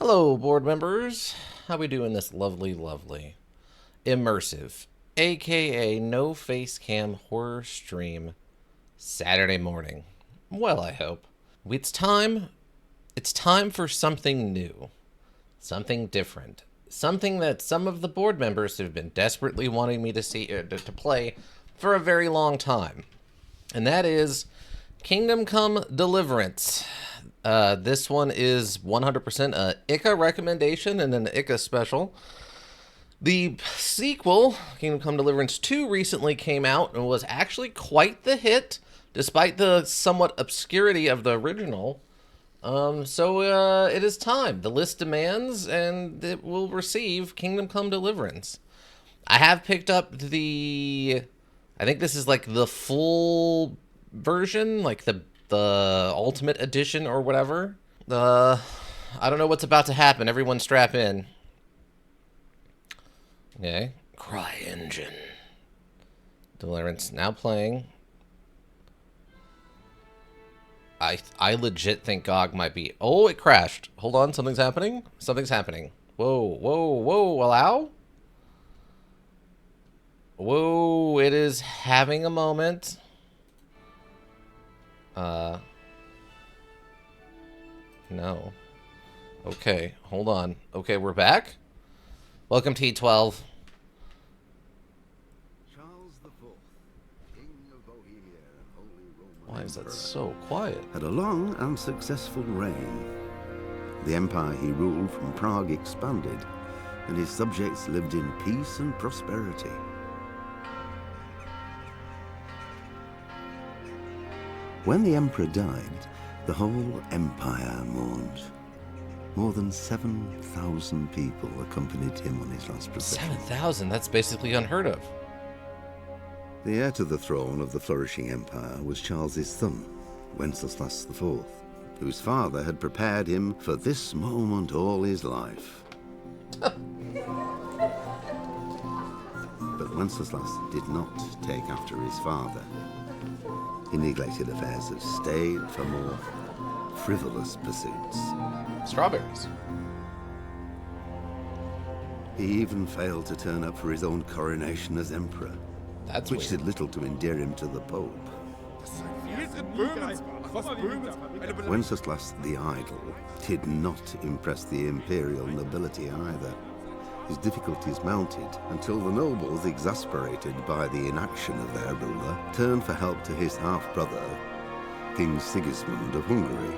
Hello, board members. How we doing this lovely, immersive, aka no face cam horror stream Saturday morning? Well, I hope. It's time. It's time for something new, something different, something that some of the board members have been desperately wanting me to see to play for a very long time, and that is Kingdom Come Deliverance. This one is 100% a ICA recommendation and an ICA special. The sequel, Kingdom Come Deliverance 2, recently came out and was actually quite the hit, despite the somewhat obscurity of the original. So it is time. The list demands, and it will receive Kingdom Come Deliverance. I have picked up I think this is like the full version, like the ultimate edition or whatever. I don't know what's about to happen. Everyone strap in. Okay. CryEngine. Deliverance now playing. I legit think GOG might be... Oh, it crashed. Hold on, something's happening. Something's happening. Whoa. Allow? Whoa, it is having a moment. No. Okay, hold on. Okay, we're back. Welcome to E12. Charles IV, King of Bohemia and Holy Roman Why is that Emperor, so quiet? had a long and successful reign. The empire he ruled from Prague expanded, and his subjects lived in peace and prosperity. When the emperor died, the whole empire mourned. More than 7,000 people accompanied him on his last procession. 7,000? That's basically unheard of. The heir to the throne of the flourishing empire was Charles's son, Wenceslas IV, whose father had prepared him for this moment all his life. But Wenceslas did not take after his father. He neglected affairs of state for more frivolous pursuits. Strawberries. He even failed to turn up for his own coronation as emperor, That's which weird. did little to endear him to the Pope. Wenceslas the Idle did not impress the imperial nobility either. His difficulties mounted until the nobles, exasperated by the inaction of their ruler, turned for help to his half-brother, King Sigismund of Hungary.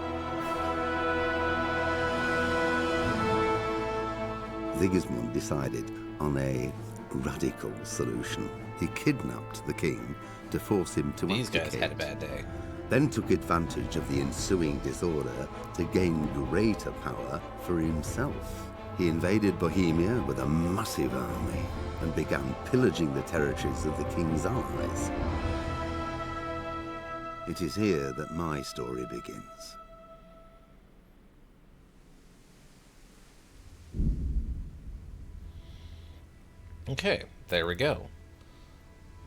Sigismund decided on a radical solution. He kidnapped the king to force him to These abdicate, guys had a bad day. then took advantage of the ensuing disorder to gain greater power for himself. He invaded Bohemia with a massive army and began pillaging the territories of the king's allies. It is here that my story begins. Okay, there we go.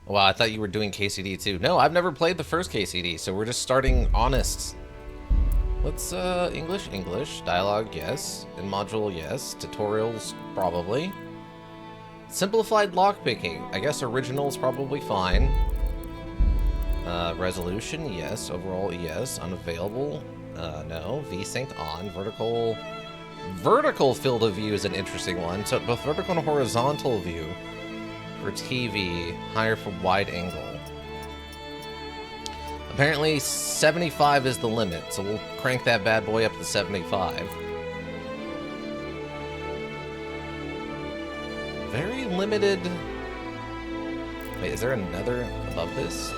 Well, I thought you were doing KCD too. No, I've never played the first KCD, so we're just starting honest. Let's, English, dialogue, yes. In module, yes. Tutorials, probably. Simplified lockpicking. I guess original's probably fine. Resolution, yes. Overall, yes. Unavailable, no. VSync on. Vertical field of view is an interesting one. So both vertical and horizontal view for TV, higher for wide angle. Apparently 75 is the limit, so we'll crank that bad boy up to 75. Very limited. Wait, is there another above this?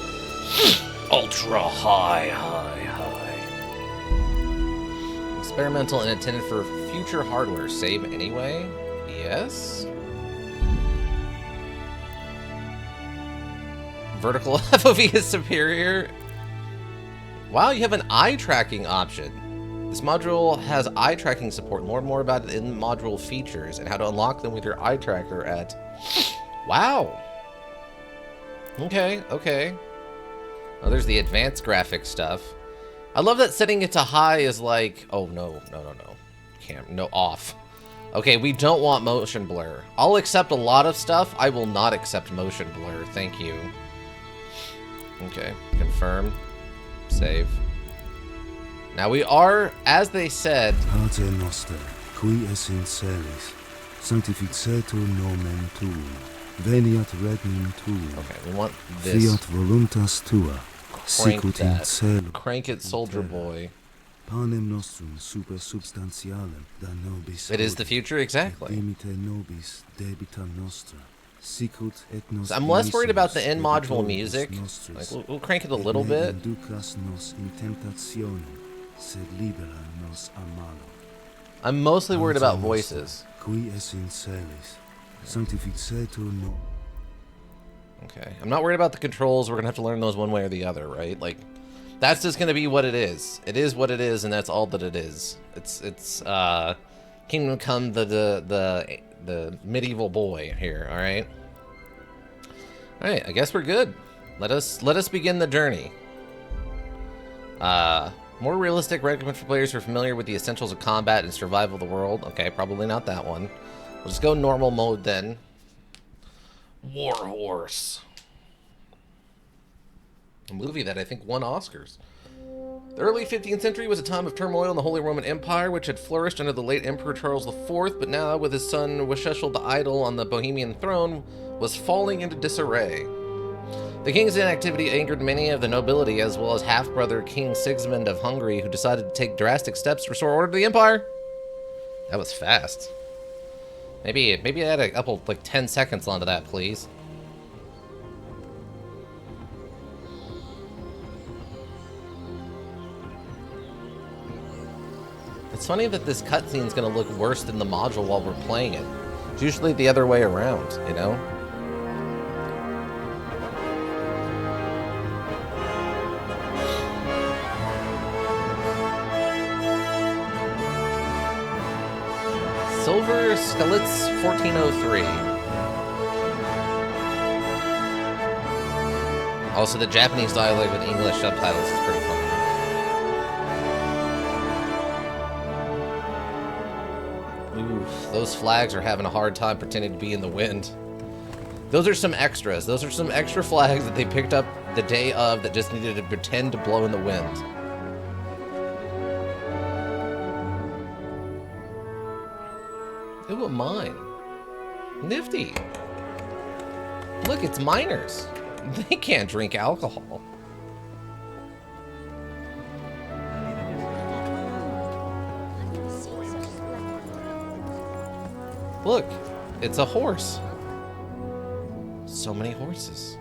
Ultra high. Experimental and intended for future hardware. Save anyway? Yes. Vertical FOV is superior. Wow, you have an eye tracking option. This module has eye tracking support. Learn more about it in module features and how to unlock them with your eye tracker at... Wow. Okay. Oh, there's the advanced graphic stuff. I love that setting it to high is like... Oh, no. cam. No, off. Okay, we don't want motion blur. I'll accept a lot of stuff. I will not accept motion blur. Thank you. Okay, confirm. Save. Now we are, as they said... Pater noster, qui es in celis, sanctificetur nomen tuum, veniat regnum tuum. Okay, we want this. Fiat voluntas tua, sicut in celo. Crank it, soldier boy. Panem nostrum super substantialem da nobis. It is the future, exactly. Dimite nobis debita nostra. Sicut et nos. I'm less worried about the end module music. Like, we'll crank it a little bit. Inducas nos in temptationem, sed libera nos a malo. I'm mostly worried about voices. Qui es in celis, sanctificetur no. Okay, I'm not worried about the controls. We're gonna have to learn those one way or the other, right? Like, that's just gonna be what it is. It is what it is, and that's all that it is. It's Kingdom Come, the medieval boy here. All right. All right. I guess we're good. Let us begin the journey. More realistic recommend for players who are familiar with the essentials of combat and survival of the world. Okay, probably not that one. We'll just go normal mode then. War Horse. A movie that I think won Oscars. The early 15th century was a time of turmoil in the Holy Roman Empire, which had flourished under the late Emperor Charles IV, but now, with his son Washechel the Idle on the Bohemian throne, was falling into disarray. The king's inactivity angered many of the nobility, as well as half-brother King Sigismund of Hungary, who decided to take drastic steps to restore order to the empire. That was fast. Maybe add a couple, like 10 seconds onto that, please. It's funny that this cutscene is going to look worse than the module while we're playing it. It's usually the other way around, you know? Silver Skelets 1403. Also, the Japanese dialect with English subtitles is pretty fun. Oof, those flags are having a hard time pretending to be in the wind. Those are some extras. Those are some extra flags that they picked up the day of that just needed to pretend to blow in the wind. Ooh, a mine. Nifty. Look, it's miners. They can't drink alcohol. Look, it's a horse. So many horses.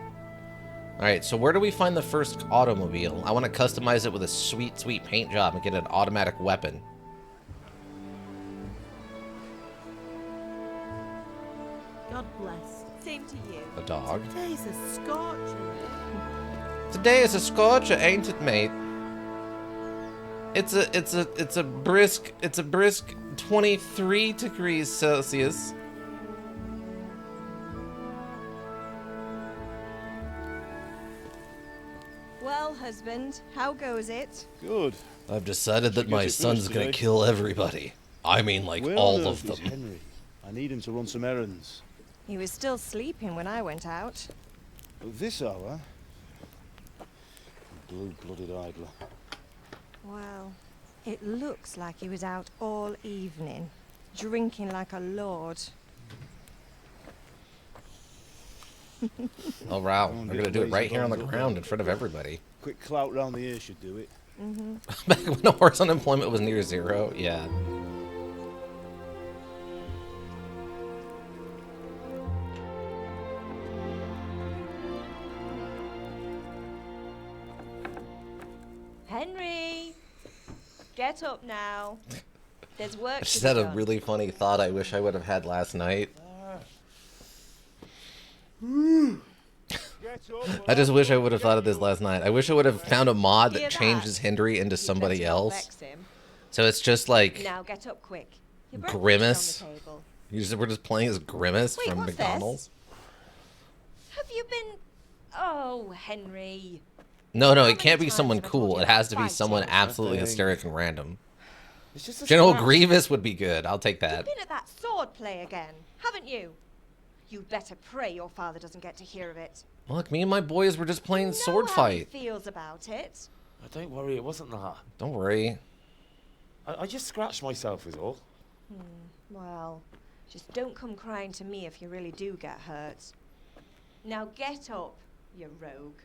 Alright, so where do we find the first automobile? I want to customize it with a sweet, sweet paint job and get an automatic weapon. God bless. Same to you. A dog. Today's a scorcher. Today is a scorcher, ain't it, mate? It's a brisk 23 degrees Celsius. Well, husband, how goes it? Good. I've decided that Should my get it son's finished gonna today. kill everybody. I mean, like, Where all on of earth is them. Henry? I need him to run some errands. He was still sleeping when I went out. At this hour? Blue-blooded idler. Well, it looks like he was out all evening, drinking like a lord. Oh, wow. Don't We're get gonna do it right lazy here on the about it. ground in front of everybody. Quick clout round the ear should do it. Back when the horse unemployment was near zero, yeah. Henry! Get up now. There's work I to just be had a done. really funny thought I wish I would have had last night. I just wish I would have thought of this last night. I wish I would have found a mod Hear that that? changes Henry into You somebody better not else. vex him. So it's just like Now get up quick. Your breakfast is Grimace? on the table. we're just playing as Grimace Wait, from what's this? McDonald's. Have you been... Oh, Henry. No, How it many can't be times someone have I told cool. you It has to be about someone fighting? absolutely Nothing. hysteric and random. It's just a General scratch. Grievous would be good. I'll take You've that. been at that sword play again, haven't you? You'd better pray your father doesn't get to hear of it. Look, me and my boys were just playing You sword know how he fight. feels about it. Oh, don't worry, it wasn't that. Don't worry. I just scratched myself is all. Well, just don't come crying to me if you really do get hurt. Now get up, you rogue.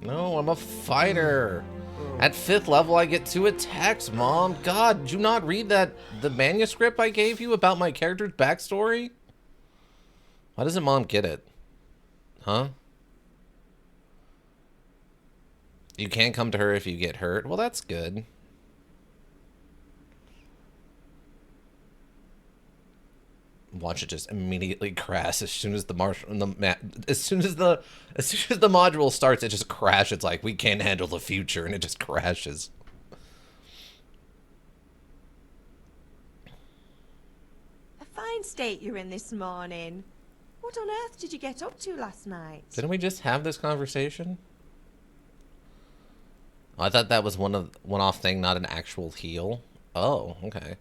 No, I'm a fighter. At 5th level, I get 2 attacks, Mom. God, did you not read the manuscript I gave you about my character's backstory? Why doesn't Mom get it? Huh? You can't come to her if you get hurt? Well, that's good. Watch it just immediately crash as soon as the as soon as the module starts, it just crashes. It's like, we can't handle the future, and it just crashes. A fine state you're in this morning. What on earth did you get up to last night? Didn't we just have this conversation? Oh, I thought that was one-off thing, not an actual heal. Oh, okay.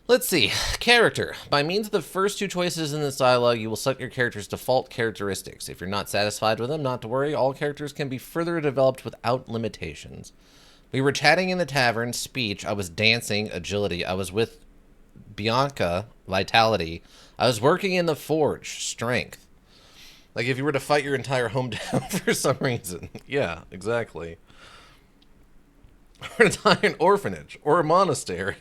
Let's see. Character. By means of the first 2 choices in this dialogue, you will select your character's default characteristics. If you're not satisfied with them, not to worry. All characters can be further developed without limitations. We were chatting in the tavern. Speech. I was dancing. Agility. I was with Bianca. Vitality. I was working in the forge. Strength. Like if you were to fight your entire hometown for some reason. Yeah, exactly. Or an orphanage. Or a monastery.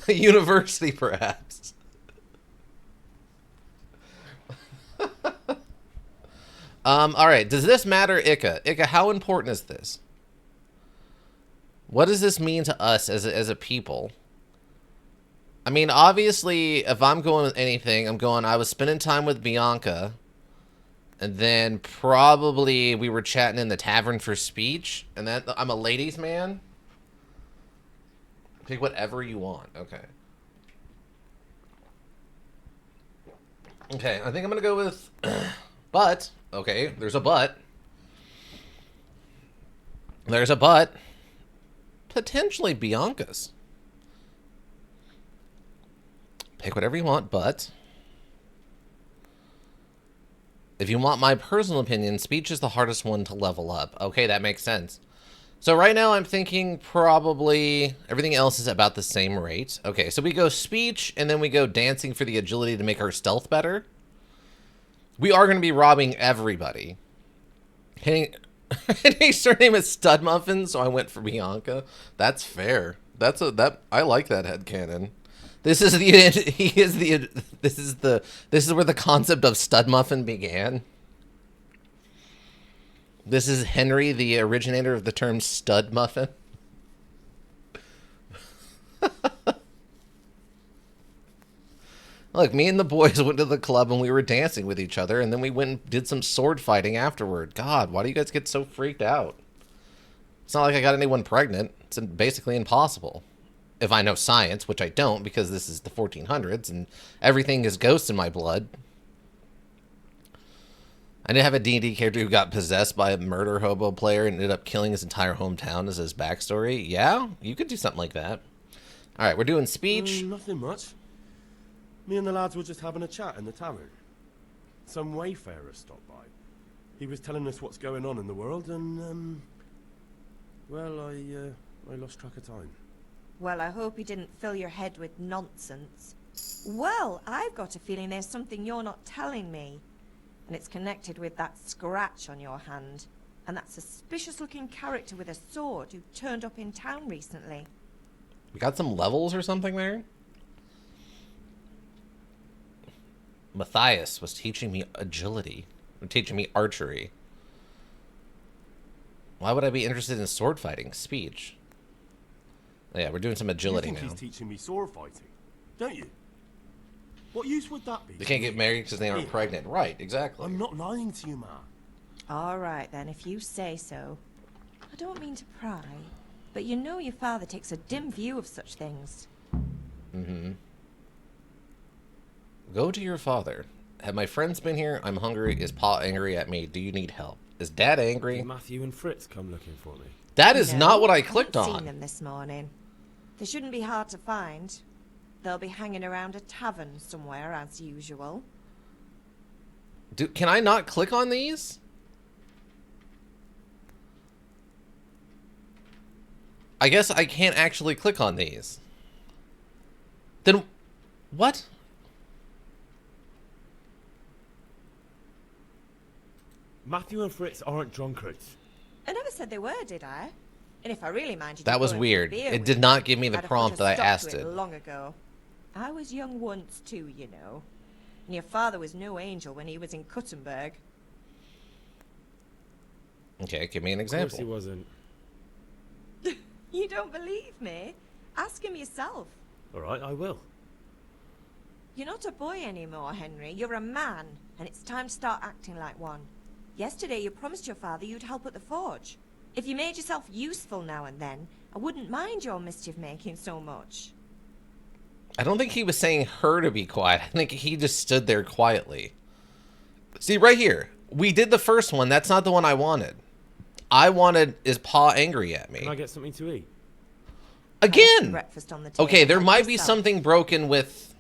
A university, perhaps. All right. Does this matter, Ika? Ika, how important is this? What does this mean to us as a people? I mean, obviously, if I'm going with anything, I was spending time with Bianca, and then probably we were chatting in the tavern for speech, and that I'm a ladies' man. Pick whatever you want. Okay. Okay, I think I'm gonna go with but. Okay, there's a but. There's a but. Potentially Bianca's. Pick whatever you want, but if you want my personal opinion, speech is the hardest one to level up. Okay, that makes sense. So right now I'm thinking probably everything else is about the same rate. Okay, so we go speech, and then we go dancing for the agility to make our stealth better. We are going to be robbing everybody. His surname is Stud Muffin, so I went for Bianca. That's fair. I like that headcanon. This is where the concept of Stud Muffin began. This is Henry, the originator of the term stud muffin. Look, me and the boys went to the club and we were dancing with each other, and then we went and did some sword fighting afterward. God, why do you guys get so freaked out? It's not like I got anyone pregnant. It's basically impossible. If I know science, which I don't because this is the 1400s and everything is ghosts in my blood. I did have a D&D character who got possessed by a murder hobo player and ended up killing his entire hometown as his backstory. Yeah, you could do something like that. All right, we're doing speech. Nothing much. Me and the lads were just having a chat in the tavern. Some wayfarer stopped by. He was telling us what's going on in the world, and well, I lost track of time. Well, I hope he didn't fill your head with nonsense. Well, I've got a feeling there's something you're not telling me. And it's connected with that scratch on your hand. And that suspicious-looking character with a sword who turned up in town recently. We got some levels or something there? Matthias was teaching me agility. Or teaching me archery. Why would I be interested in sword fighting? Speech. Yeah, we're doing some agility you think now. He's teaching me sword fighting, don't you? What use would that be? They can't get married because they aren't pregnant. Right, exactly. I'm not lying to you, Ma. All right, then, if you say so. I don't mean to pry, but you know your father takes a dim view of such things. Mm-hmm. Go to your father. Have my friends been here? I'm hungry. Is Pa angry at me? Do you need help? Is Dad angry? Did Matthew and Fritz come looking for me? That is No, not what I haven't clicked seen on. them this morning. They shouldn't be hard to find. They'll be hanging around a tavern somewhere, as usual. Can I not click on these? I guess I can't actually click on these. Then, what? Matthew and Fritz aren't drunkards. I never said they were, did I? And if I really minded, That was weird. It did not give me the prompt that I asked it. Long ago. I was young once too, you know. And your father was no angel when he was in Kuttenberg. Okay, give me an Of example. course he wasn't. You don't believe me? Ask him yourself. All right, I will. You're not a boy anymore, Henry. You're a man, and it's time to start acting like one. Yesterday you promised your father you'd help at the forge. If you made yourself useful now and then, I wouldn't mind your mischief-making so much. I don't think he was saying her to be quiet. I think he just stood there quietly. See, right here. We did the first one. That's not the one I wanted. I wanted, is Pa angry at me? Can I get something to eat? Again! Breakfast on the table. Okay, there Help might be yourself. something broken with...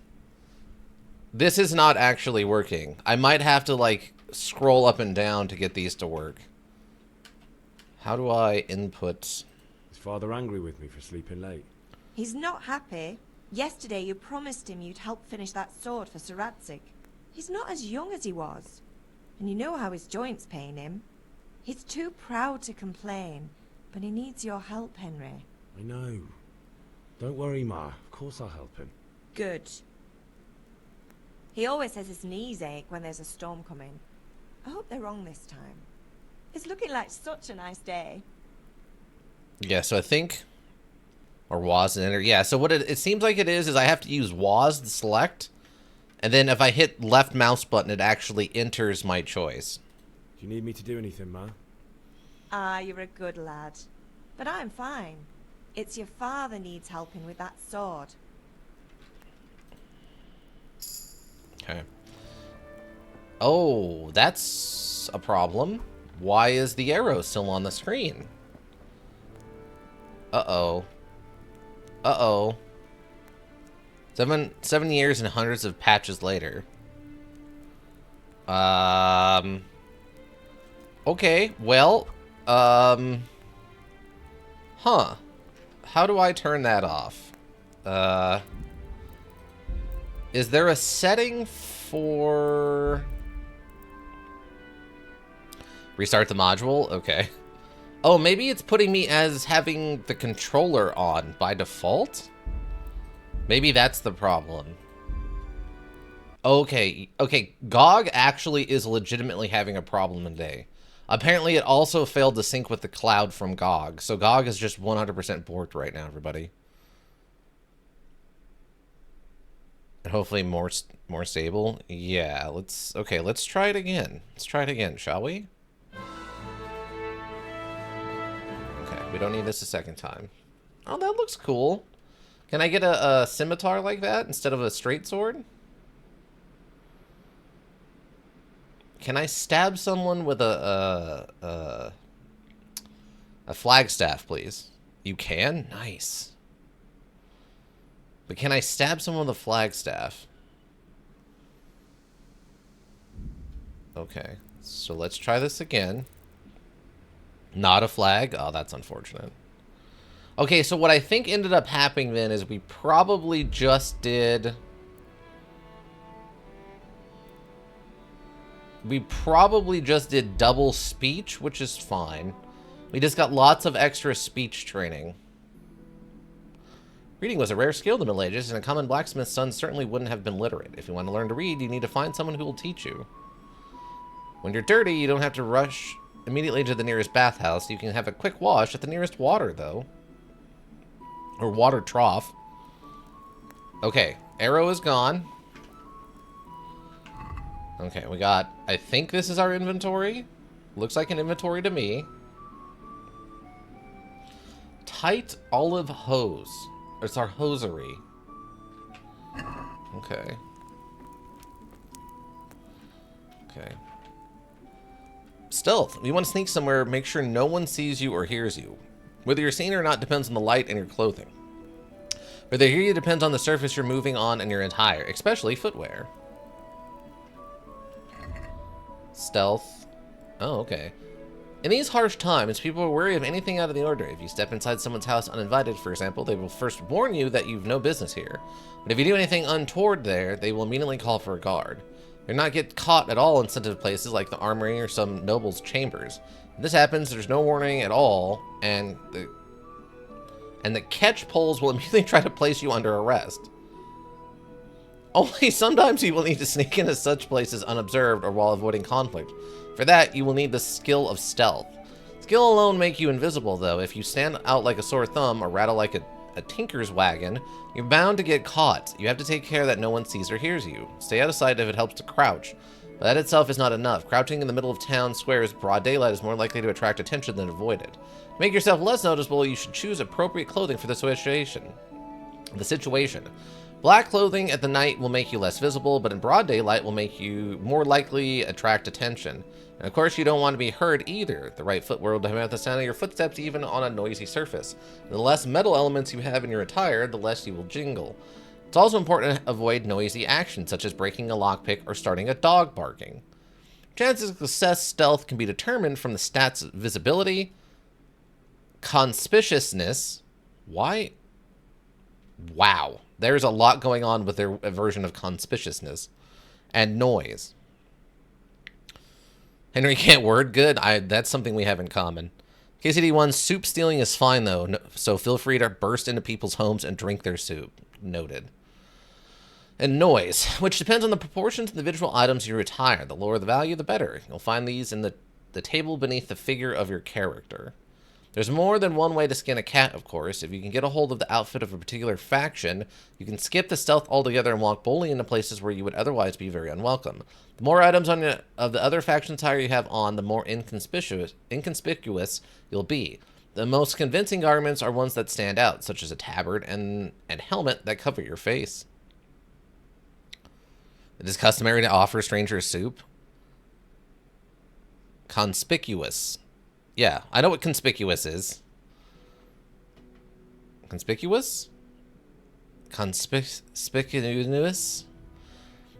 This is not actually working. I might have to, like, scroll up and down to get these to work. How do I input... Is Father angry with me for sleeping late? He's not happy. Yesterday you promised him you'd help finish that sword for Sir Radzig. He's not as young as he was. And you know how his joints pain him. He's too proud to complain, but he needs your help, Henry. I know. Don't worry, Ma. Of course I'll help him. Good. He always says his knees ache when there's a storm coming. I hope they're wrong this time. It's looking like such a nice day. Yeah, so I think... Or WAS and enter. Yeah, so what it seems like it is I have to use WAS to select. And then if I hit left mouse button, it actually enters my choice. Do you need me to do anything, Ma? Ah, you're a good lad. But I'm fine. It's your father needs helping with that sword. Okay. Oh, that's a problem. Why is the arrow still on the screen? Uh-oh. Uh-oh. 7 years and hundreds of patches later. Okay, well, huh. How do I turn that off? Is there a setting for... Restart the module? Okay. Oh, maybe it's putting me as having the controller on by default? Maybe that's the problem. Okay, okay. GOG actually is legitimately having a problem today. Apparently, it also failed to sync with the cloud from GOG. So GOG is just 100% borked right now, everybody. And hopefully more stable. Yeah, let's try it again. Let's try it again, shall we? Okay, we don't need this a second time. Oh, that looks cool. Can I get a scimitar like that instead of a straight sword? Can I stab someone with a flagstaff, please? You can? Nice. But can I stab someone with a flagstaff? Okay, so let's try this again. Not a flag? Oh, that's unfortunate. Okay, so what I think ended up happening then is we probably just did... We probably just did double speech, which is fine. We just got lots of extra speech training. Reading was a rare skill in the Middle Ages, and a common blacksmith's son certainly wouldn't have been literate. If you want to learn to read, you need to find someone who will teach you. When you're dirty, you don't have to rush immediately to the nearest bathhouse. You can have a quick wash at the nearest water, though. Or water trough. Okay, arrow is gone. Okay, we got... I think this is our inventory. Looks like an inventory to me. Tight olive hose. It's our hosiery. Okay. Okay. Stealth. You want to sneak somewhere, make sure no one sees you or hears you. Whether you're seen or not depends on the light and your clothing. Or the area depends on the surface you're moving on and your attire, especially footwear. Stealth. Oh, okay. In these harsh times, people are wary of anything out of the ordinary. If you step inside someone's house uninvited, for example, they will first warn you that you've no business here. But if you do anything untoward there, they will immediately call for a guard. You'll not get caught at all in sensitive places like the armory or some noble's chambers. If this happens, there's no warning at all, and the catch poles will immediately try to place you under arrest. Only sometimes you will need to sneak into such places unobserved or while avoiding conflict. For that, you will need the skill of stealth. Skill alone make you invisible, though. If you stand out like a sore thumb or rattle like a tinker's wagon, you're bound to get caught. You have to take care that no one sees or hears you. Stay out of sight if it helps to crouch. But that itself is not enough. Crouching in the middle of town squares broad daylight is more likely to attract attention than avoid it. To make yourself less noticeable, you should choose appropriate clothing for the situation. Black clothing at the night will make you less visible, but in broad daylight will make you more likely attract attention. And of course, you don't want to be heard either. The right footwear will have the sound of your footsteps even on a noisy surface. And the less metal elements you have in your attire, the less you will jingle. It's also important to avoid noisy actions, such as breaking a lockpick or starting a dog barking. Chances of success stealth can be determined from the stats visibility, conspicuousness. Why? Wow. There's a lot going on with their version of conspicuousness. And noise. Henry can't word good. That's something we have in common. KCD1, soup stealing is fine though, so feel free to burst into people's homes and drink their soup. Noted. And noise, which depends on the proportions of the individual items you retire. The lower the value, the better. You'll find these in the table beneath the figure of your character. There's more than one way to skin a cat, of course. If you can get a hold of the outfit of a particular faction, you can skip the stealth altogether and walk boldly into places where you would otherwise be very unwelcome. The more items of the other faction's attire you have on, the more inconspicuous you'll be. The most convincing garments are ones that stand out, such as a tabard and helmet that cover your face. It is customary to offer strangers soup. Conspicuous. Yeah, I know what conspicuous is. Conspicuous? Conspicuous?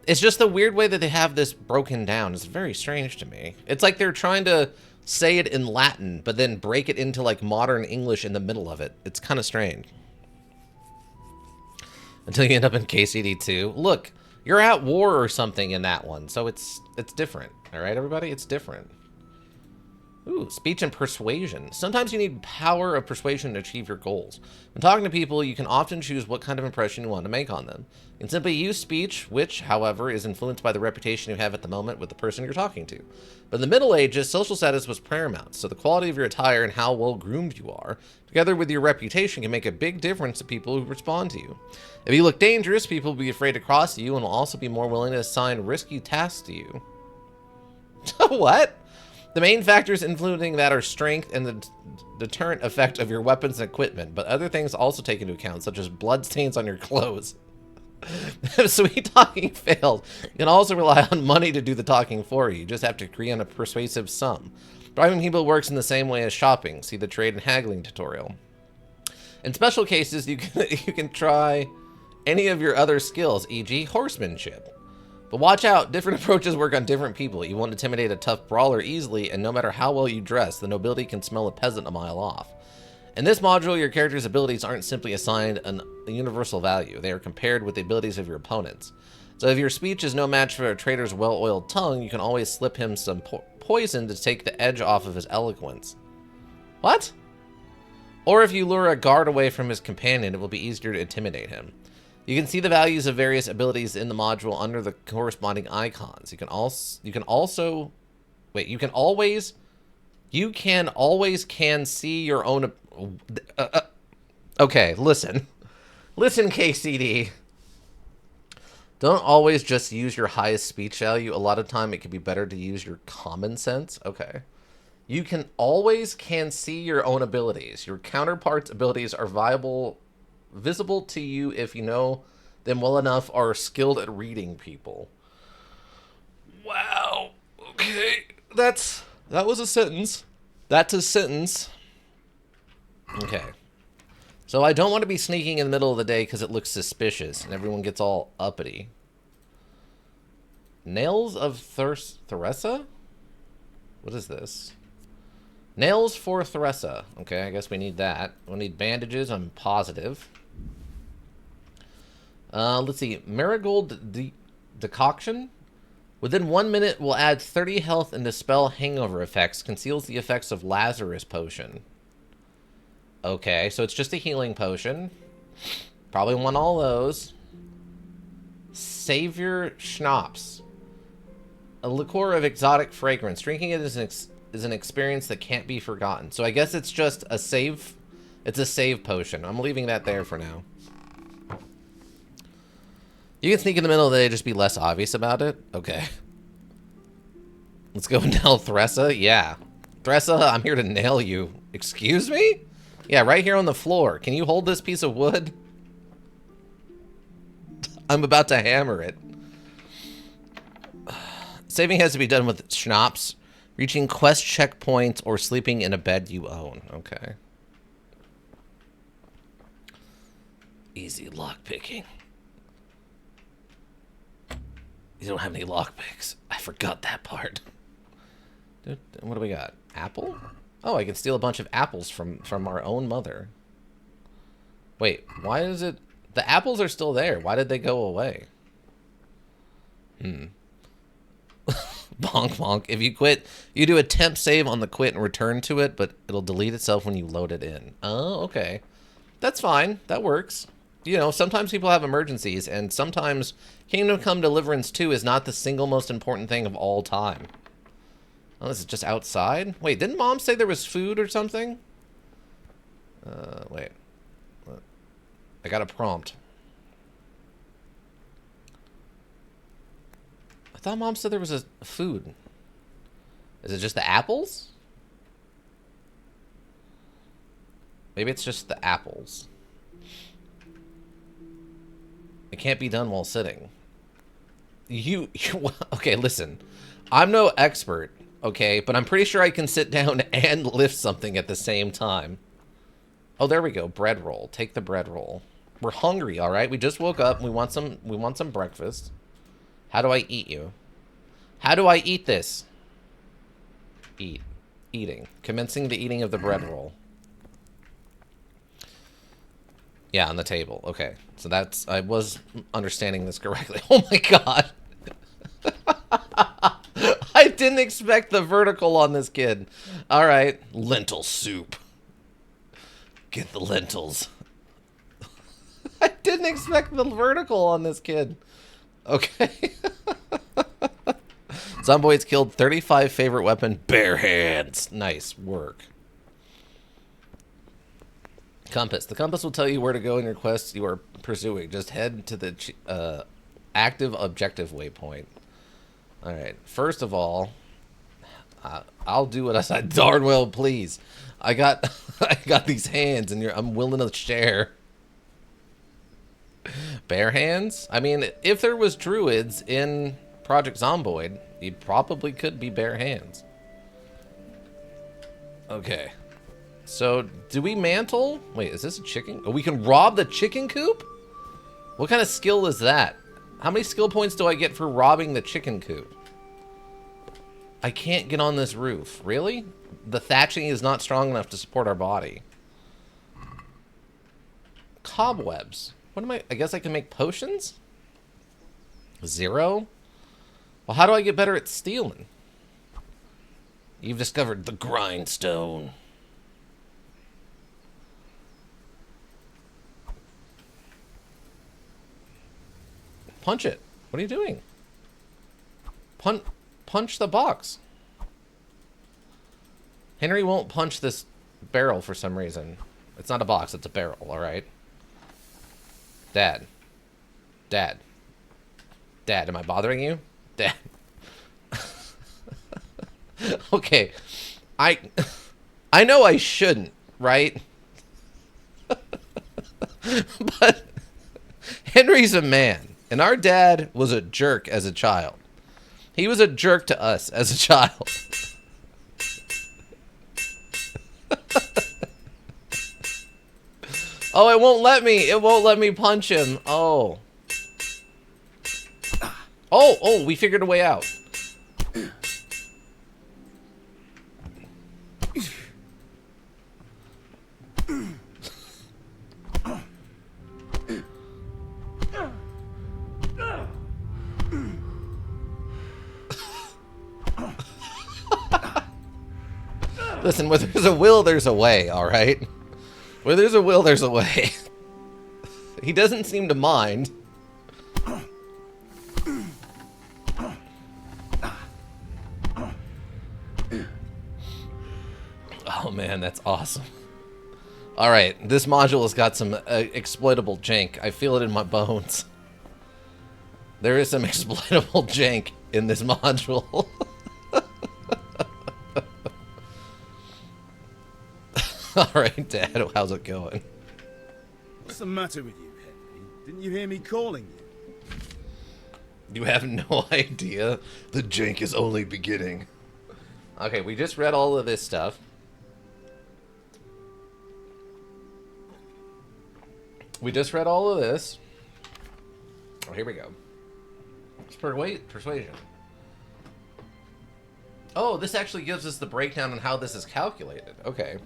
It's just the weird way that they have this broken down. It's very strange to me. It's like they're trying to say it in Latin, but then break it into like modern English in the middle of it. It's kind of strange. Until you end up in KCD2. Look, you're at war or something in that one, so it's different. All right, everybody? It's different. Ooh, speech and persuasion. Sometimes you need power of persuasion to achieve your goals. When talking to people, you can often choose what kind of impression you want to make on them. You can simply use speech, which, however, is influenced by the reputation you have at the moment with the person you're talking to. But in the Middle Ages, social status was paramount, so the quality of your attire and how well groomed you are, together with your reputation, can make a big difference to people who respond to you. If you look dangerous, people will be afraid to cross you and will also be more willing to assign risky tasks to you. What? The main factors influencing that are strength and the deterrent effect of your weapons and equipment, but other things also take into account, such as blood stains on your clothes. If sweet talking failed, you can also rely on money to do the talking for you. You just have to agree on a persuasive sum. Bribing people works in the same way as shopping. See the trade and haggling tutorial. In special cases, you can try any of your other skills, e.g. horsemanship. But watch out, different approaches work on different people. You won't intimidate a tough brawler easily, and no matter how well you dress, the nobility can smell a peasant a mile off. In this module, your character's abilities aren't simply assigned a universal value. They are compared with the abilities of your opponents. So if your speech is no match for a traitor's well-oiled tongue, you can always slip him some poison to take the edge off of his eloquence. What? Or if you lure a guard away from his companion, it will be easier to intimidate him. You can see the values of various abilities in the module under the corresponding icons. You can always see your own. Okay, listen, KCD. Don't always just use your highest speech value. A lot of time it can be better to use your common sense. Okay. You can see your own abilities. Your counterpart's abilities are visible to you if you know them well enough or are skilled at reading people. Wow. Okay. That was a sentence. That's a sentence. Okay. So I don't want to be sneaking in the middle of the day because it looks suspicious and everyone gets all uppity. Nails of Theresa? What is this? Nails for Theresa. Okay, I guess we need that. We'll need bandages. I'm positive. Let's see. Marigold decoction. Within 1 minute, will add 30 health and dispel hangover effects. Conceals the effects of Lazarus potion. Okay, so it's just a healing potion. Probably want all those. Savior Schnapps. A liqueur of exotic fragrance. Drinking it is an experience that can't be forgotten. So I guess it's just a save. It's a save potion. I'm leaving that there for now. You can sneak in the middle of the day, just be less obvious about it. Okay. Let's go nail Theresa. Yeah. Theresa, I'm here to nail you. Excuse me? Yeah, right here on the floor. Can you hold this piece of wood? I'm about to hammer it. Saving has to be done with schnapps, reaching quest checkpoints, or sleeping in a bed you own. Okay. Easy lockpicking. You don't have any lockpicks. I forgot that part. What do we got? Apple? Oh, I can steal a bunch of apples from our own mother. Wait, why is it... The apples are still there. Why did they go away? Bonk bonk. If you quit, you do a temp save on the quit and return to it, but it'll delete itself when you load it in. Oh, okay. That's fine. That works. You know, sometimes people have emergencies, and sometimes Kingdom Come Deliverance 2 is not the single most important thing of all time. Oh, this is just outside? Wait, didn't Mom say there was food or something? Wait. I got a prompt. I thought Mom said there was a food. Is it just the apples? Maybe it's just the apples. It can't be done while sitting. Okay, listen. I'm no expert, okay, but I'm pretty sure I can sit down and lift something at the same time. Oh, there we go. Bread roll. Take the bread roll. We're hungry, all right? We just woke up. We want some breakfast. How do I eat you? How do I eat this? Eat. Eating. Commencing the eating of the bread roll. Yeah, on the table. Okay. So that's... I was understanding this correctly. Oh my god. I didn't expect the vertical on this kid. All right. Lentil soup. Get the lentils. I didn't expect the vertical on this kid. Okay. Zomboids killed 35 favorite weapon, bare hands. Nice work. Compass. The compass will tell you where to go in your quest you are pursuing. Just head to the active objective waypoint. All right. First of all, I'll do what I said. Darn well, please. I got these hands, and I'm willing to share. Bare hands? I mean, if there was druids in Project Zomboid, you probably could be bare hands. Okay. So, do we mantle? Wait, is this a chicken? Oh, we can rob the chicken coop? What kind of skill is that? How many skill points do I get for robbing the chicken coop? I can't get on this roof. Really? The thatching is not strong enough to support our body. Cobwebs. What am I guess I can make potions? 0? Well, how do I get better at stealing? You've discovered the grindstone. Punch it. What are you doing? Punch the box. Henry won't punch this barrel for some reason. It's not a box, it's a barrel, alright? Dad. Dad. Dad, am I bothering you? Dad. Okay. I know I shouldn't, right? But Henry's a man. And our dad was a jerk as a child. He was a jerk to us as a child. Oh, it won't let me. It won't let me punch him. Oh. Oh, we figured a way out. Listen, where there's a will, there's a way, alright? Where there's a will, there's a way. He doesn't seem to mind. Oh man, that's awesome. Alright, this module has got some exploitable jank. I feel it in my bones. There is some exploitable jank in this module. Alright, Dad, how's it going? What's the matter with you, Henry? Didn't you hear me calling you? You have no idea. The jank is only beginning. Okay, we just read all of this stuff. We just read all of this. Oh, here we go. It's persuasion. Oh, this actually gives us the breakdown on how this is calculated. Okay.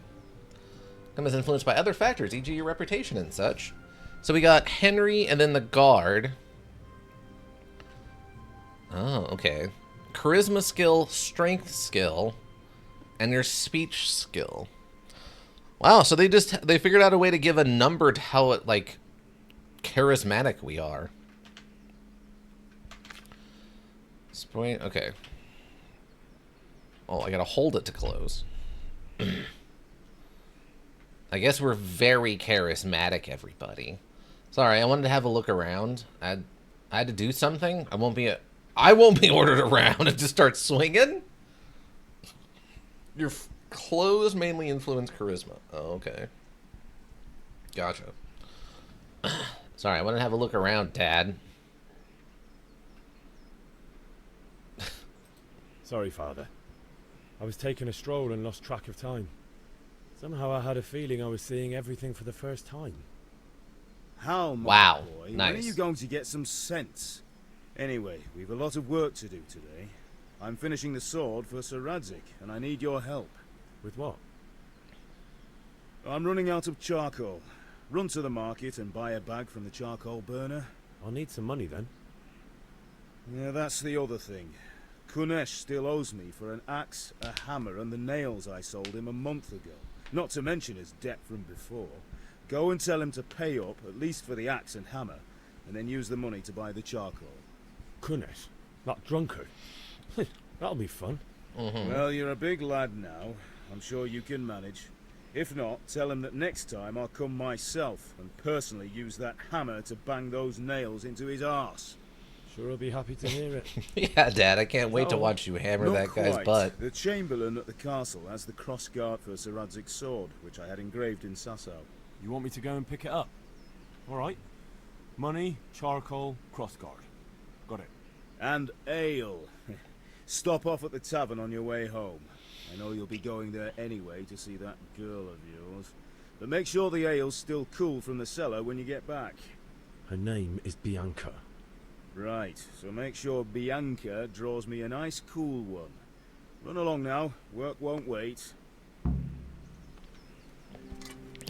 And is influenced by other factors, e.g. your reputation and such. So we got Henry and then the guard. Oh, okay. Charisma skill, strength skill, and your speech skill. Wow, so they figured out a way to give a number to how it, like, charismatic we are. Okay. Oh, I gotta hold it to close. I guess we're very charismatic, everybody. Sorry, I wanted to have a look around. I had to do something. I won't be ordered around and just start swinging. Your clothes mainly influence charisma. Oh, okay. Gotcha. Sorry, I wanted to have a look around, Dad. Sorry, Father. I was taking a stroll and lost track of time. Somehow I had a feeling I was seeing everything for the first time. How, my Wow, boy? nice. When are you going to get some sense? Anyway, we've a lot of work to do today. I'm finishing the sword for Sir Radzik, and I need your help. With what? I'm running out of charcoal. Run to the market and buy a bag from the charcoal burner. I'll need some money then. Yeah, that's the other thing. Kunesh still owes me for an axe, a hammer, and the nails I sold him a month ago. Not to mention his debt from before. Go and tell him to pay up, at least for the axe and hammer, and then use the money to buy the charcoal. Kunesh? That drunkard? That'll be fun. Well, you're a big lad now. I'm sure you can manage. If not, tell him that next time I'll come myself and personally use that hammer to bang those nails into his arse. Sure, I'll be happy to hear it. Yeah, Dad, I can't wait to Oh, watch you hammer Not that guy's quite. butt. The Chamberlain at the castle has the cross guard for Sir Radzik's sword, which I had engraved in Sasau. You want me to go and pick it up? All right. Money, charcoal, crossguard. Got it. And ale. Stop off at the tavern on your way home. I know you'll be going there anyway to see that girl of yours. But make sure the ale's still cool from the cellar when you get back. Her name is Bianca. Right, so make sure Bianca draws me a nice cool one. Run along now, work won't wait.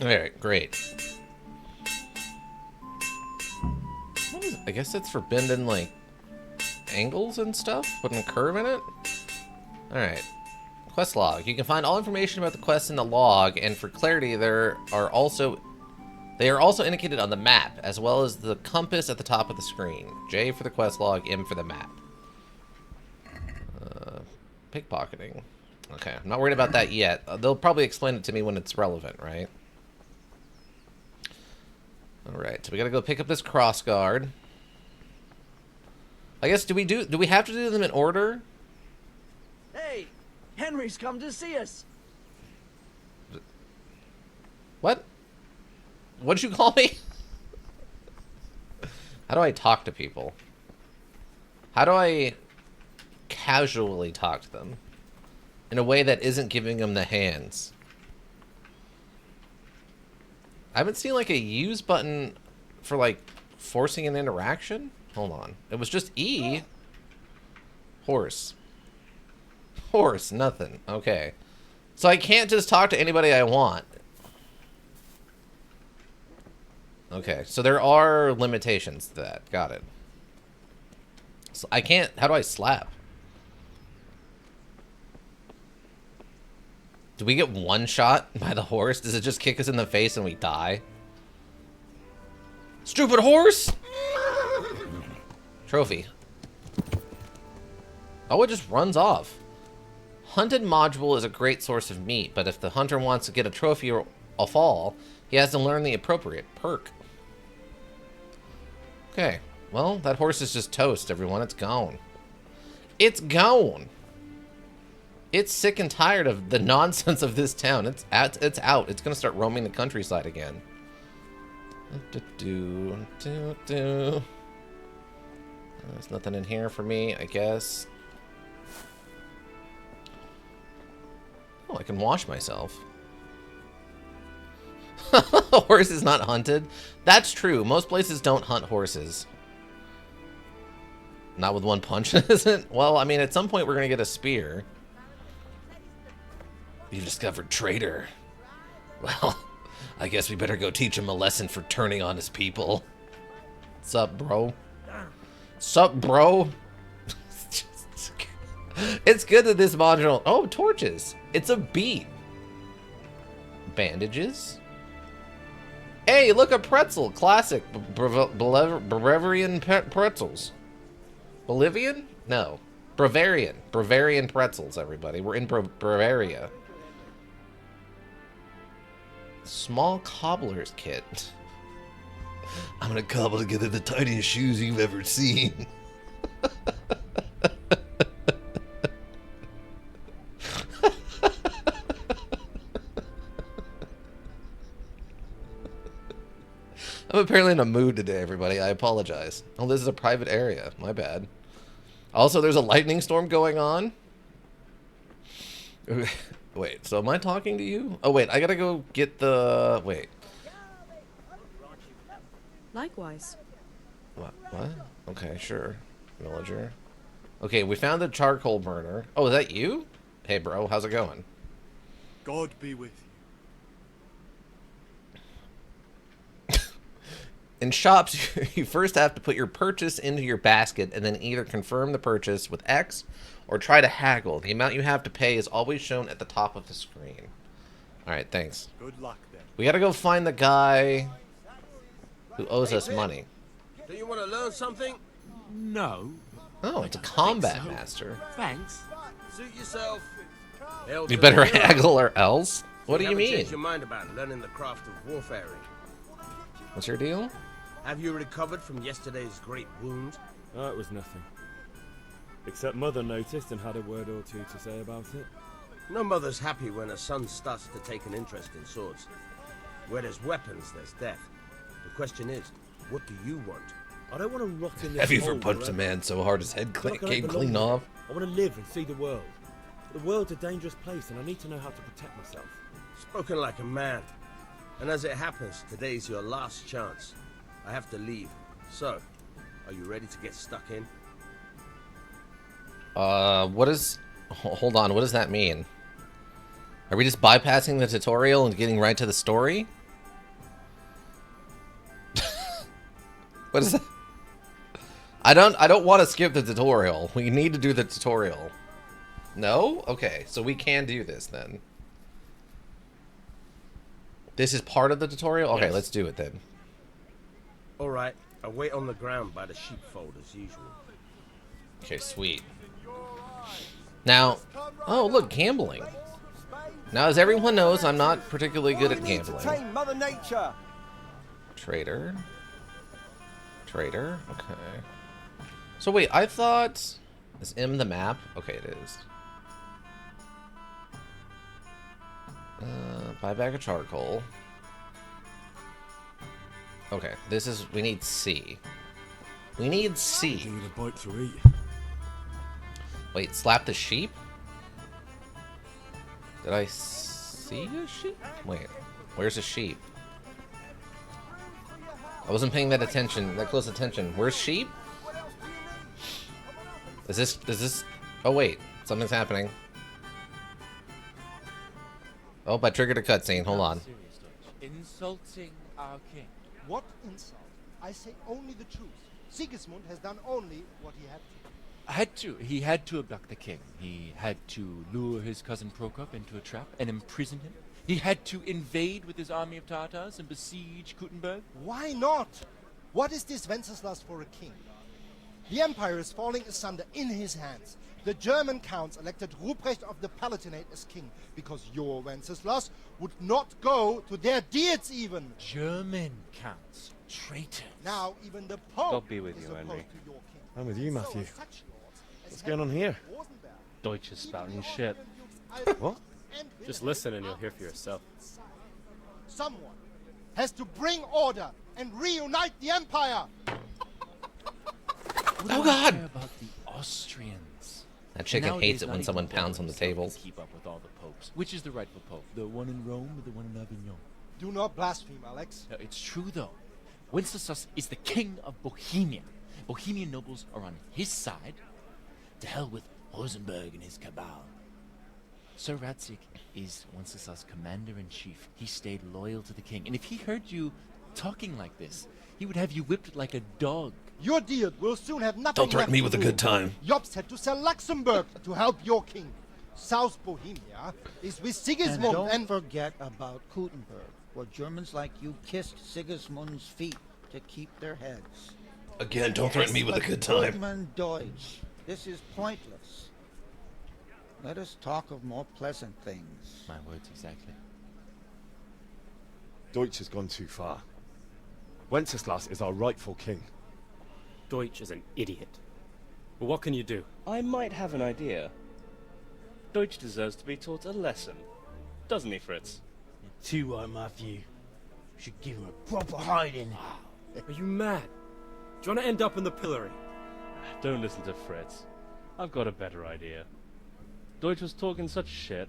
Alright, great. What is it? I guess it's for bending, like, angles and stuff? Putting a curve in it? Alright. Quest log. You can find all information about the quests in the log, and for clarity, they are also indicated on the map, as well as the compass at the top of the screen. J for the quest log, M for the map. Pickpocketing. Okay, I'm not worried about that yet. They'll probably explain it to me when it's relevant, right? Alright, so we gotta go pick up this crossguard. I guess, do we have to do them in order? Hey, Henry's come to see us. What? What'd you call me? How do I talk to people? How do I casually talk to them in a way that isn't giving them the hands? I haven't seen like a use button for like forcing an interaction. Hold on. It was just E. Horse. Horse, nothing. Okay. So I can't just talk to anybody I want. Okay, so there are limitations to that. Got it. So I can't... How do I slap? Do we get one shot by the horse? Does it just kick us in the face and we die? Stupid horse! Trophy. Oh, it just runs off. Hunted module is a great source of meat, but if the hunter wants to get a trophy or a fall, he has to learn the appropriate perk. Okay, well, that horse is just toast, everyone. It's gone. It's gone. It's sick and tired of the nonsense of this town. It's out. It's gonna start roaming the countryside again. There's nothing in here for me, I guess. Oh, I can wash myself. Horse is not hunted. That's true. Most places don't hunt horses. Not with one punch, isn't? Well, I mean, at some point we're gonna get a spear. You discovered traitor. Well, I guess we better go teach him a lesson for turning on his people. Sup, bro? Sup, bro? It's good that this module... Oh, torches. It's a beat. Bandages. Hey, look, a pretzel. Classic Bavarian pretzels. Bolivian? No. Bavarian. Bavarian pretzels, everybody. We're in Bavaria. Small cobbler's kit. I'm gonna cobble together the tiniest shoes you've ever seen. I'm apparently in a mood today, everybody. I apologize. Oh, this is a private area. My bad. Also, there's a lightning storm going on. Wait, so am I talking to you? Oh, wait, I gotta go get the... Wait. Likewise. What? Okay, sure. Villager. Okay, we found the charcoal burner. Oh, is that you? Hey, bro, how's it going? God be with you. In shops, you first have to put your purchase into your basket and then either confirm the purchase with X or try to haggle. The amount you have to pay is always shown at the top of the screen. Alright, thanks. Good luck then. We gotta go find the guy who owes us money. Do you want to learn something? No. Oh, it's a combat master. Thanks. Suit yourself. You better haggle or else? What do you mean? Change your mind about learning the craft of warfaring. What's your deal? Have you recovered from yesterday's great wound? Oh, it was nothing. Except Mother noticed and had a word or two to say about it. No mother's happy when a son starts to take an interest in swords. Where there's weapons, there's death. The question is, what do you want? I don't want to rot in this Have you ever hole punched a forever. man so hard his head came belong clean here. off? I want to live and see the world. The world's a dangerous place and I need to know how to protect myself. Spoken like a man. And as it happens, today's your last chance. I have to leave. So, are you ready to get stuck in? What is... Hold on, what does that mean? Are we just bypassing the tutorial and getting right to the story? What is that? I don't want to skip the tutorial. We need to do the tutorial. No? Okay, so we can do this then. This is part of the tutorial? Okay, Yes. let's do it then. Alright, I wait on the ground by the sheepfold as usual. Okay, sweet. Now, oh look, gambling. Now, as everyone knows, I'm not particularly good at gambling. Mother Nature. Trader. Trader, okay. So wait, I thought... Is M the map? Okay, it is. Buy back a charcoal. Okay, this is... We need C. We need C. I need a bite to eat. Wait, slap the sheep? Did I see a sheep? Wait, where's a sheep? I wasn't paying that close attention. Where's sheep? Is this... Oh, wait. Something's happening. Oh, I triggered a cutscene. Hold on. Insulting our king. What insult? I say only the truth. Sigismund has done only what he had to. He had to abduct the king. He had to lure his cousin Prokop into a trap and imprison him. He had to invade with his army of Tartars and besiege Kuttenberg. Why not? What is this Wenceslas for a king? The empire is falling asunder in his hands. The German counts elected Ruprecht of the Palatinate as king because your Wenceslas would not go to their deeds even. German counts. Traitors. Now even the Pope God be with is you, opposed Henry. to your king. I'm with you, Matthew. So such lords as What's going on here? Rosenberg, Deutsch is spouting shit. What? Just listen and you'll hear for yourself. Someone has to bring order and reunite the empire. Oh, God! About the Austrians. That chicken Nowadays, hates it not when even someone pounds on the table. Can keep up with all the popes. Which is the rightful pope? The one in Rome or the one in Avignon? Do not blaspheme, Alex. No, it's true though. Wenceslas is the king of Bohemia. Bohemian nobles are on his side. To hell with Rosenberg and his cabal. Sir Radzik is Wenceslas' commander-in-chief. He stayed loyal to the king. And if he heard you talking like this, he would have you whipped like a dog. Your deal will soon have nothing Don't threaten left me to with a do. good time. Jobst had to sell Luxembourg to help your king. South Bohemia is with And Sigismund don't forget about Kuttenberg, where Germans like you kissed Sigismund's feet to keep their heads. Again, don't threaten me with a But good time. Goodman Deutsch, this is pointless. Let us talk of more pleasant things. My words exactly. Deutsch has gone too far. Wenceslas is our rightful king. Deutsch is an idiot. But what can you do? I might have an idea. Deutsch deserves to be taught a lesson. Doesn't he, Fritz? Too right, Matthew. Should give him a proper hiding. Are you mad? Do you want to end up in the pillory? Don't listen to Fritz. I've got a better idea. Deutsch was talking such shit.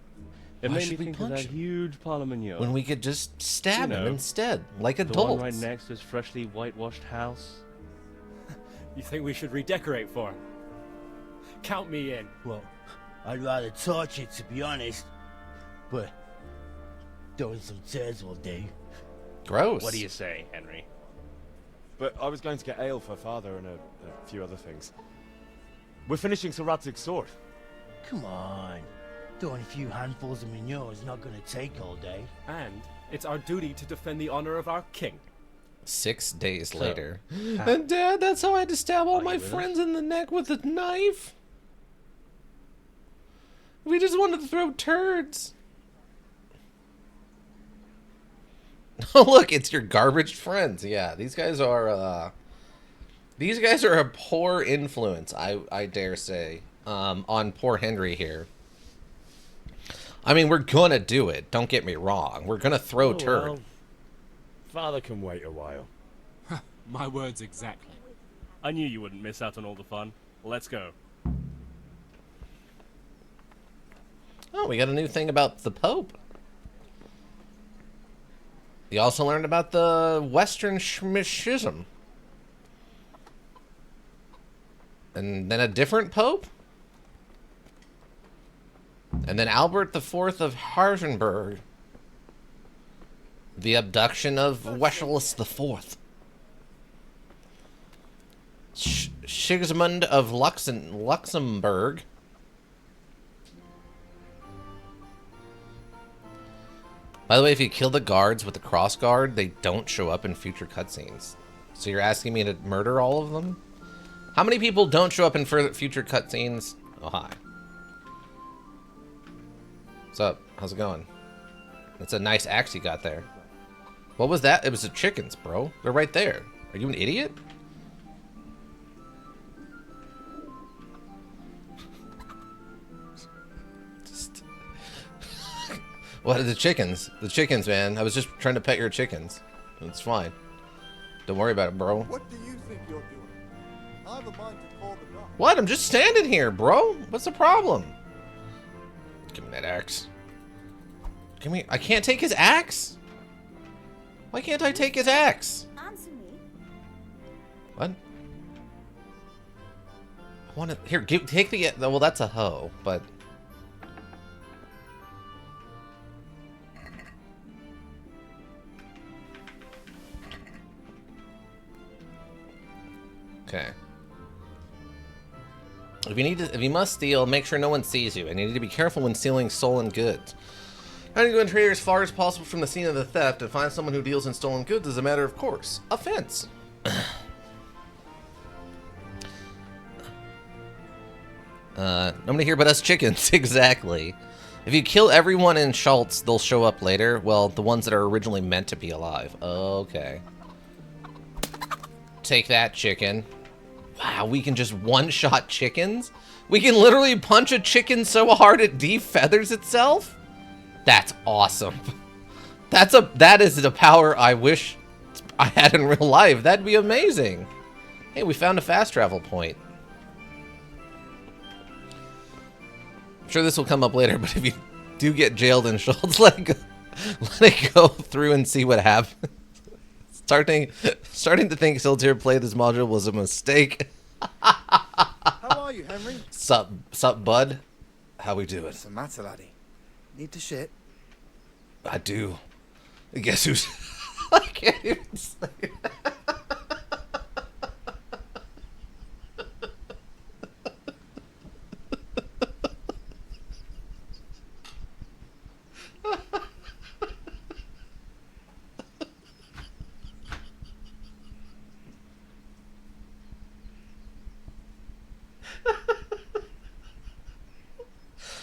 It Why made me should we think of punch that him? huge parliament. When we could just stab You him know, instead, like The adults. one right next to his freshly whitewashed house. You think we should redecorate for him? Count me in. Well, I'd rather torch it, to be honest. But throwing some turds will do. Gross. What do you say, Henry? But I was going to get ale for father and a few other things. We're finishing Sir Radzig's sword. Come on. Throwing a few handfuls of manure is not going to take all day. And it's our duty to defend the honor of our king. 6 days So, later. And Dad, that's how I had to stab all Are my you with friends in the neck with a knife. We just wanted to throw turds. Oh, look, it's your garbage friends. Yeah, these guys are a poor influence, I dare say, on poor Henry here. I mean, we're gonna do it. Don't get me wrong. We're gonna throw turd. Well, father can wait a while. My words exactly. I knew you wouldn't miss out on all the fun. Let's go. Oh, we got a new thing about the Pope. You also learned about the Western Schism. And then a different Pope? And then Albert IV of Hardenberg. The abduction of Wenceslas IV. Sigismund of Luxembourg. By the way, if you kill the guards with the cross guard, they don't show up in future cutscenes. So you're asking me to murder all of them? How many people don't show up in future cutscenes? Oh, hi. What's up? How's it going? It's a nice axe you got there. What was that? It was the chickens, bro. They're right there. Are you an idiot? What are the chickens? The chickens, man. I was just trying to pet your chickens. It's fine. Don't worry about it, bro. What do you think you're doing? I have a mind to call the doctor. What? I'm just standing here, bro. What's the problem? Give me that axe. Give me... I can't take his axe? Why can't I take his axe? Answer me. What? I want to... Here, take the... Well, that's a hoe, but... Okay. If you must steal, make sure no one sees you, and you need to be careful when stealing stolen goods. Trying to go and trade as far as possible from the scene of the theft and find someone who deals in stolen goods is a matter of course. Offense. Nobody here but us chickens. Exactly. If you kill everyone in Schultz, they'll show up later. Well, the ones that are originally meant to be alive. Okay. Take that, chicken. Wow, we can just one-shot chickens? We can literally punch a chicken so hard it defeathers itself? That's awesome. That is the power I wish I had in real life. That'd be amazing. Hey, we found a fast travel point. I'm sure this will come up later, but if you do get jailed in Schultz, let it go through and see what happens. Starting to think Siltier played this module was a mistake. How are you, Henry? Sup, bud? How we doing? What's the matter, laddie? Need to shit? I do. Guess who's... I can't even say it.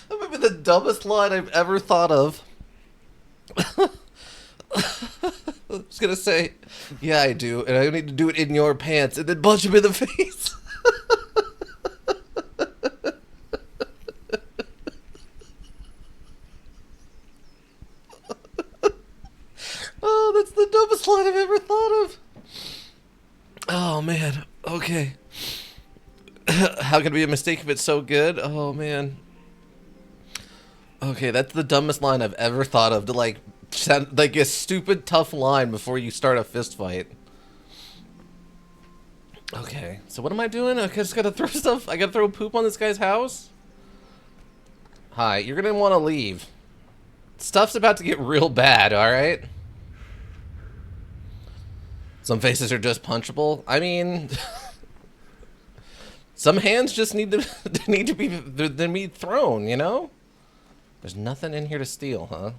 That might be the dumbest line I've ever thought of. I was gonna say, yeah, I do, and I need to do it in your pants, and then punch him in the face. Oh, that's the dumbest line I've ever thought of. Oh, man. Okay. How can it be a mistake if it's so good? Oh, man. Okay, that's the dumbest line I've ever thought of to, like, sound like a stupid, tough line before you start a fist fight. Okay, so what am I doing? I just gotta throw stuff. I gotta throw poop on this guy's house? Hi, you're gonna want to leave. Stuff's about to get real bad, alright? Some faces are just punchable. I mean... some hands just need to be thrown, you know? There's nothing in here to steal, huh?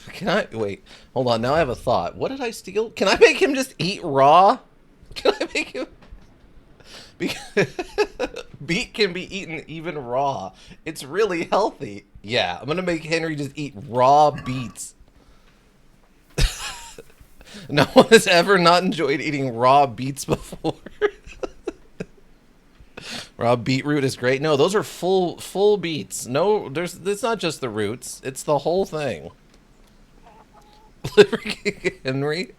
Can I... Wait. Hold on. Now I have a thought. What did I steal? Can I make him just eat raw? Can I make him... Beet can be eaten even raw. It's really healthy. Yeah, I'm gonna make Henry just eat raw beets. No one has ever not enjoyed eating raw beets before. Raw beetroot is great. No, those are full beets. No, it's not just the roots. It's the whole thing. Henry.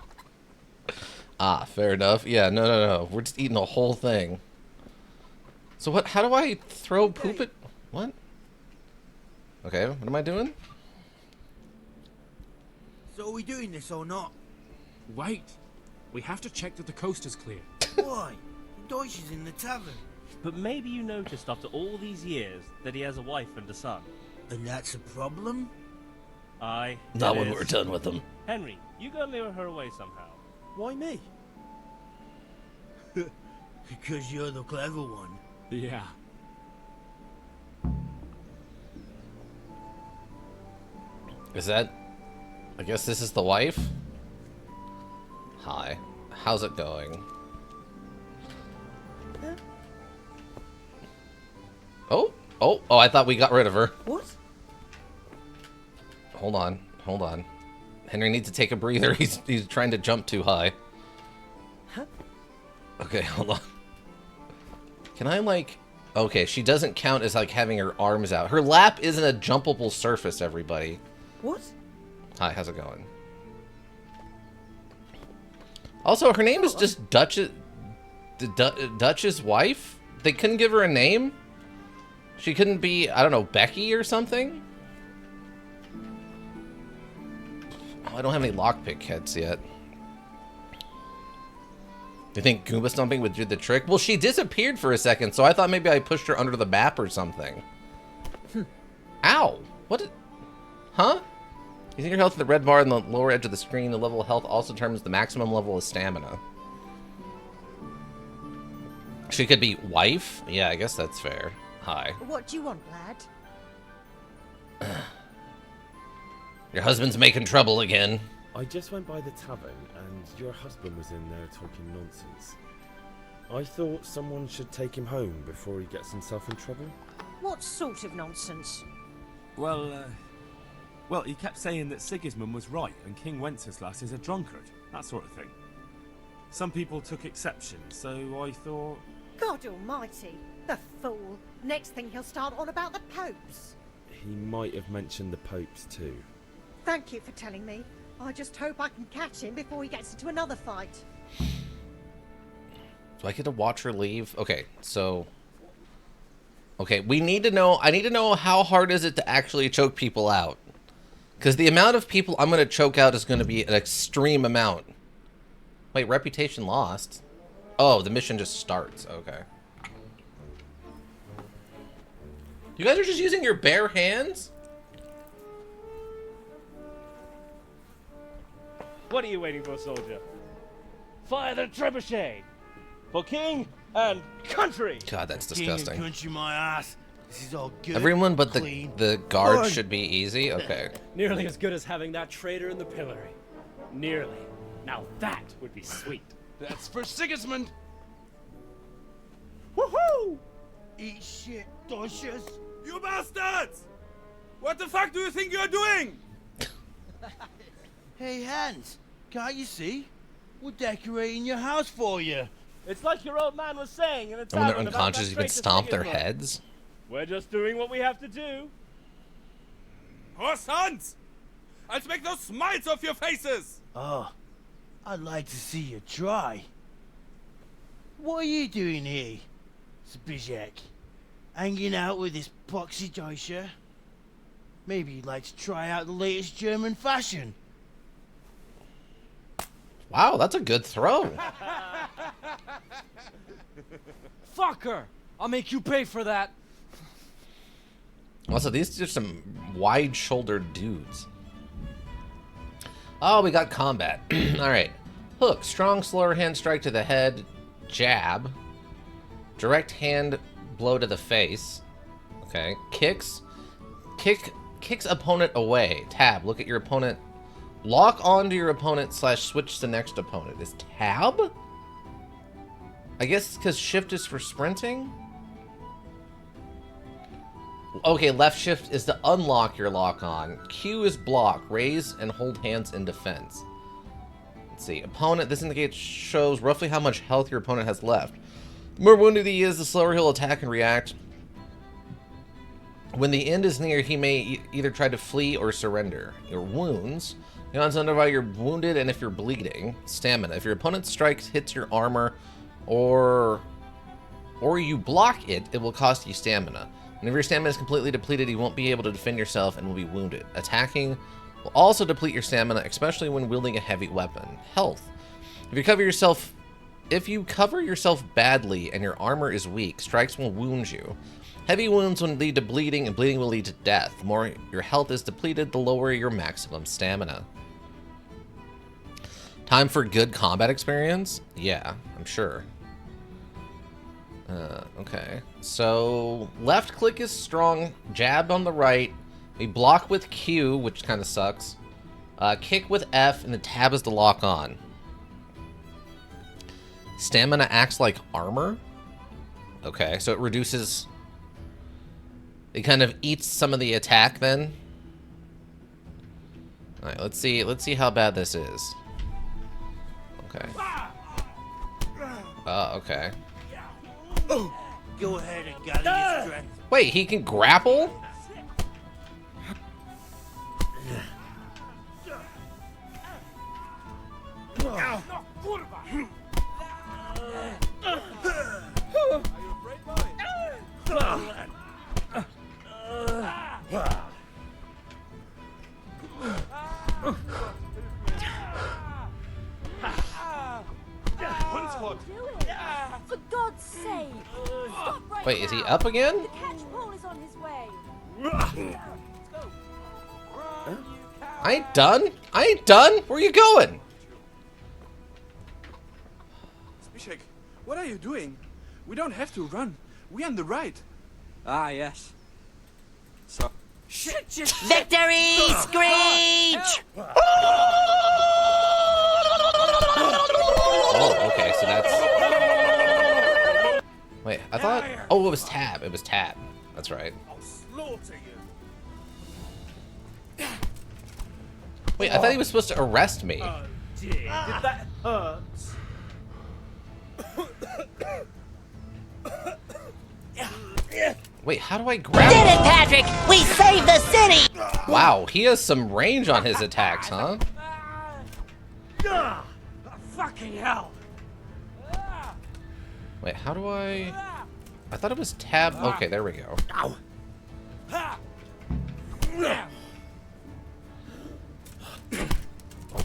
Ah, fair enough. Yeah, no. We're just eating the whole thing. So what? How do I throw poop at... What? Okay, what am I doing? So are we doing this or not? Wait. We have to check that the coast is clear. Why? Deutsch is in the tavern. But maybe you noticed after all these years that he has a wife and a son. And that's a problem? Aye. Not when we're done with them. Henry, you gotta lure her away somehow. Why me? Because you're the clever one. Yeah. Is that... I guess this is the wife? Hi. How's it going? Oh, I thought we got rid of her. What? Hold on. Henry needs to take a breather. He's trying to jump too high. Huh? Okay, hold on. Can I, like... Okay, she doesn't count as, like, having her arms out. Her lap isn't a jumpable surface, everybody. What? Hi, how's it going? Also, her name is just Duchess... Dutch's wife? They couldn't give her a name? She couldn't be, I don't know, Becky or something? Oh, I don't have any lockpick heads yet. you think Goomba stomping would do the trick? Well, she disappeared for a second, so I thought maybe I pushed her under the map or something. Ow! What? Huh? Using your health in the red bar on the lower edge of the screen, the level of health also determines the maximum level of stamina. She could be wife? Yeah, I guess that's fair. Hi. What do you want, lad? Your husband's making trouble again. I just went by the tavern and your husband was in there talking nonsense. I thought someone should take him home before he gets himself in trouble. What sort of nonsense? Well, he kept saying that Sigismund was right and King Wenceslas is a drunkard, that sort of thing. Some people took exception, so I thought... God almighty, the fool. Next thing he'll start on about the popes. He might have mentioned the popes too. Thank you for telling me. I just hope I can catch him before he gets into another fight. Do I get to watch her leave? Okay, so... Okay, we need to know... I need to know how hard is it to actually choke people out. Because the amount of people I'm going to choke out is going to be an extreme amount. Wait, reputation lost? Oh, the mission just starts. Okay. You guys are just using your bare hands? What are you waiting for, soldier? Fire the trebuchet! For king and country! God, that's King disgusting. and country, my ass. This is all good. Everyone but clean. the guards Fun. should be easy? Okay. Nearly as good as having that traitor in the pillory. Nearly. Now that would be sweet. That's for Sigismund. Woohoo! Eat shit, dodgers. You bastards! What the fuck do you think you're doing? Hey, Hans, can't you see? We're decorating your house for you. It's like your old man was saying in the And when they're tavern about unconscious, that you can traitor stomp their Sigismund. heads. We're just doing what we have to do. Horse Hans! I'll make those smiles off your faces! Oh, I'd like to see you try. What are you doing here, Zbigniew? Hanging out with this poxy Deutscher? Maybe you'd like to try out the latest German fashion. Wow, that's a good throw. Fuck her! I'll make you pay for that. Also, these are some wide-shouldered dudes. Oh, we got combat. Alright. Hook. Strong, slower hand strike to the head. Jab. Direct hand blow to the face. Okay. Kicks. Kicks opponent away. Tab. Look at your opponent. Lock onto your opponent / switch to next opponent. Is tab? I guess because shift is for sprinting? Okay, left shift is to unlock your lock on. Q is block. Raise and hold hands in defense. Let's see. Opponent. This indicates shows roughly how much health your opponent has left. The more wounded he is, the slower he'll attack and react. When the end is near, he may either try to flee or surrender. Your wounds. You know, identify you're wounded and if you're bleeding. Stamina. If your opponent strikes, hits your armor, or you block it, it will cost you stamina. And if your stamina is completely depleted, you won't be able to defend yourself and will be wounded. Attacking will also deplete your stamina, especially when wielding a heavy weapon. Health. If you cover yourself badly and your armor is weak, strikes will wound you. Heavy wounds will lead to bleeding, and bleeding will lead to death. The more your health is depleted, the lower your maximum stamina. Time for good combat experience? Yeah, I'm sure. Okay. So, left click is strong, jab on the right. We block with Q, which kind of sucks. Kick with F, and the tab is to lock on. Stamina acts like armor. Okay, so it reduces... It kind of eats some of the attack then. Alright, let's see how bad this is. Okay. Okay. Go ahead and gather your strength. Wait, he can grapple? Wait, is he up again? The catchpole is on his way. I ain't done. I ain't done. Where you going? Zbyszek, what are you doing? We don't have to run. We're on the right. Ah, yes. So. Victory screech! Oh, okay, so that's... Wait, I thought... Oh, it was Tab. It was Tab. That's right. I'll slaughter you. Wait, I thought he was supposed to arrest me. Oh, dear. Did that hurt? Wait, how do I grab Did him? it, Patrick! We saved the city! Wow, he has some range on his attacks, huh? Fucking hell! Wait, how do I... I thought it was Tab... Okay, there we go.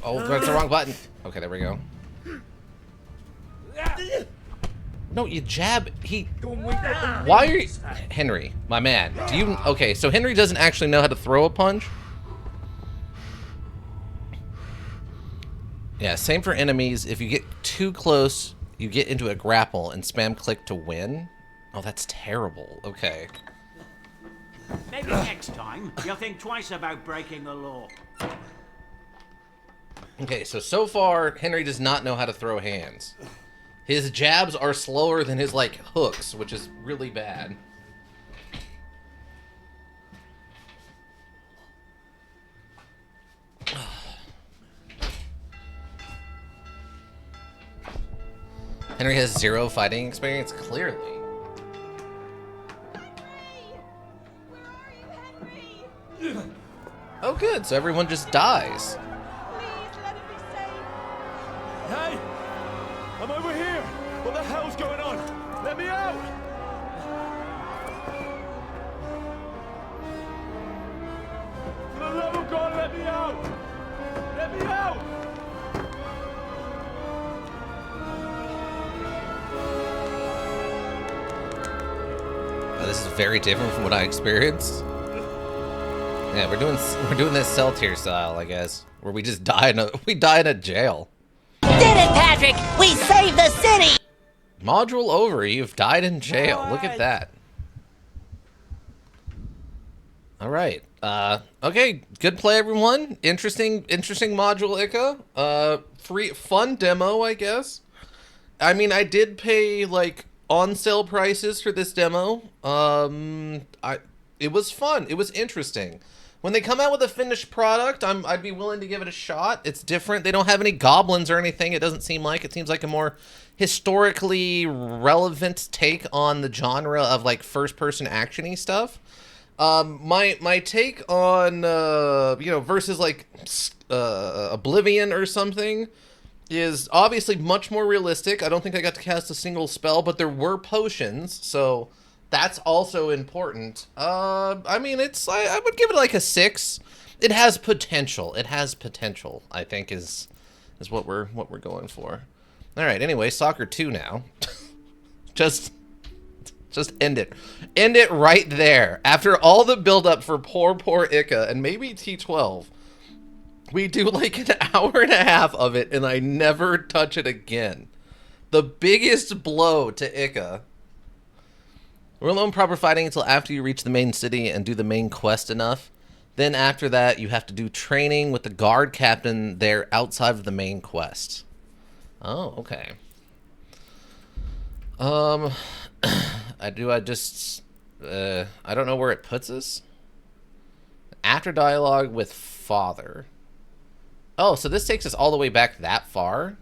Oh, that's the wrong button. Okay, there we go. No, you jab. Why are you... Henry, my man. Do you... Okay, so Henry doesn't actually know how to throw a punch? Yeah, same for enemies. If you get too close, you get into a grapple and spam click to win. Oh, that's terrible. Okay. Maybe next time you'll think twice about breaking the law. Okay, so far, Henry does not know how to throw hands. His jabs are slower than his, like, hooks, which is really bad. Henry has 0 fighting experience, clearly. Oh, good, so everyone just dies. Hey! I'm over here! What the hell's going on? Let me out! For the love of God, let me out! Let me out! This is very different from what I experienced. Yeah, we're doing this cell tier style, I guess, where we just die in a jail. Did it, Patrick! We saved the city! Module over. You've died in jail. Look at that. All right. Okay. Good play, everyone. Interesting module, Ika. Free, fun demo, I guess. I mean, I did pay like on sale prices for this demo. It was fun. It was interesting. When they come out with a finished product, I'd be willing to give it a shot. It's different. They don't have any goblins or anything. It doesn't seem like. It seems like a more historically relevant take on the genre of like first-person action-y stuff. My take on versus like Oblivion or something is obviously much more realistic. I don't think I got to cast a single spell, but there were potions, so that's also important. I mean, I would give it like a 6. It has potential. It has potential, I think is what we're going for. All right. Anyway, Soccer 2 now. just end it. End it right there. After all the build-up for poor Ika and maybe T12, we do like an hour and a half of it, and I never touch it again. The biggest blow to Ika. We're alone proper fighting until after you reach the main city and do the main quest enough. Then after that, you have to do training with the guard captain there outside of the main quest. Oh, okay. I don't know where it puts us. After dialogue with father. Oh, so this takes us all the way back that far?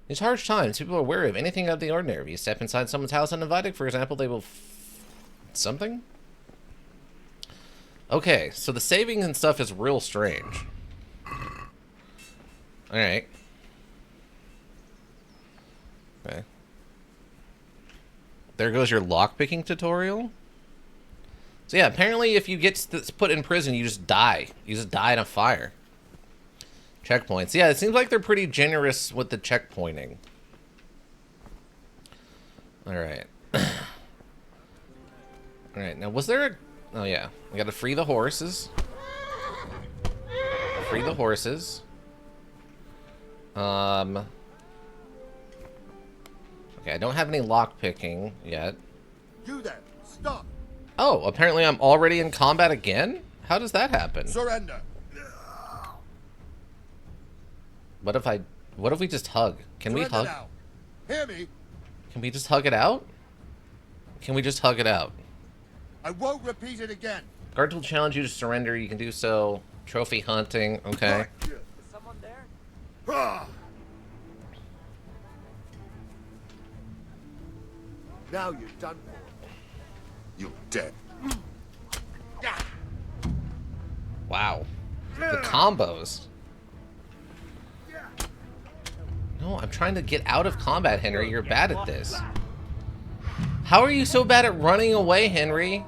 These harsh times, people are wary of anything out of the ordinary. If you step inside someone's house uninvited, for example, they will something? Okay, so the saving and stuff is real strange. Alright. Okay. There goes your lockpicking tutorial. So yeah, apparently if you get put in prison, you just die. You just die in a fire. Checkpoints. Yeah, it seems like they're pretty generous with the checkpointing. Alright. Alright, now was there a... Oh yeah, we gotta free the horses. Free the horses. Okay, I don't have any lockpicking yet. You there, stop. Oh, apparently I'm already in combat again? How does that happen? Surrender. What if we just hug? Can we hug? Now. Hear me? Can we just hug it out? Can we just hug it out? I won't repeat it again. Guards will challenge you to surrender. You can do so. Trophy hunting. Okay. Is someone there? Now you're done for. You're dead. Wow. The combos. No, I'm trying to get out of combat, Henry. You're bad at this. How are you so bad at running away, Henry?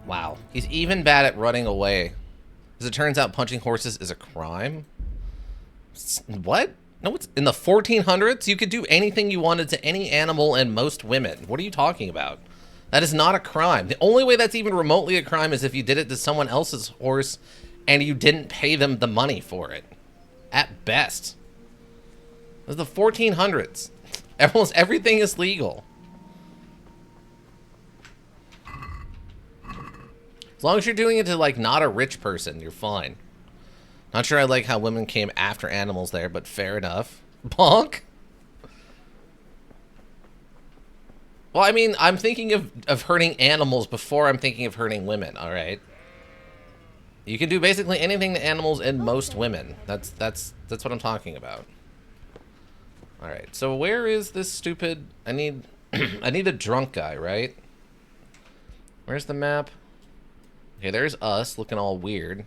Wow. He's even bad at running away. As it turns out, punching horses is a crime. What? No, it's in the 1400s. You could do anything you wanted to any animal and most women. What are you talking about? That is not a crime. The only way that's even remotely a crime is if you did it to someone else's horse and you didn't pay them the money for it. At best. It was the 1400s. Almost everything is legal. As long as you're doing it to, like, not a rich person, you're fine. Not sure I like how women came after animals there, but fair enough. Bonk? Well, I mean, I'm thinking of hurting animals before I'm thinking of hurting women, alright? You can do basically anything to animals and most women. That's what I'm talking about. Alright, so where is this stupid... I need I need a drunk guy, right? Where's the map? Okay, there's us looking all weird.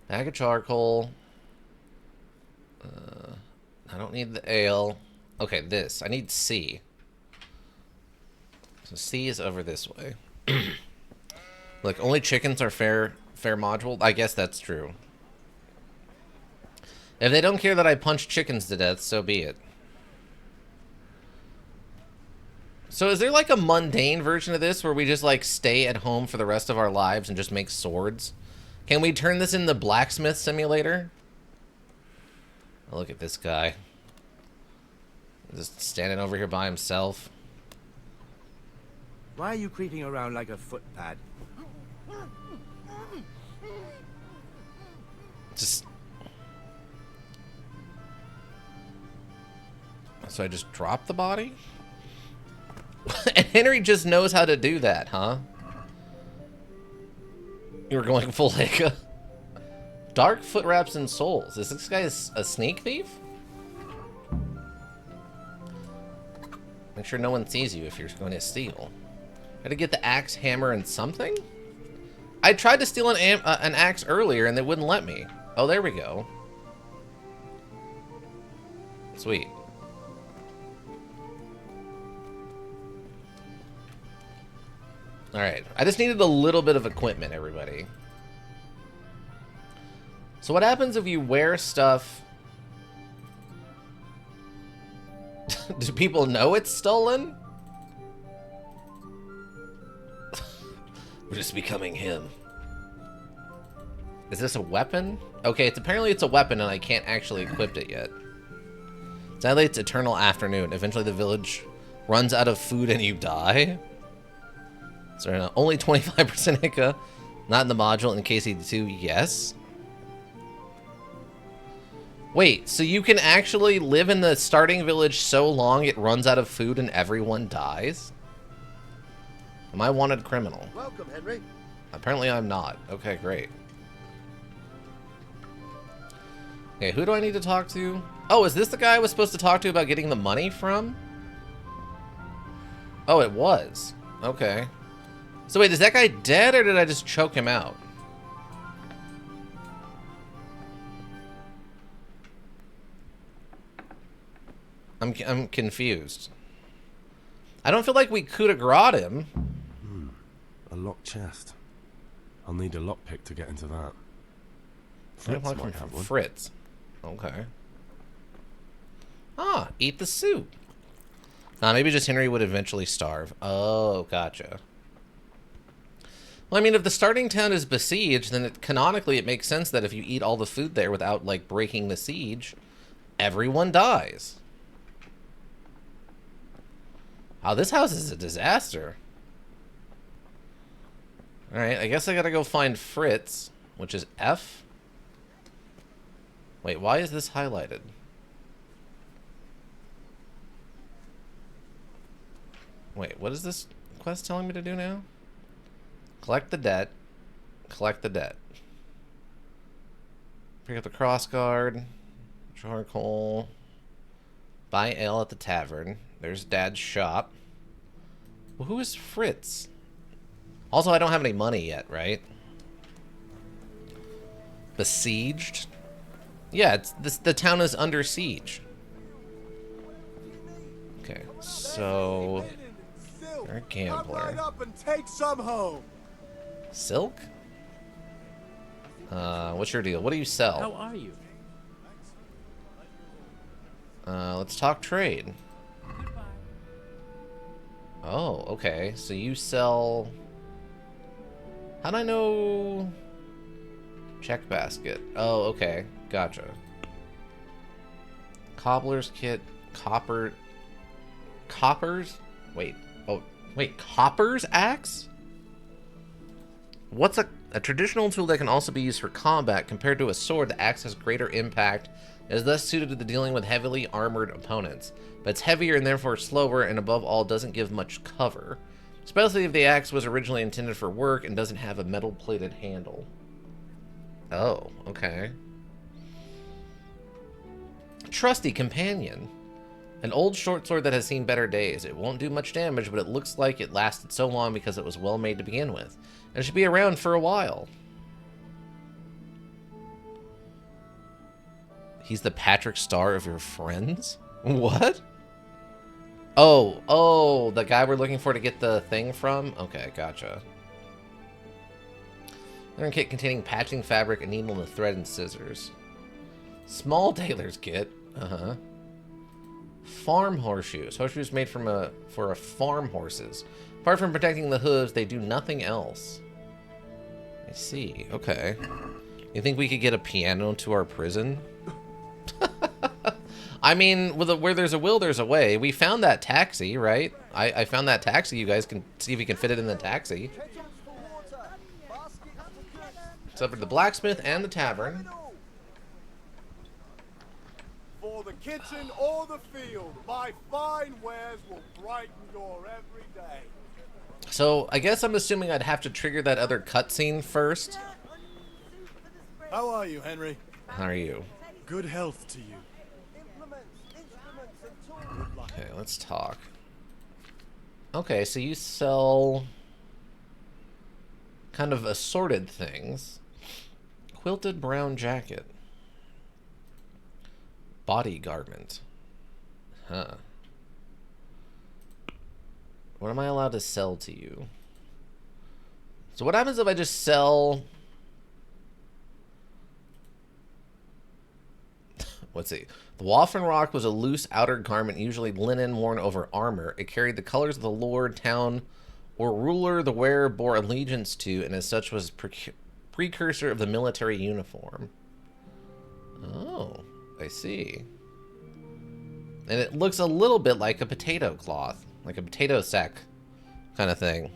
Bag of charcoal. I don't need the ale. Okay, this. I need C. So C is over this way. Look, only chickens are fair module. I guess that's true. If they don't care that I punch chickens to death, so be it. So is there like a mundane version of this where we just like stay at home for the rest of our lives and just make swords? Can we turn this into blacksmith simulator? Oh, look at this guy. Just standing over here by himself. Why are you creeping around like a footpad? Just... So I just drop the body? And Henry just knows how to do that, huh? You were going full Hicka. Dark foot wraps and souls. Is this guy a sneak thief? Make sure no one sees you if you're going to steal. Gotta get the axe, hammer, and something? I tried to steal an axe earlier and they wouldn't let me. Oh, there we go. Sweet. Alright, I just needed a little bit of equipment, everybody. So what happens if you wear stuff... Do people know it's stolen? We're just becoming him. Is this a weapon? Okay, apparently it's a weapon and I can't actually equip it yet. Sadly, it's eternal afternoon. Eventually the village runs out of food and you die. So only 25% Hicka. Not in the module. In KC2, yes. Wait, so you can actually live in the starting village so long it runs out of food and everyone dies? Am I wanted criminal? Welcome, Henry. Apparently I'm not. Okay, great. Okay, who do I need to talk to? Oh, is this the guy I was supposed to talk to about getting the money from? Oh, it was. Okay. So wait, is that guy dead or did I just choke him out? I'm confused. I don't feel like we coup de grace him. A locked chest. I'll need a lockpick to get into that. Fritz might have one. Fritz. Okay. Ah, eat the soup. Maybe just Henry would eventually starve. Oh, gotcha. Well, I mean, if the starting town is besieged, then canonically it makes sense that if you eat all the food there without, like, breaking the siege, everyone dies. Oh, this house is a disaster. Alright, I guess I gotta go find Fritz, which is F. Wait, why is this highlighted? Wait, what is this quest telling me to do now? Collect the debt. Collect the debt. Pick up the crossguard. Charcoal. Buy ale at the tavern. There's Dad's shop. Well, who is Fritz? Also, I don't have any money yet, right? Besieged? Yeah, the town is under siege. Okay, so you're a gambler. Up and take some home. Silk? What's your deal? What do you sell? How are you? Let's talk trade. Oh, okay. So you sell... How'd I know... Check basket. Oh, okay. Gotcha. Cobbler's kit. Coppers? Wait. Oh, wait. Copper's axe? What's a traditional tool that can also be used for combat? Compared to a sword, the axe has greater impact. It is thus suited to dealing with heavily armored opponents. But it's heavier and therefore slower, and above all, doesn't give much cover. Especially if the axe was originally intended for work and doesn't have a metal-plated handle. Oh, okay. Trusty companion. An old short sword that has seen better days. It won't do much damage, but it looks like it lasted so long because it was well made to begin with. And it should be around for a while. He's the Patrick Star of your friends? What? Oh, the guy we're looking for to get the thing from? Okay, gotcha. Iron kit containing patching fabric, a needle, and a thread and scissors. Small tailor's kit. Uh-huh. Farm horseshoes. Horseshoes made for a farm horses. Apart from protecting the hooves, they do nothing else. I see. Okay. You think we could get a piano to our prison? I mean, where there's a will, there's a way. We found that taxi, right? I found that taxi. You guys can see if you can fit it in the taxi. Except for the blacksmith and the tavern. For the kitchen or the field, my fine wares will brighten your every day. So, I guess I'm assuming I'd have to trigger that other cutscene first. How are you, Henry? How are you? Good health to you. Okay, let's talk. Okay, so you sell kind of assorted things. Quilted brown jacket. Body garment. Huh. What am I allowed to sell to you? So what happens if I just sell... Let's see. The Waffen Rock was a loose outer garment, usually linen worn over armor. It carried the colors of the lord, town, or ruler the wearer bore allegiance to, and as such was precursor of the military uniform. Oh, I see. And it looks a little bit like a potato cloth, like a potato sack kind of thing.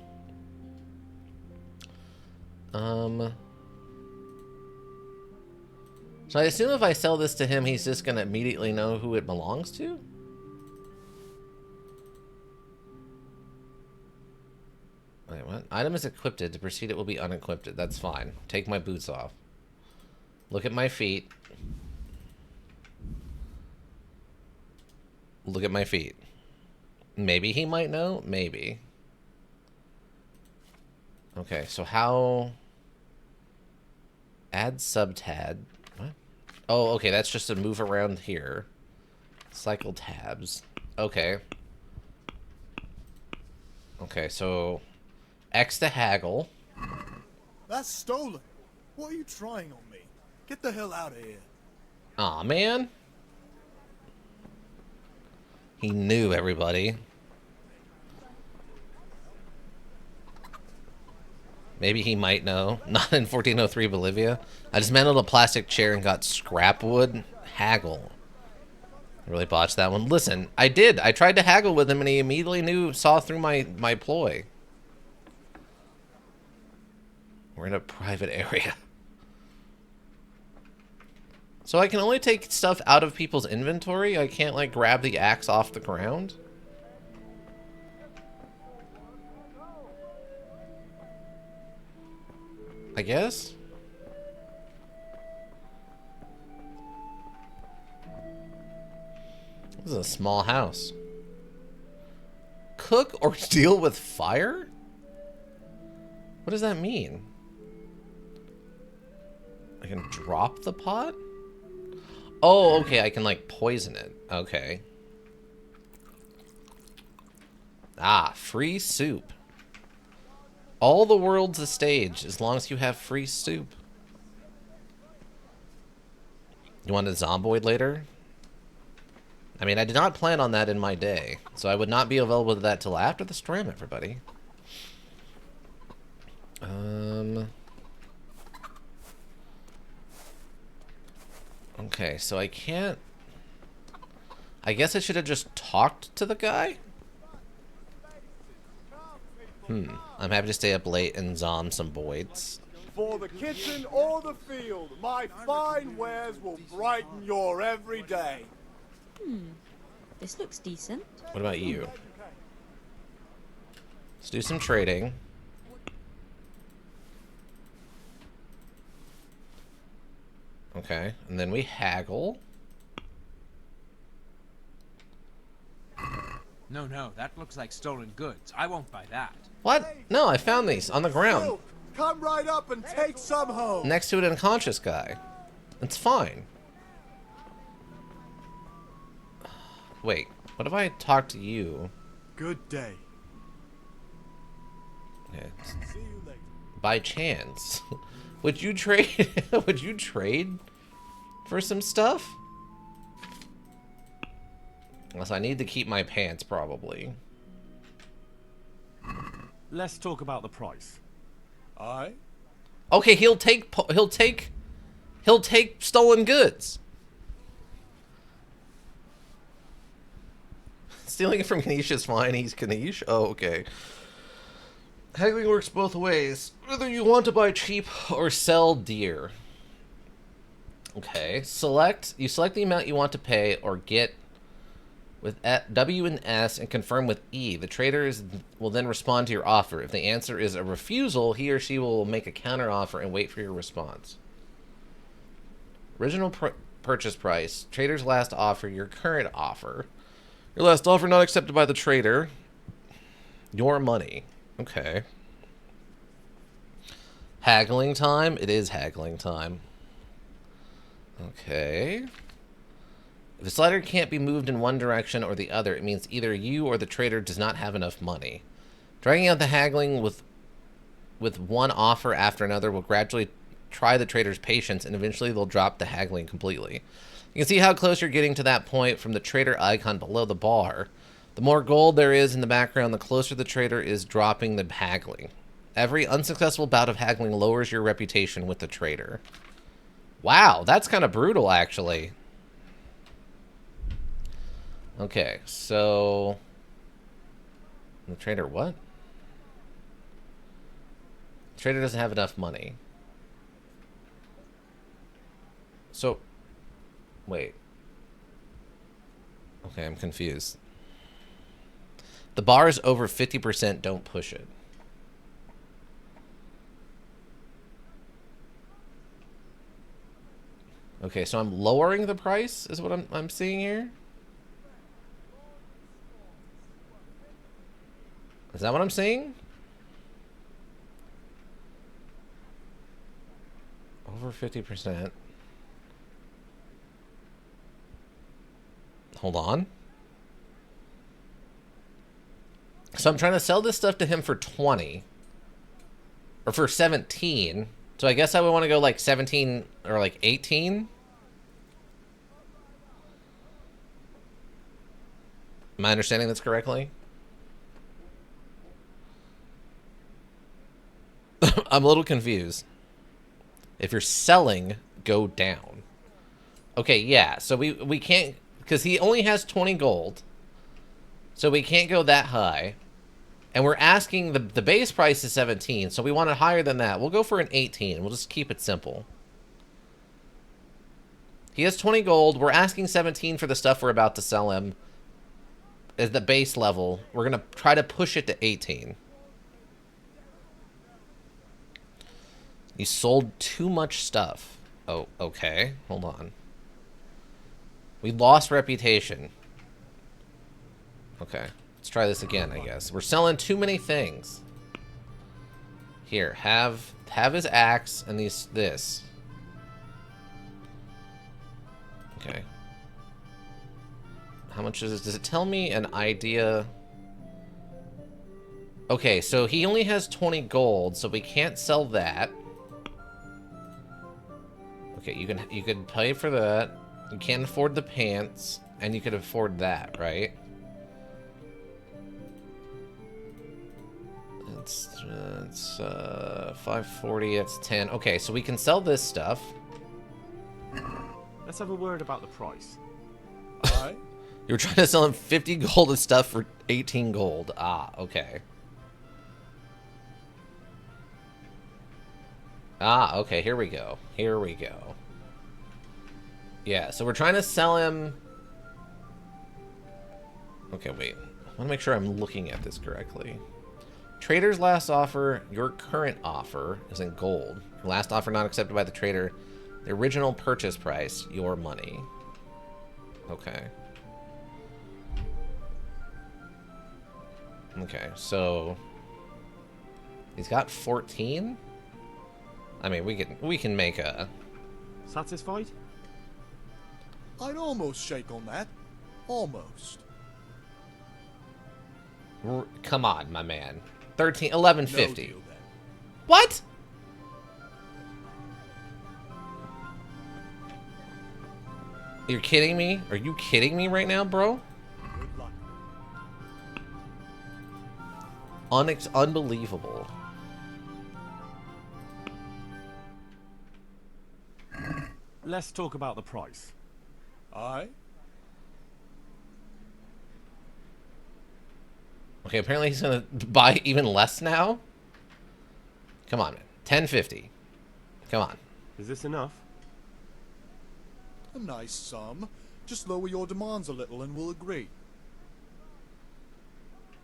So I assume if I sell this to him, he's just going to immediately know who it belongs to? Wait, what? Item is equipped. To proceed, it will be unequipped. That's fine. Take my boots off. Look at my feet. Look at my feet. Maybe he might know? Maybe. Okay, so how... Add subtab. What? Oh, okay, that's just a move around here. Cycle tabs. Okay. Okay, so... X to haggle. That's stolen. What are you trying on me? Get the hell out of here. Aw, man. He knew everybody. Maybe he might know. Not in 1403 Bolivia. I dismantled a plastic chair and got scrap wood. Haggle. I really botched that one. Listen, I did. I tried to haggle with him and he immediately saw through my ploy. We're in a private area. So I can only take stuff out of people's inventory? I can't, like, grab the axe off the ground? I guess? This is a small house. Cook or deal with fire? What does that mean? I can drop the pot? Oh, okay, I can, like, poison it. Okay. Ah, free soup. All the world's a stage, as long as you have free soup. You want a zomboid later? I mean, I did not plan on that in my day, so I would not be available to that till after the stream, everybody. Okay, so I can't... I guess I should have just talked to the guy? I'm happy to stay up late and zom some voids. For the kitchen or the field, my fine wares will brighten your every day. This looks decent. What about you? Let's do some trading. Okay, and then we haggle. No, that looks like stolen goods. I won't buy that. What? No, I found these on the ground. Come right up and take some home. Next to an unconscious guy. It's fine. Wait, what if I talk to you? Good day. Okay. See you later. By chance, would you trade? Would you trade for some stuff? Unless I need to keep my pants, probably. Let's talk about the price. Aye. Okay, he'll take stolen goods. Stealing it from Ganesh is fine. He's Ganesh. Oh, okay. Haggling works both ways. Whether you want to buy cheap or sell dear. Okay. You select the amount you want to pay or get with W and S and confirm with E. The trader will then respond to your offer. If the answer is a refusal, he or she will make a counter offer and wait for your response. Original purchase price. Trader's last offer. Your current offer. Your last offer not accepted by the trader. Your money. Okay. Haggling time. It is haggling time. Okay. If a slider can't be moved in one direction or the other, it means either you or the trader does not have enough money. Dragging out the haggling with one offer after another will gradually try the trader's patience, and eventually they'll drop the haggling completely. You can see how close you're getting to that point from the trader icon below the bar. The more gold there is in the background, the closer the trader is dropping the haggling. Every unsuccessful bout of haggling lowers your reputation with the trader. Wow, that's kind of brutal, actually. Okay, so... The trader what? The trader doesn't have enough money. So... Wait. Okay, I'm confused. The bar is over 50%, don't push it. Okay, so I'm lowering the price, is what I'm seeing here? Is that what I'm seeing? Over 50%. Hold on. So I'm trying to sell this stuff to him for 20. Or for 17. So I guess I would want to go like 17 or like 18. Am I understanding this correctly? I'm a little confused. If you're selling, go down. Okay, yeah. So we can't, because he only has 20 gold. So we can't go that high. And we're asking, the base price is 17, so we want it higher than that. We'll go for an 18. We'll just keep it simple. He has 20 gold. We're asking 17 for the stuff we're about to sell him. As the base level, we're going to try to push it to 18. You sold too much stuff. Oh, okay. Hold on. We lost reputation. Okay. Let's try this again, I guess. We're selling too many things. Here, have his axe and this. Okay. How much is it? Does it tell me an idea? Okay, so he only has 20 gold, so we can't sell that. Okay, you can pay for that. You can't afford the pants, and you could afford that, right? It's 540. It's 10. Okay, so we can sell this stuff. Let's have a word about the price. Aye. You were trying to sell him 50 gold of stuff for 18 gold. Ah, okay. Ah, okay, here we go. Here we go. Yeah, so we're trying to sell him... Okay, wait. I want to make sure I'm looking at this correctly. Trader's last offer, your current offer is in gold. Your last offer not accepted by the trader. The original purchase price, your money. Okay. Okay, so... He's got 14? I mean, we can make a... Satisfied? I'd almost shake on that. Almost. Come on, my man. 11.50. No deal, then. What? You're kidding me? Are you kidding me right now, bro? Good luck. Unbelievable. Let's talk about the price. Aye. Okay, apparently he's gonna buy even less now. Come on, man. 10.50. Come on. Is this enough? A nice sum. Just lower your demands a little and we'll agree.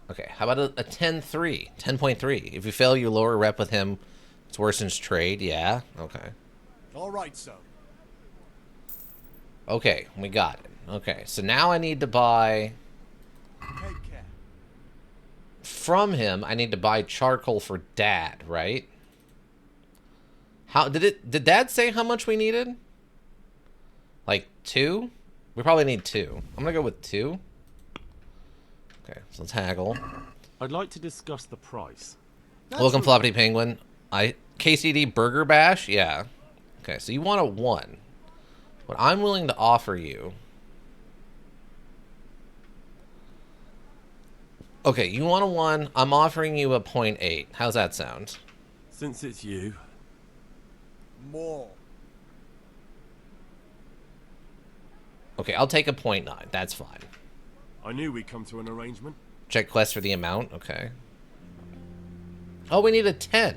Okay, how about a 10.3? 10.3. If you fail, you lower rep with him. It's worsens trade. Yeah. Okay. All right, so. Okay, we got it. Okay, so now I need to buy... Hey, cat. From him, I need to buy charcoal for Dad, right? How did Dad say how much we needed? Like 2? We probably need 2. I'm gonna go with 2. Okay, so let's haggle. I'd like to discuss the price. Welcome, Floppity Penguin. KCD Burger Bash? Yeah. Okay, so you want a 1. What I'm willing to offer you... Okay, you want a 1. I'm offering you a 0.8. How's that sound? Since it's you. More. Okay, I'll take a 0.9. That's fine. I knew we'd come to an arrangement. Check quest for the amount. Okay. Oh, we need a 10.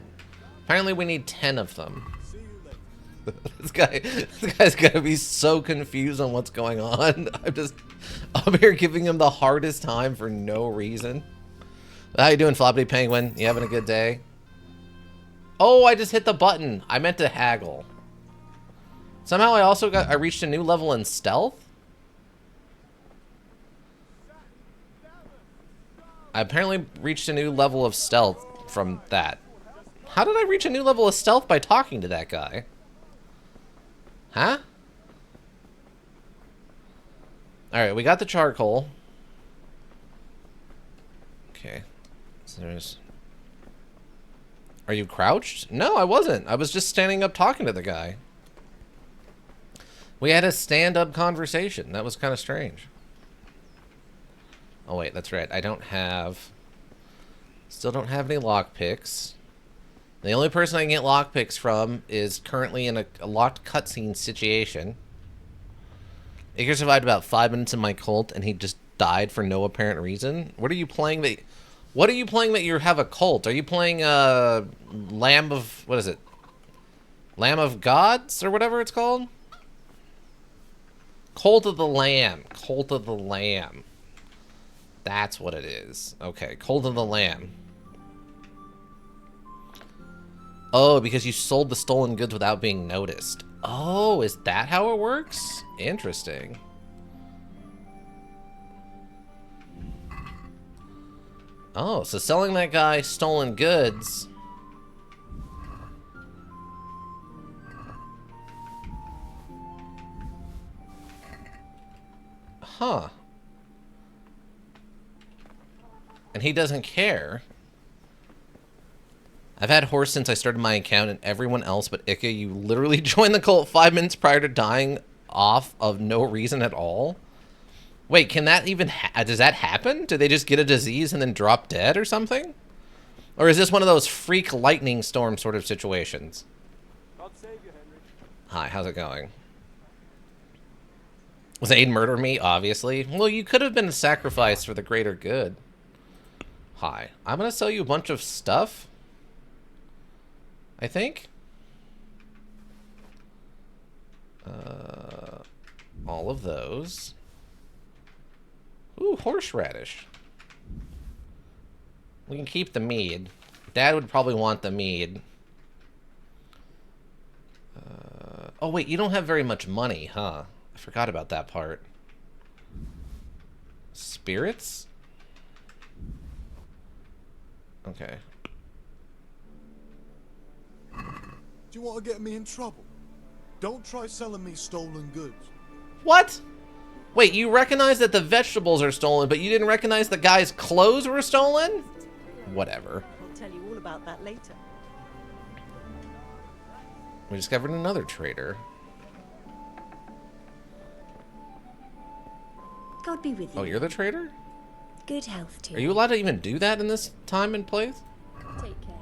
Apparently we need 10 of them. This guy's gonna be so confused on what's going on. I'm here giving him the hardest time for no reason. How you doing, Floppity Penguin? You having a good day? Oh, I just hit the button. I meant to haggle. Somehow I reached a new level in stealth. I apparently reached a new level of stealth from that. How did I reach a new level of stealth by talking to that guy? Huh? Alright, we got the charcoal. Okay. So there's... Are you crouched? No, I wasn't. I was just standing up talking to the guy. We had a stand-up conversation. That was kind of strange. Oh wait, that's right. I don't have... Still don't have any lockpicks. The only person I can get lockpicks from is currently in a locked cutscene situation. Iker survived about 5 minutes in my cult, and he just died for no apparent reason. What are you playing that... What are you playing that you have a cult? Are you playing Lamb of... What is it? Lamb of Gods? Or whatever it's called? Cult of the Lamb. Cult of the Lamb. That's what it is. Okay, Cult of the Lamb. Oh, because you sold the stolen goods without being noticed. Oh, is that how it works? Interesting. Oh, so selling that guy stolen goods... Huh. And he doesn't care. I've had horse since I started my account, and everyone else but Ika, you literally joined the cult 5 minutes prior to dying off of no reason at all? Wait, can that even does that happen? Do they just get a disease and then drop dead or something? Or is this one of those freak lightning storm sort of situations? God save you, Henry. Hi, how's it going? Was Aid murder me? Obviously. Well, you could have been sacrificed for the greater good. Hi. I'm gonna sell you a bunch of stuff. I think. All of those. Ooh, horseradish. We can keep the mead. Dad would probably want the mead. Oh wait, you don't have very much money, huh? I forgot about that part. Spirits? Okay. Do you want to get me in trouble? Don't try selling me stolen goods. What? Wait, you recognize that the vegetables are stolen, but you didn't recognize the guy's clothes were stolen? Whatever. I'll tell you all about that later. We discovered another traitor. God be with you. Oh, you're the traitor? Good health too. Are you allowed to even do that in this time and place? Take care.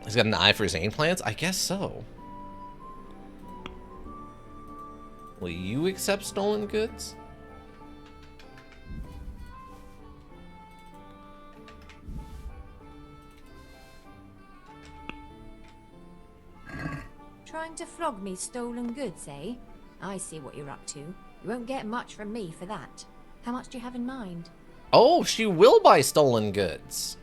He's got an eye for Zane plants? I guess so. Will you accept stolen goods? Trying to flog me stolen goods, eh? I see what you're up to. You won't get much from me for that. How much do you have in mind? Oh, she will buy stolen goods.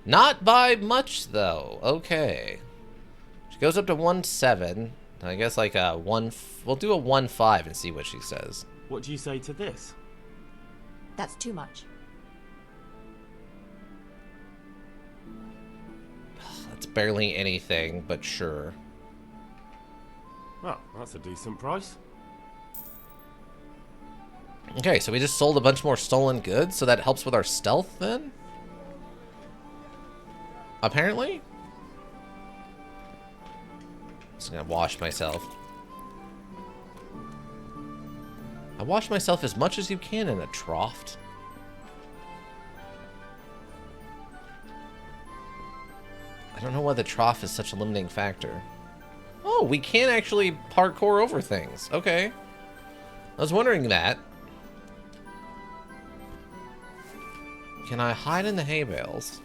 Not by much, though. Okay. She goes up to 1.7. I guess like a 1... We'll do a 1.5 and see what she says. What do you say to this? That's too much. That's barely anything, but sure. Well, that's a decent price. Okay, so we just sold a bunch more stolen goods, so that helps with our stealth then? Apparently? Just gonna wash myself. I wash myself as much as you can in a trough. I don't know why the trough is such a limiting factor. Oh, we can actually parkour over things. Okay. I was wondering that. Can I hide in the hay bales?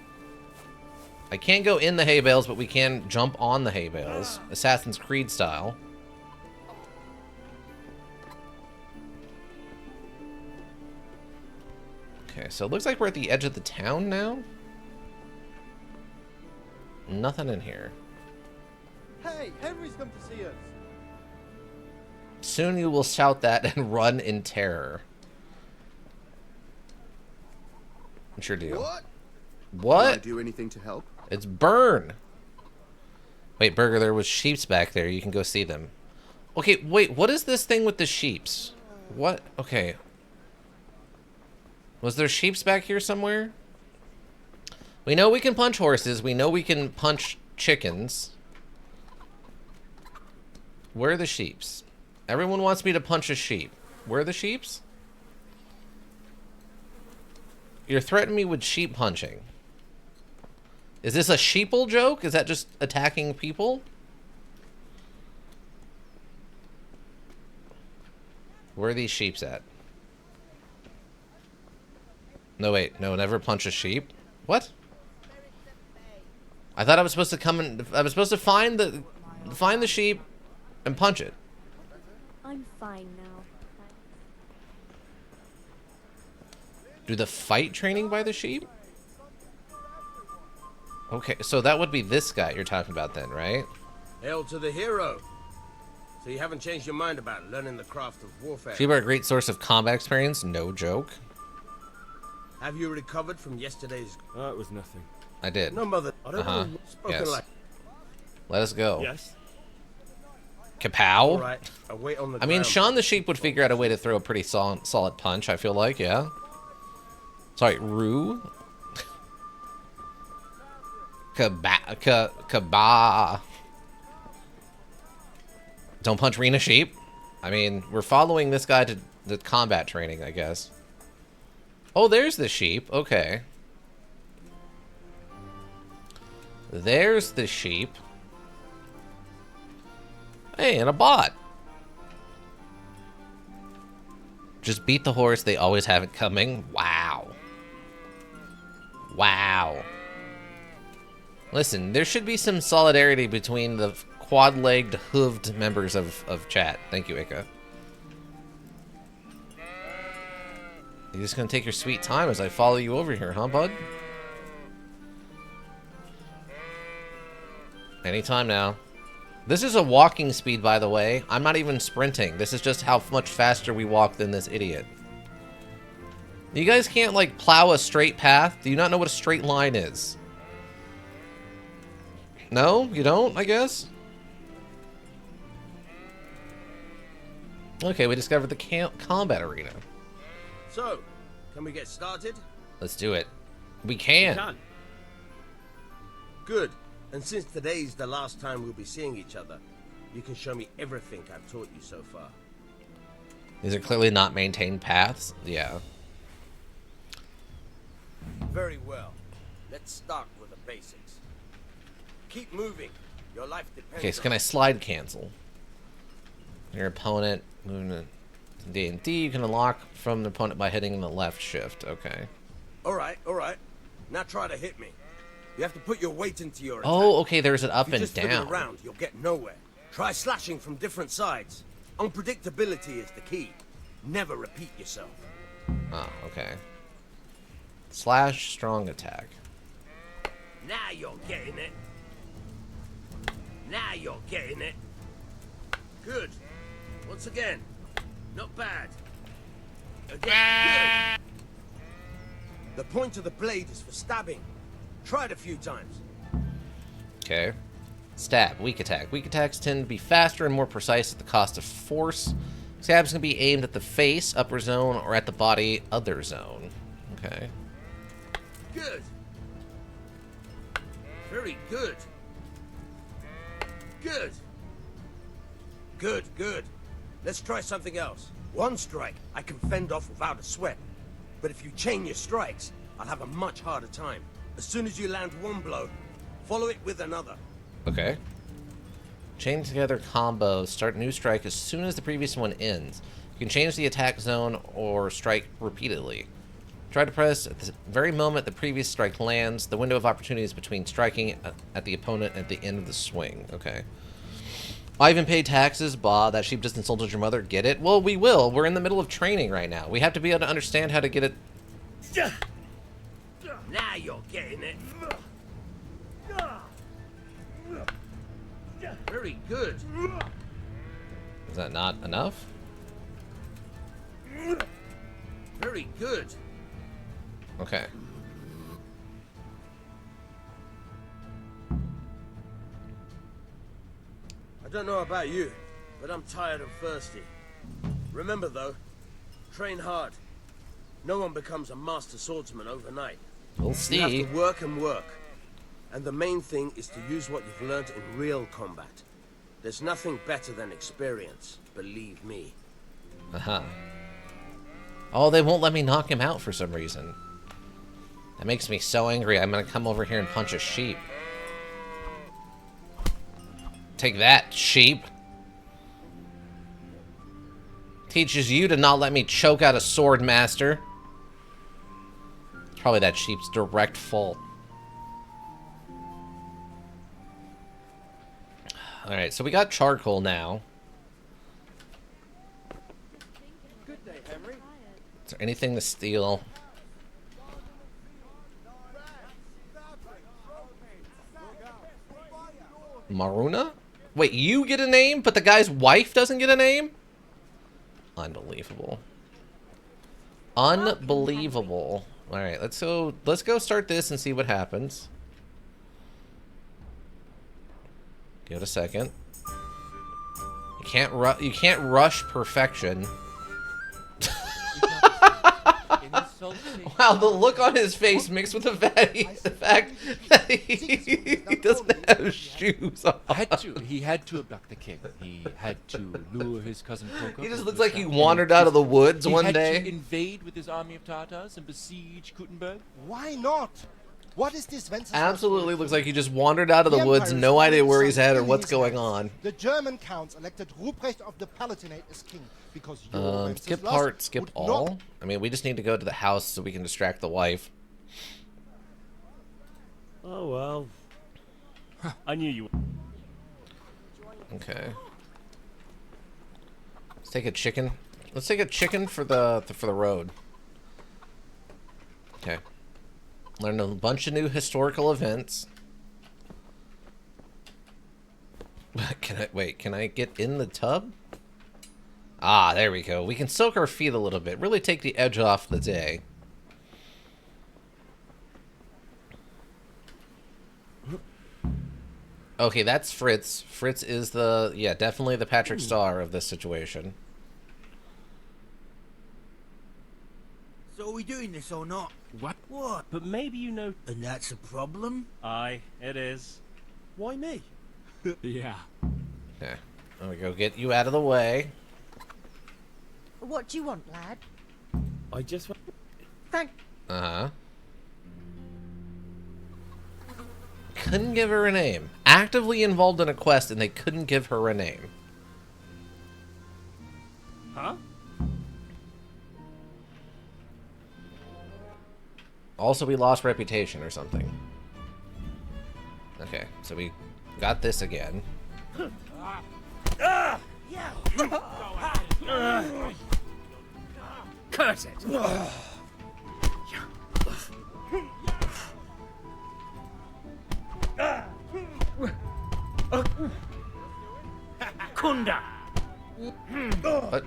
I can't go in the hay bales, but we can jump on the hay bales. Assassin's Creed style. Okay, so it looks like we're at the edge of the town now. Nothing in here. Hey, Henry's come to see us. Soon you will shout that and run in terror. What's your deal? What? Can I do anything to help? It's Burn. Wait, Burger, there was sheeps back there. You can go see them. Okay, wait, what is this thing with the sheeps? What? Okay. Was there sheeps back here somewhere? We know we can punch horses. We know we can punch chickens. Where are the sheeps? Everyone wants me to punch a sheep. Where are the sheeps? You're threatening me with sheep punching. Is this a sheeple joke? Is that just attacking people? Where are these sheeps at? No, wait. No, never punch a sheep. What? I thought I was supposed to come and I was supposed to find the sheep and punch it. I'm fine now. Do the fight training by the sheep? Okay, so that would be this guy you're talking about then, right? Hail to the hero. So you haven't changed your mind about learning the craft of warfare? Sheep are a great source of combat experience, no joke. Have you recovered from yesterday's... It was nothing. I did. No, mother. I don't know. Spoken Yes. like... Let us go. Yes. Kapow. All right. I wait on the I mean, ground. Sean the sheep would figure out a way to throw a pretty solid punch, I feel like, yeah. Sorry, Rue. Kaba. Don't punch Rena sheep. I mean, we're following this guy to the combat training, I guess. Oh, there's the sheep. Okay. There's the sheep. Hey, and a bot. Just beat the horse. They always have it coming. Wow. Wow. Listen, there should be some solidarity between the quad-legged, hooved members of chat. Thank you, Ika. You're just gonna take your sweet time as I follow you over here, huh, bud? Anytime now. This is a walking speed, by the way. I'm not even sprinting. This is just how much faster we walk than this idiot. You guys can't, like, plow a straight path? Do you not know what a straight line is? No? You don't, I guess? Okay, we discovered the combat arena. So, can we get started? Let's do it. We can. Good. And since today's the last time we'll be seeing each other, you can show me everything I've taught you so far. These are clearly not maintained paths. Yeah. Very well. Let's start with the basics. Keep moving. Your life depends Okay, so can I slide cancel? Your opponent moving to D&D, you can unlock from the opponent by hitting the left shift. Okay. All right. Now try to hit me. You have to put your weight into your attack. Oh, okay, there's an up if you and just down. fiddle around, you'll get nowhere. Try slashing from different sides. Unpredictability is the key. Never repeat yourself. Oh, okay. Slash strong attack. Now you're getting it. Now you're getting it. Good. Once again. Not bad. Again. Good. The point of the blade is for stabbing. Try it a few times. Okay. Stab. Weak attack. Weak attacks tend to be faster and more precise at the cost of force. Stabs can be aimed at the face, upper zone, or at the body, other zone. Okay. Good. Very good. Good. Good. Let's try something else. One strike, I can fend off without a sweat. But if you chain your strikes, I'll have a much harder time. As soon as you land one blow, follow it with another. Okay. Chain together combo. Start new strike as soon as the previous one ends. You can change the attack zone or strike repeatedly. Try to press at the very moment the previous strike lands. The window of opportunity is between striking at the opponent at the end of the swing. Okay. I even paid taxes. Bah, that sheep just insulted your mother. Get it? Well, we will. We're in the middle of training right now. We have to be able to understand how to get it. Now you're getting it. Very good. Is that not enough? Very good. Okay. I don't know about you, but I'm tired and thirsty. Remember though, train hard. No one becomes a master swordsman overnight. We'll see. You have to work and work. And the main thing is to use what you've learned in real combat. There's nothing better than experience, believe me. Uh-huh. Oh, they won't let me knock him out for some reason. That makes me so angry. I'm gonna come over here and punch a sheep. Take that, sheep. Teaches you to not let me choke out a sword master. It's probably that sheep's direct fault. Alright, so we got charcoal now. Good day, Henry. Is there anything to steal? Maruna? Wait, you get a name, but the guy's wife doesn't get a name? Unbelievable. Unbelievable. Alright, let's go start this and see what happens. Give it a second. You can't rush perfection. Wow, the look on his face mixed with the fact that he doesn't have shoes on. He had to abduct the king. He had to lure his cousin Coco. He just looks like he wandered out of the woods one day. He had to invade with his army of Tartars and besiege Gutenberg. Why not? What is this Wenceslas? Absolutely looks like he just wandered out of the woods, no idea where he's at or what's going on. The German counts elected Ruprecht of the Palatinate as king because your skip Wenceslas part, skip would all. not- I mean, we just need to go to the house so we can distract the wife. Oh well. I knew you. Okay. Let's take a chicken. Let's take a chicken for the road. Okay. Learn a bunch of new historical events. Can I get in the tub? Ah, there we go. We can soak our feet a little bit. Really take the edge off the day. Okay, that's Fritz. Fritz is definitely the Patrick Star of this situation. So are we doing this or not? What? What? But maybe you know. And that's a problem? Aye, it is. Why me? Yeah. Okay. There we go. Get you out of the way. What do you want, lad? I just want... Thank... Uh-huh. Couldn't give her a name. Actively involved in a quest and they couldn't give her a name. Huh? Also, we lost reputation or something. Okay, so we got this again. Curse it! Kunda! What?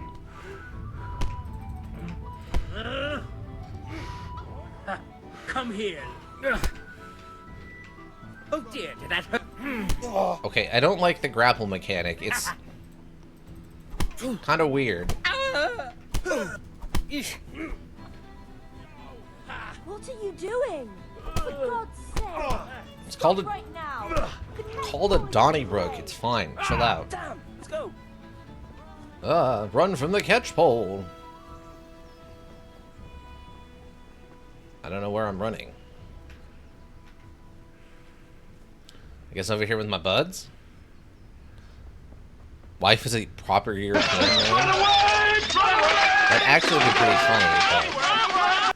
Come here. Oh dear, did that hurt? Okay, I don't like the grapple mechanic. It's kind of weird. What are you doing? For God's sake! It's called Right now! a Donnybrook. It's fine. Chill out. Damn, let's go. Run from the catch pole. I don't know where I'm running. I guess over here with my buds. Wife is a proper European name. That actually would be pretty funny, but...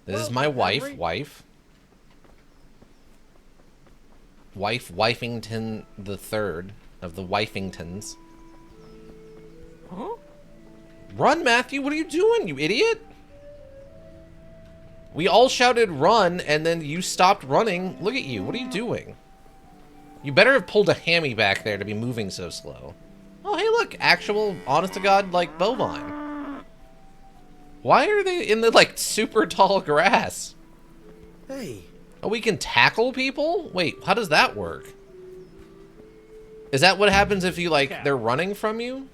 This is my wife, Wifington the Third of the Wifingtons. Huh? Run, Matthew! What are you doing, you idiot? We all shouted run, and then you stopped running. Look at you. What are you doing? You better have pulled a hammy back there to be moving so slow. Oh, hey, look. Actual, honest-to-God, like, bovine. Why are they in the, like, super tall grass? Hey. Oh, we can tackle people? Wait, how does that work? Is that what happens if you, like, they're running from you?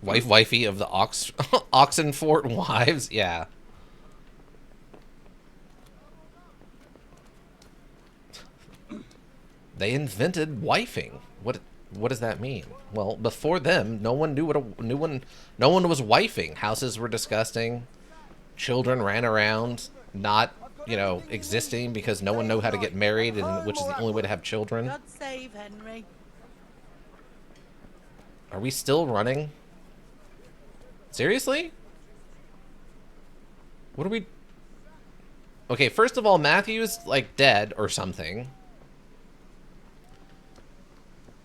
Wifey of the Oxenfort Wives? Yeah. They invented wifing. What? What does that mean? Well, before them, no one knew what no one was wifing. Houses were disgusting. Children ran around, not, you know, existing because no one knew how to get married, and which is the only way to have children. God save Henry. Are we still running? Seriously? What are we... Okay, first of all, Matthew's, like, dead or something.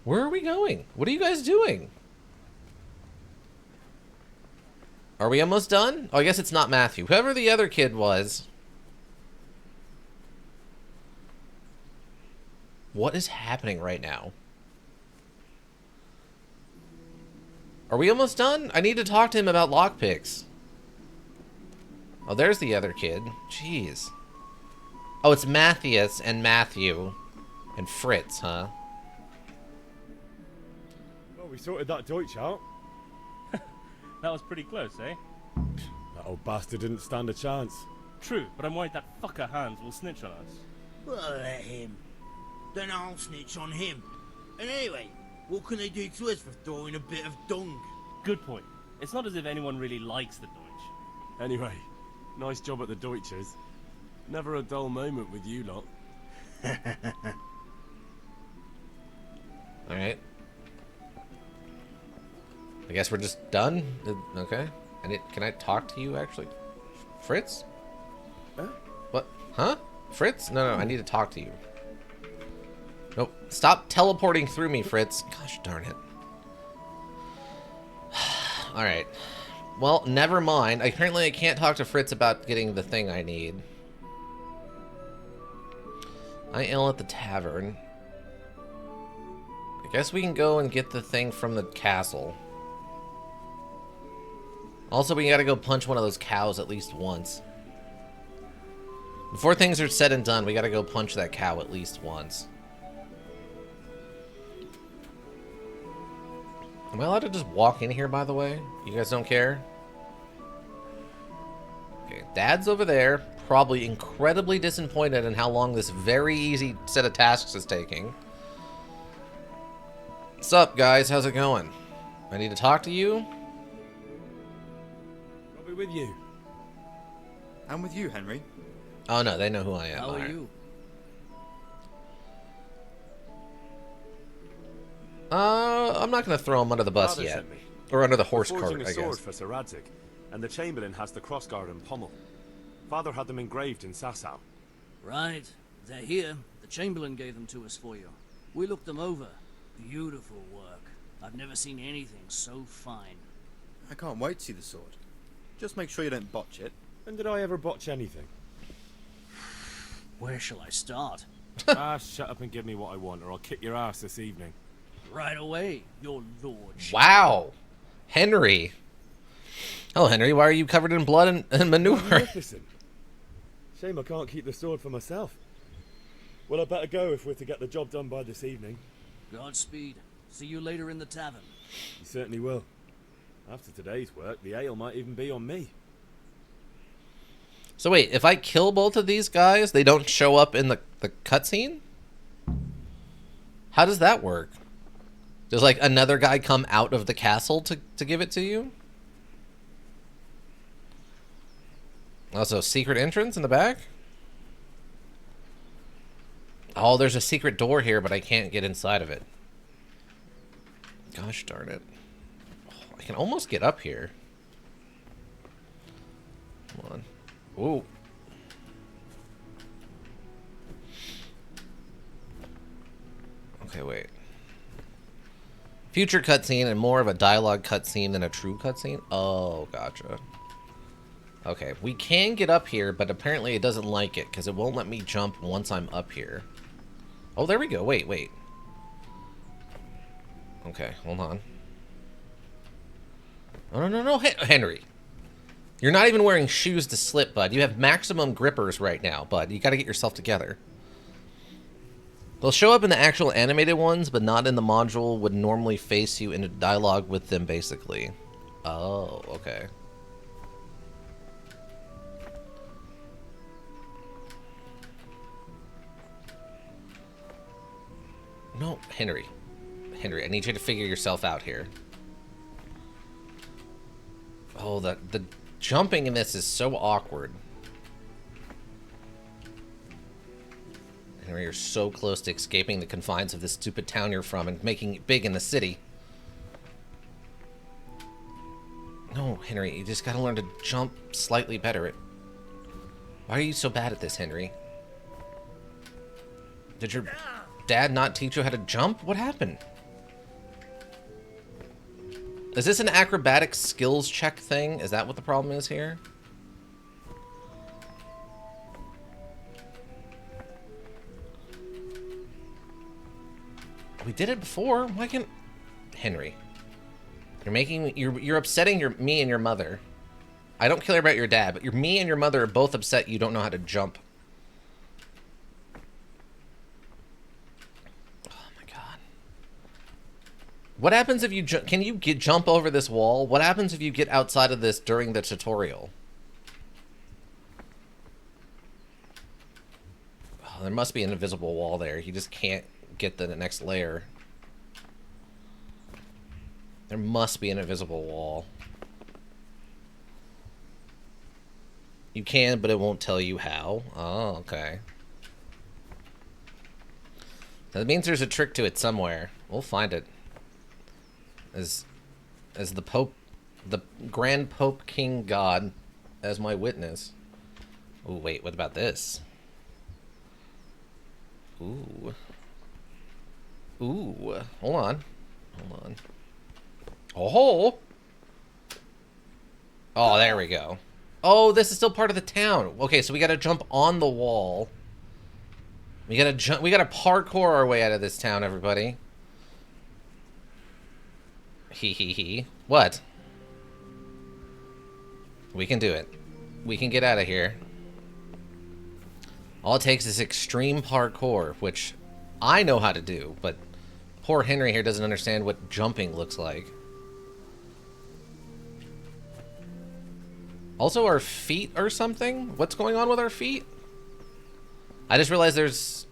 Where are we going? What are you guys doing? Are we almost done? Oh, I guess it's not Matthew. Whoever the other kid was. What is happening right now? Are we almost done? I need to talk to him about lockpicks. Oh, there's the other kid. Jeez. Oh, it's Matthias and Matthew and Fritz, huh? Well, we sorted that Deutsch out. That was pretty close, eh? That old bastard didn't stand a chance. True, but I'm worried that fucker Hans will snitch on us. Well, let him. Then I'll snitch on him. And anyway, what can they do to us for throwing a bit of dung? Good point. It's not as if anyone really likes the Deutsch. Anyway, nice job at the Deutsches. Never a dull moment with you lot. Alright. I guess we're just done? Okay. Can I talk to you, actually? Fritz? Huh? What? Huh? Fritz? No, I need to talk to you. Nope. Stop teleporting through me, Fritz. Gosh darn it. Alright. Well, never mind. Apparently I can't talk to Fritz about getting the thing I need. I yell at the tavern. I guess we can go and get the thing from the castle. Also, we gotta go punch one of those cows at least once. Before things are said and done, we gotta go punch that cow at least once. Am I allowed to just walk in here, by the way? You guys don't care? Okay, Dad's over there, probably incredibly disappointed in how long this very easy set of tasks is taking. What's up, guys? How's it going? I need to talk to you? I'll be with you. I'm with you, Henry. Oh no, they know who I am. How are you? I'm not gonna throw him under the bus Father yet. sent me. Or under the horse We're cart, forging I a sword guess. for Sir Radzig, and the Chamberlain has the crossguard and pommel. Father had them engraved in Sasau. Right. They're here. The Chamberlain gave them to us for you. We looked them over. Beautiful work. I've never seen anything so fine. I can't wait to see the sword. Just make sure you don't botch it. When did I ever botch anything? Where shall I start? Shut up and give me what I want, or I'll kick your ass this evening. Right away, your lordship. Wow. Henry. Oh, Henry, why are you covered in blood and manure? Magnificent. Shame I can't keep the sword for myself. Well, I better go if we're to get the job done by this evening. Godspeed. See you later in the tavern. You certainly will. After today's work, the ale might even be on me. So wait, if I kill both of these guys, they don't show up in the cutscene? How does that work? Does like another guy come out of the castle to give it to you? Also, secret entrance in the back? Oh, there's a secret door here, but I can't get inside of it. Gosh darn it. Oh, I can almost get up here. Come on. Ooh. Okay, wait. Future cutscene and more of a dialogue cutscene than a true cutscene? Oh, gotcha. Okay, we can get up here, but apparently it doesn't like it because it won't let me jump once I'm up here. Oh, there we go. Wait. Okay, hold on. Oh, no, Henry. You're not even wearing shoes to slip, bud. You have maximum grippers right now, bud. You gotta get yourself together. They'll show up in the actual animated ones, but not in the module would normally face you in a dialogue with them, basically. Oh, okay. No, Henry. Henry, I need you to figure yourself out here. Oh, the jumping in this is so awkward. Henry, you're so close to escaping the confines of this stupid town you're from and making it big in the city. No, Henry, you just gotta learn to jump slightly better. Why are you so bad at this, Henry? Did your dad not teach you how to jump? What happened? Is this an acrobatic skills check thing? Is that what the problem is here? We did it before. Why can't... Henry. You're upsetting me and your mother. I don't care about your dad, but me and your mother are both upset you don't know how to jump. Oh my god. What happens if you can you jump over this wall? What happens if you get outside of this during the tutorial? Oh, there must be an invisible wall there. You just can't get the next layer. There must be an invisible wall. You can, but it won't tell you how. Oh, okay. That means there's a trick to it somewhere. We'll find it. As the Pope, the Grand Pope King God, as my witness. Oh, wait, what about this? Ooh. Ooh. Hold on. Hold on. Oh! Oh, there we go. Oh, this is still part of the town. Okay, so we gotta jump on the wall. We gotta jump. We gotta parkour our way out of this town, everybody. Hee hee hee. What? We can do it. We can get out of here. All it takes is extreme parkour, which I know how to do, but poor Henry here doesn't understand what jumping looks like. Also, our feet or something? What's going on with our feet? I just realized there's...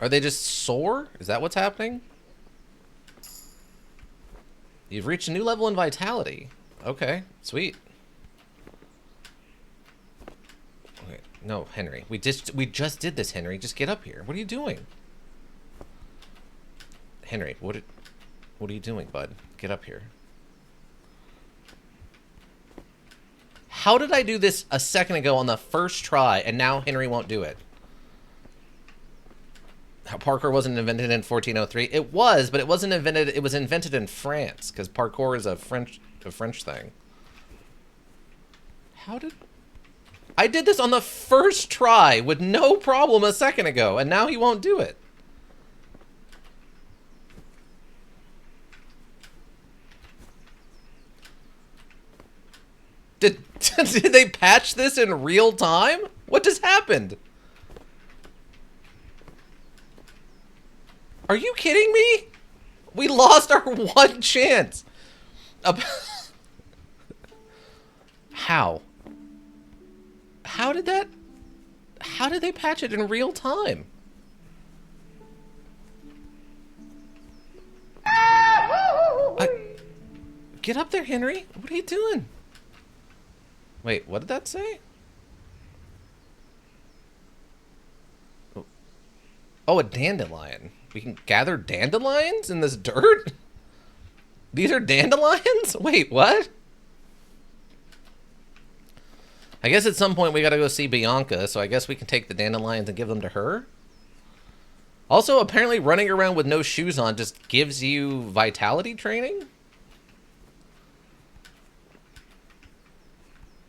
Are they just sore? Is that what's happening? You've reached a new level in vitality. Okay, sweet. Okay, no, Henry. We just did this, Henry. Just get up here. What are you doing? Henry, what are you doing, bud? Get up here. How did I do this a second ago on the first try, and now Henry won't do it? Parkour wasn't invented in 1403. It was, but it wasn't invented. It was invented in France because parkour is a French thing. How did I did this on the first try with no problem a second ago, and now he won't do it? Did they patch this in real time? What just happened? Are you kidding me? We lost our one chance. How? How did they patch it in real time? Get up there, Henry. What are you doing? Wait, what did that say? Oh, a dandelion. We can gather dandelions in this dirt? These are dandelions? Wait, what? I guess at some point we gotta go see Bianca, so I guess we can take the dandelions and give them to her. Also, apparently running around with no shoes on just gives you vitality training?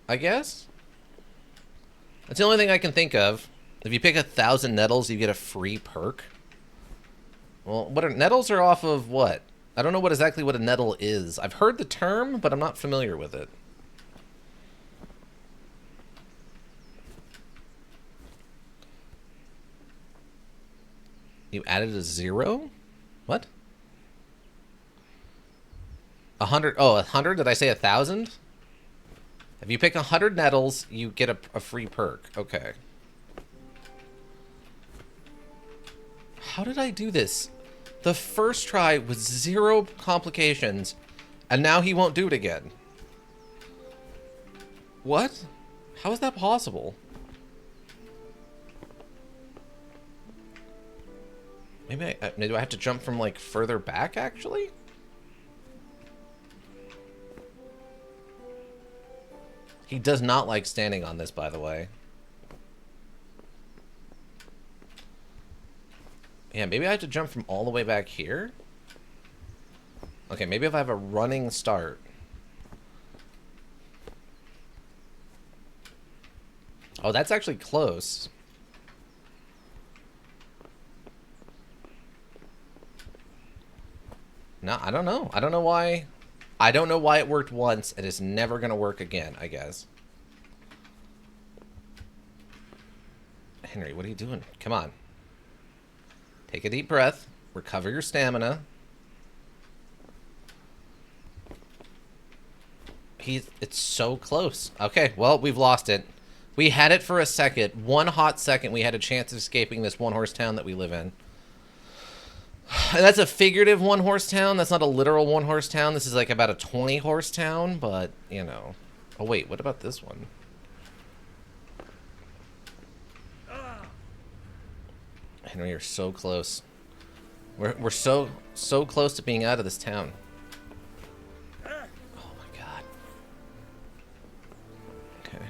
I guess? That's the only thing I can think of. If you pick 1,000 nettles, you get a free perk. Well, nettles are off of what? I don't know exactly what a nettle is. I've heard the term, but I'm not familiar with it. You added a 0? What? 100? Oh, 100? Did I say 1,000? If you pick 100 nettles, you get a free perk. Okay. How did I do this? The first try with 0 complications, and now he won't do it again. What? How is that possible? Maybe do I have to jump from, like, further back, actually? He does not like standing on this, by the way. Yeah, maybe I have to jump from all the way back here? Okay, maybe if I have a running start. Oh, that's actually close. No, I don't know. I don't know why. I don't know why it worked once and it's never going to work again, I guess. Henry, what are you doing? Come on. Take a deep breath. Recover your stamina. It's so close. Okay, well, we've lost it. We had it for a second. 1 hot second we had a chance of escaping this 1-horse town that we live in. And that's a figurative 1-horse town. That's not a literal 1-horse town. This is like about a 20-horse town, but, you know. Oh, wait, what about this one? Henry, you're so close. We're so close to being out of this town. Oh my god. Okay.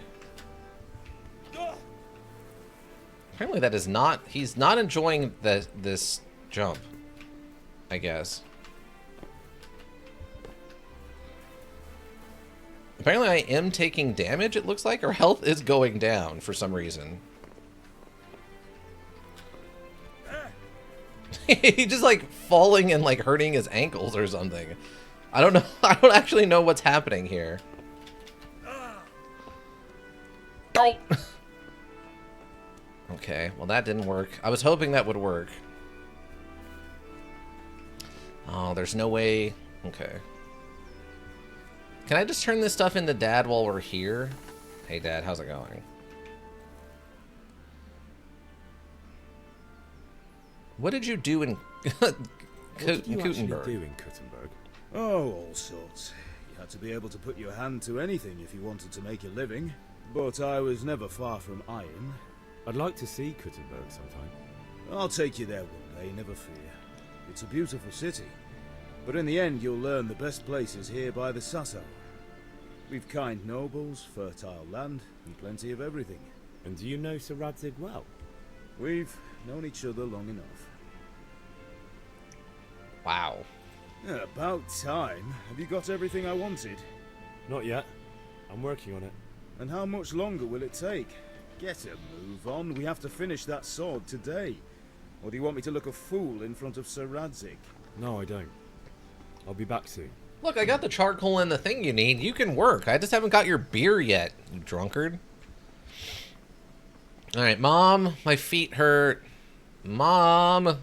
Apparently that is not... He's not enjoying this jump, I guess. Apparently I am taking damage, it looks like. Our health is going down for some reason. He's just like falling and like hurting his ankles or something. I don't know. I don't actually know what's happening here. Don't. Okay, well that didn't work. I was hoping that would work. Oh, there's no way. Okay. Can I just turn this stuff into Dad while we're here? Hey Dad, how's it going? What did you do in Kuttenberg? Oh, all sorts. You had to be able to put your hand to anything if you wanted to make a living. But I was never far from iron. I'd like to see Kuttenberg sometime. I'll take you there one day, never fear. It's a beautiful city. But in the end, you'll learn the best places here by the Sasau. We've kind nobles, fertile land, and plenty of everything. And do you know Sir Radzig well? We've known each other long enough. Wow. Yeah, about time. Have you got everything I wanted? Not yet. I'm working on it. And how much longer will it take? Get a move on. We have to finish that sword today. Or do you want me to look a fool in front of Sir Radzig? No, I don't. I'll be back soon. Look, I got the charcoal and the thing you need. You can work. I just haven't got your beer yet, you drunkard. Alright, Mom, my feet hurt. Mom,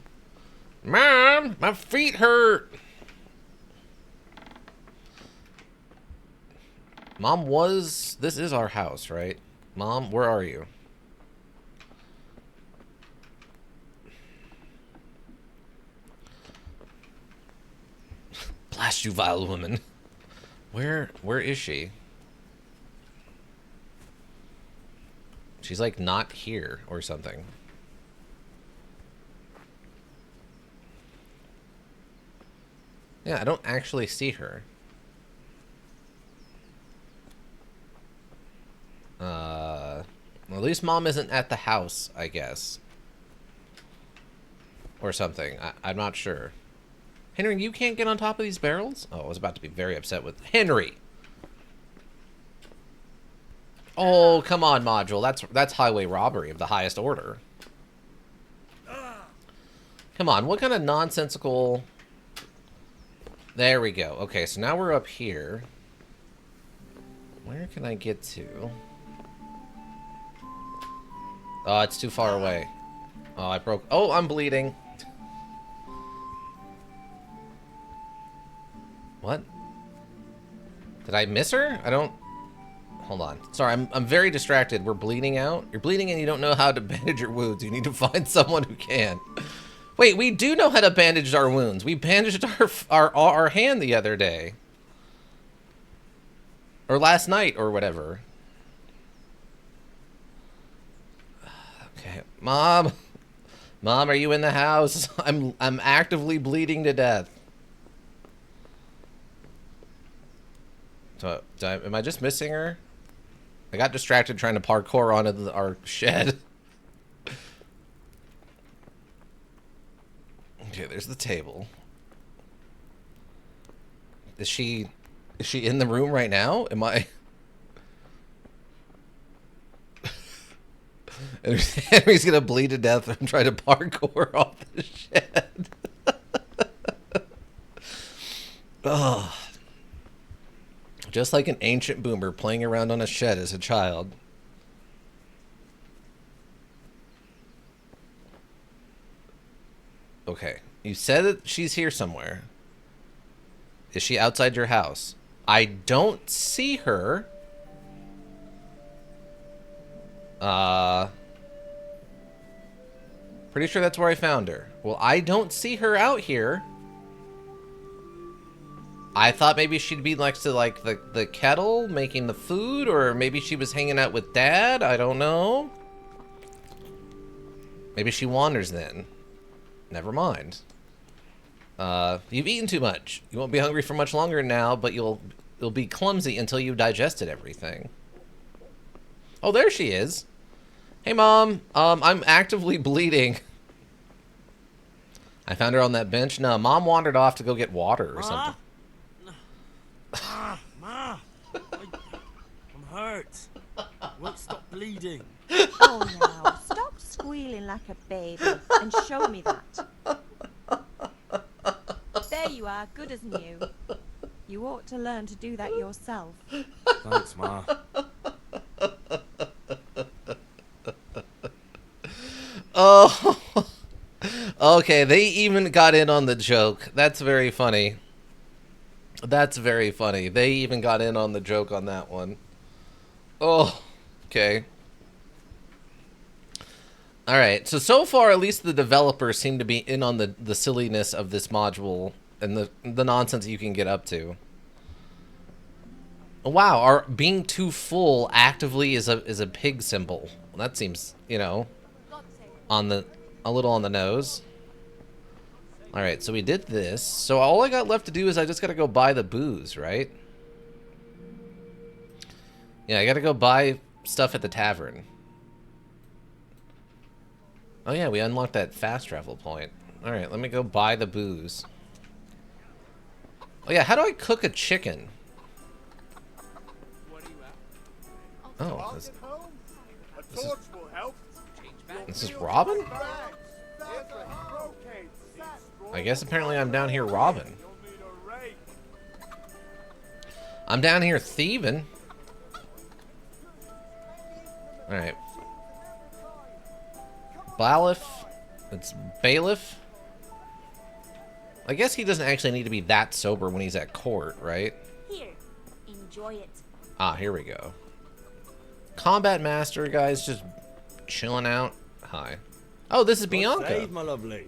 my feet hurt. Mom this is our house, right? Mom, where are you? Blast you, vile woman. Where is she? She's like not here or something. Yeah, I don't actually see her. Well, at least Mom isn't at the house, I guess. Or something. I'm not sure. Henry, you can't get on top of these barrels? Oh, I was about to be very upset with Henry. Oh, come on, Module. That's highway robbery of the highest order. Come on, what kind of nonsensical... There we go. Okay, so now we're up here. Where can I get to? Oh, it's too far away. Oh, I broke... Oh, I'm bleeding. What? Did I miss her? I don't... Hold on. Sorry, I'm very distracted. We're bleeding out. You're bleeding and you don't know how to bandage your wounds. You need to find someone who can. Wait, we do know how to bandage our wounds. We bandaged our hand the other day. Or last night, or whatever. Okay, Mom. Mom, are you in the house? I'm actively bleeding to death. So, am I just missing her? I got distracted trying to parkour onto our shed. Okay, there's the table. Is she in the room right now? Am I? Henry's gonna bleed to death and try to parkour off the shed. Oh. Just like an ancient boomer playing around on a shed as a child. Okay. You said that she's here somewhere. Is she outside your house? I don't see her. Pretty sure that's where I found her. Well, I don't see her out here. I thought maybe she'd be next to, like, the kettle making the food, or maybe she was hanging out with Dad. I don't know. Maybe she wanders then. Never mind. You've eaten too much. You won't be hungry for much longer now, but you'll be clumsy until you've digested everything. Oh, there she is. Hey, Mom. I'm actively bleeding. I found her on that bench. No, Mom wandered off to go get water or something. Ma, I'm hurt. I won't stop bleeding. Oh, now, stop squealing like a baby and show me that. There you are, good as new. You ought to learn to do that yourself. Thanks, Ma. Oh, okay. They even got in on the joke. That's very funny. That's very funny. They even got in on the joke on that one. Oh, okay. All right. So far, at least the developers seem to be in on the silliness of this module and the nonsense you can get up to. Wow, our being too full actively is a pig symbol. Well, that seems, you know, a little on the nose. All right, so we did this. So all I got left to do is I just got to go buy the booze, right? Yeah, I got to go buy stuff at the tavern. Oh yeah, we unlocked that fast travel point. All right, let me go buy the booze. Oh yeah, how do I cook a chicken? Oh, this is Robin? I guess apparently I'm down here robbing. I'm down here thieving. Alright. Bailiff. It's bailiff. I guess he doesn't actually need to be that sober when he's at court, right? Here, enjoy it. Ah, here we go. Combat master, guys, just chilling out. Hi. Oh, this is Bianca. Save, my lovely.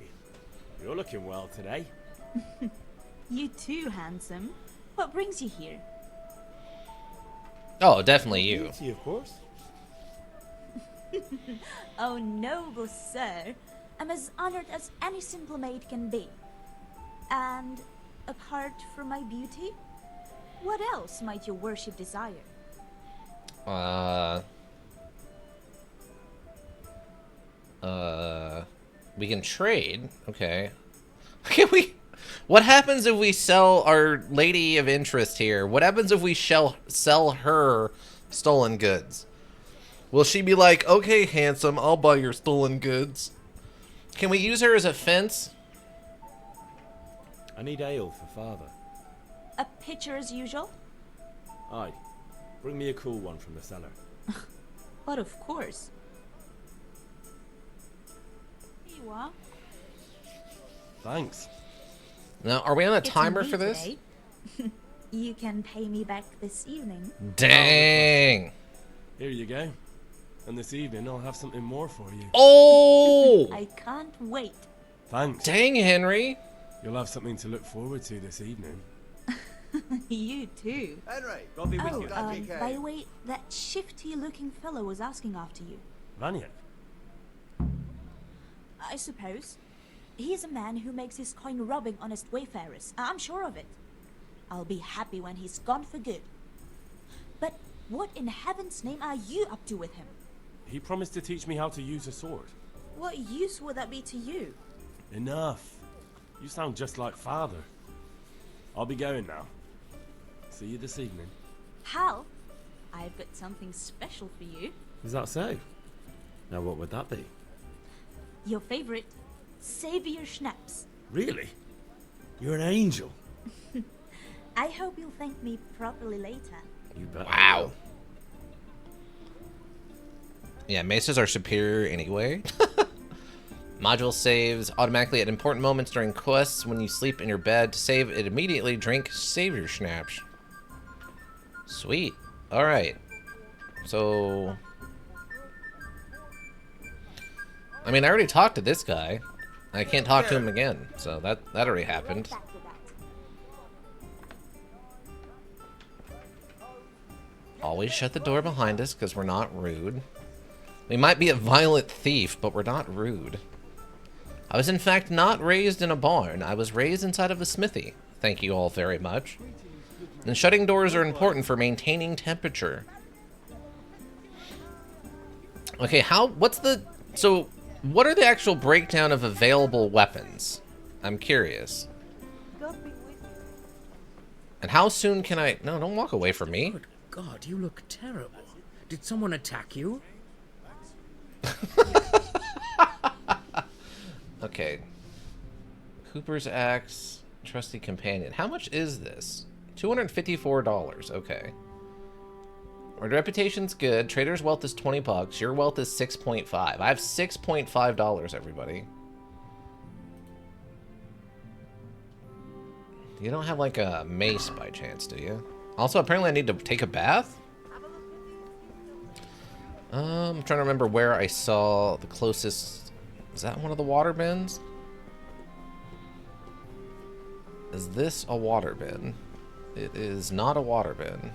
You're looking well today. You too, handsome. What brings you here? Oh, definitely you. Beauty, of course. Oh, noble sir. I'm as honored as any simple maid can be. And apart from my beauty, what else might your worship desire? We can trade. Okay. Can we? What happens if we sell our lady of interest here? What happens if we sell her stolen goods? Will she be like, okay, handsome, I'll buy your stolen goods? Can we use her as a fence? I need ale for father. A pitcher as usual? Aye. Bring me a cool one from the cellar. But of course. Here you are. Thanks. Now, are we on a It's timer me for this? today. You can pay me back this evening. Dang. Here you go. And this evening I'll have something more for you. Oh! I can't wait. Thanks. Dang, Henry. You'll have something to look forward to this evening. You too. Henry, God be with Oh, you. by the way, that shifty-looking fellow was asking after you. Vanya. I suppose. He is a man who makes his coin robbing honest wayfarers. I'm sure of it. I'll be happy when he's gone for good. But what in heaven's name are you up to with him? He promised to teach me how to use a sword. What use would that be to you? Enough. You sound just like father. I'll be going now. See you this evening. Hal, I've got something special for you. Is that so? Now what would that be? Your favorite, Savior Schnapps. Really? You're an angel. I hope you'll thank me properly later. You bet. Wow. Yeah, maces are superior anyway. Module saves automatically at important moments during quests. When you sleep in your bed, to save it immediately, drink Savior Schnapps. Sweet. Alright. So... I mean, I already talked to this guy. I can't talk to him again, so that already happened. Always shut the door behind us, because we're not rude. We might be a violent thief, but we're not rude. I was in fact not raised in a barn. I was raised inside of a smithy. Thank you all very much. And shutting doors are important for maintaining temperature. Okay, so what are the actual breakdown of available weapons? I'm curious. And how soon can I... No, don't walk away from me. Good God, you look terrible. Did someone attack you? Okay. Cooper's Axe, Trusty Companion. How much is this? $254. Okay. Our reputation's good. Trader's wealth is 20 bucks. Your wealth is 6.5. I have $6.5, everybody. You don't have like a mace by chance, do you? Also, apparently I need to take a bath? I'm trying to remember where I saw the closest... Is that one of the water bins? Is this a water bin? It is not a water bin.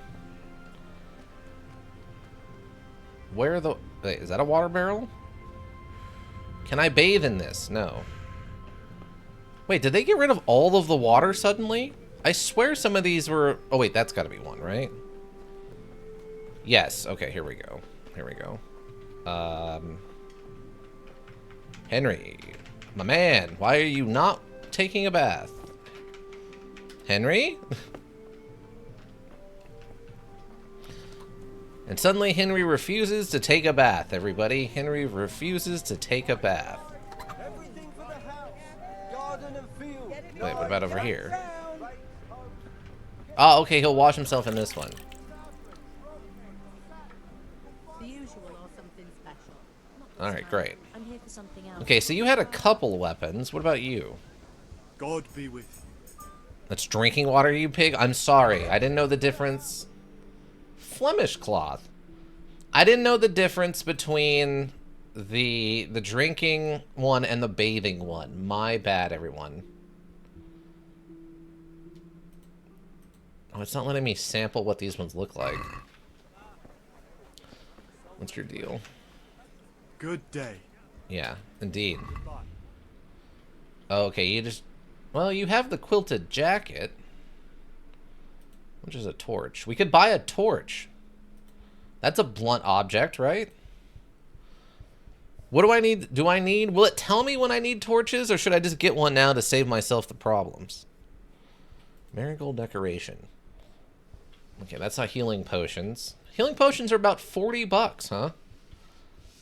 Where the... Wait, is that a water barrel? Can I bathe in this? No. Wait, did they get rid of all of the water suddenly? I swear some of these were... Oh, wait, that's got to be one, right? Yes. Okay, here we go. Here we go. Henry, my man, why are you not taking a bath? Henry? And suddenly Henry refuses to take a bath, everybody. Henry refuses to take a bath. Wait, what about over here? Oh, okay, he'll wash himself in this one. The usual or something special. Alright, great. I'm here for something else. Okay, so you had a couple weapons. What about you? God be with you. That's drinking water, you pig? I'm sorry. I didn't know the difference. Flemish cloth. I didn't know the difference between the drinking one and the bathing one. My bad, everyone. Oh, it's not letting me sample what these ones look like. What's your deal? Good day. Yeah, indeed. Oh, okay, you just... Well, you have the quilted jacket. Which is a torch. We could buy a torch. That's a blunt object, right? What do I need? Do I need... Will it tell me when I need torches, or should I just get one now to save myself the problems? Marigold decoration. Okay, that's not healing potions. Healing potions are about 40 bucks, huh?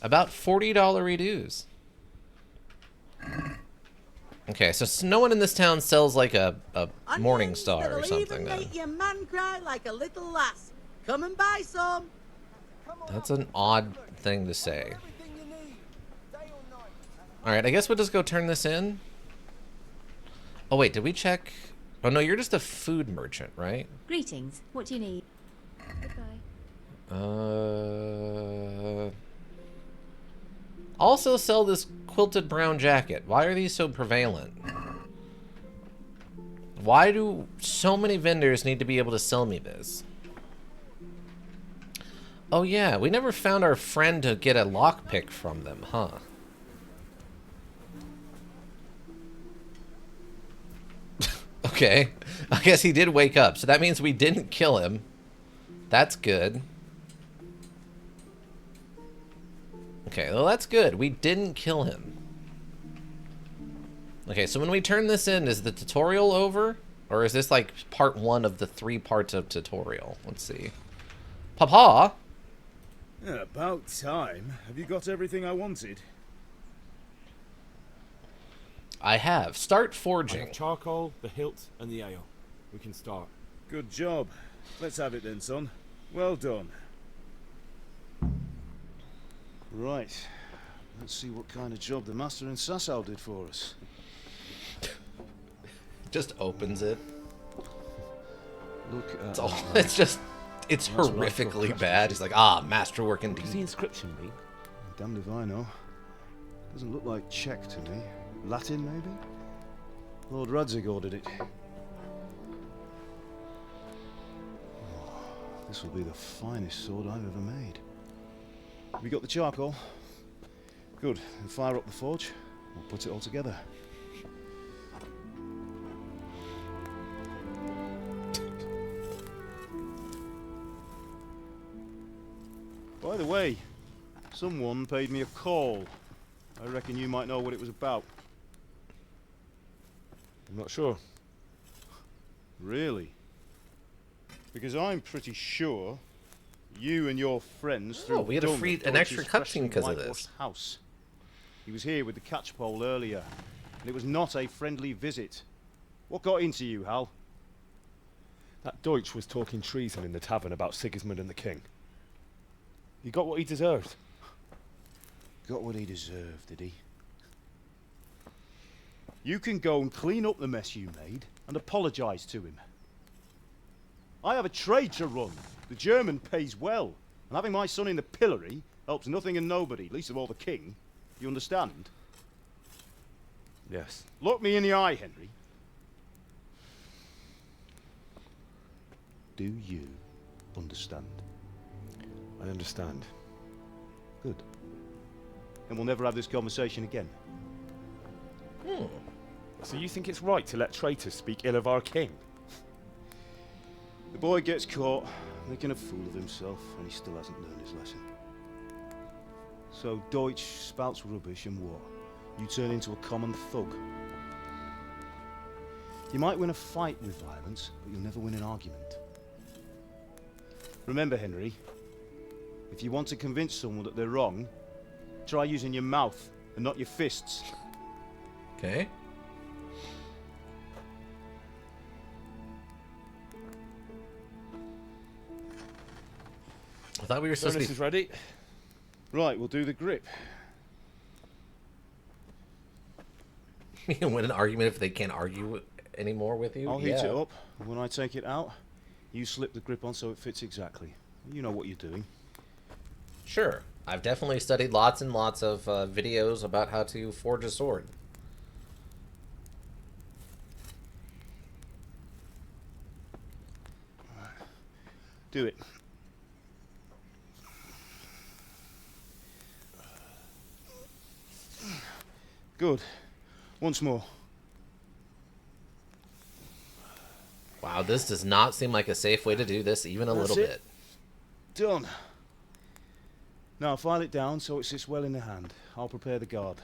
About $40 reduce. Okay, so no one in this town sells like a Morning Star or something then. Make your man cry like a little lass. Come and buy some. That's an odd thing to say. Alright, I guess we'll just go turn this in. Oh wait, did we check? Oh no, you're just a food merchant, right? Greetings. What do you need? Goodbye. Also sell this quilted brown jacket. Why are these so prevalent? Why do so many vendors need to be able to sell me this? Oh yeah, we never found our friend to get a lockpick from them, huh? Okay, I guess he did wake up, so that means we didn't kill him. That's good. Okay, well that's good. We didn't kill him. Okay, so when we turn this in, is the tutorial over? Or is this like part 1 of the 3 parts of tutorial? Let's see. Papa? Yeah, about time. Have you got everything I wanted? I have. Start I forging. have charcoal, the hilt, and the ale. We can start. Good job. Let's have it then, son. Well done. Right. Let's see what kind of job the master in Sasau did for us. Just opens it. Look at It's just, it's That's what I thought horrifically Christmas bad. He's like, ah, masterwork What does the indeed. inscription mean? Damned if I know. Doesn't look like Czech to me. Latin, maybe? Lord Radzig ordered it. Oh, this will be the finest sword I've ever made. Have you got the charcoal? Good. Then fire up the forge. We'll put it all together. By the way, someone paid me a call. I reckon you might know what it was about. I'm not sure. Really? Because I'm pretty sure you and your friends Oh, threw we had dung at an extra Deutsch's cutscene freshly because of whitewashed this. house. He was here with the catchpole earlier, and it was not a friendly visit. What got into you, Hal? That Deutsch was talking treason in the tavern about Sigismund and the king. He got what he deserved. Got what he deserved, did he? You can go and clean up the mess you made and apologise to him. I have a trade to run. The German pays well, and having my son in the pillory helps nothing and nobody, least of all the king. You understand? Yes. Look me in the eye, Henry. Do you understand? I understand. Good. And we'll never have this conversation again. So you think it's right to let traitors speak ill of our king? The boy gets caught, making a fool of himself, and he still hasn't learned his lesson. So Deutsch spouts rubbish, and what? You turn into a common thug. You might win a fight with violence, but you'll never win an argument. Remember, Henry, if you want to convince someone that they're wrong, try using your mouth and not your fists. Okay. I thought we were supposed Furnace to is ready. Right, we'll do the grip. be... win an argument if they can't argue anymore with you? I'll heat it up, and when I take it out, you slip the grip on so it fits exactly. You know what you're doing. Sure. I've definitely studied lots and lots of videos about how to forge a sword. Do it. Good. Once more. Wow, this does not seem like a safe way to do this, even a little bit. Done. Now file it down so it sits well in the hand. I'll prepare the guard.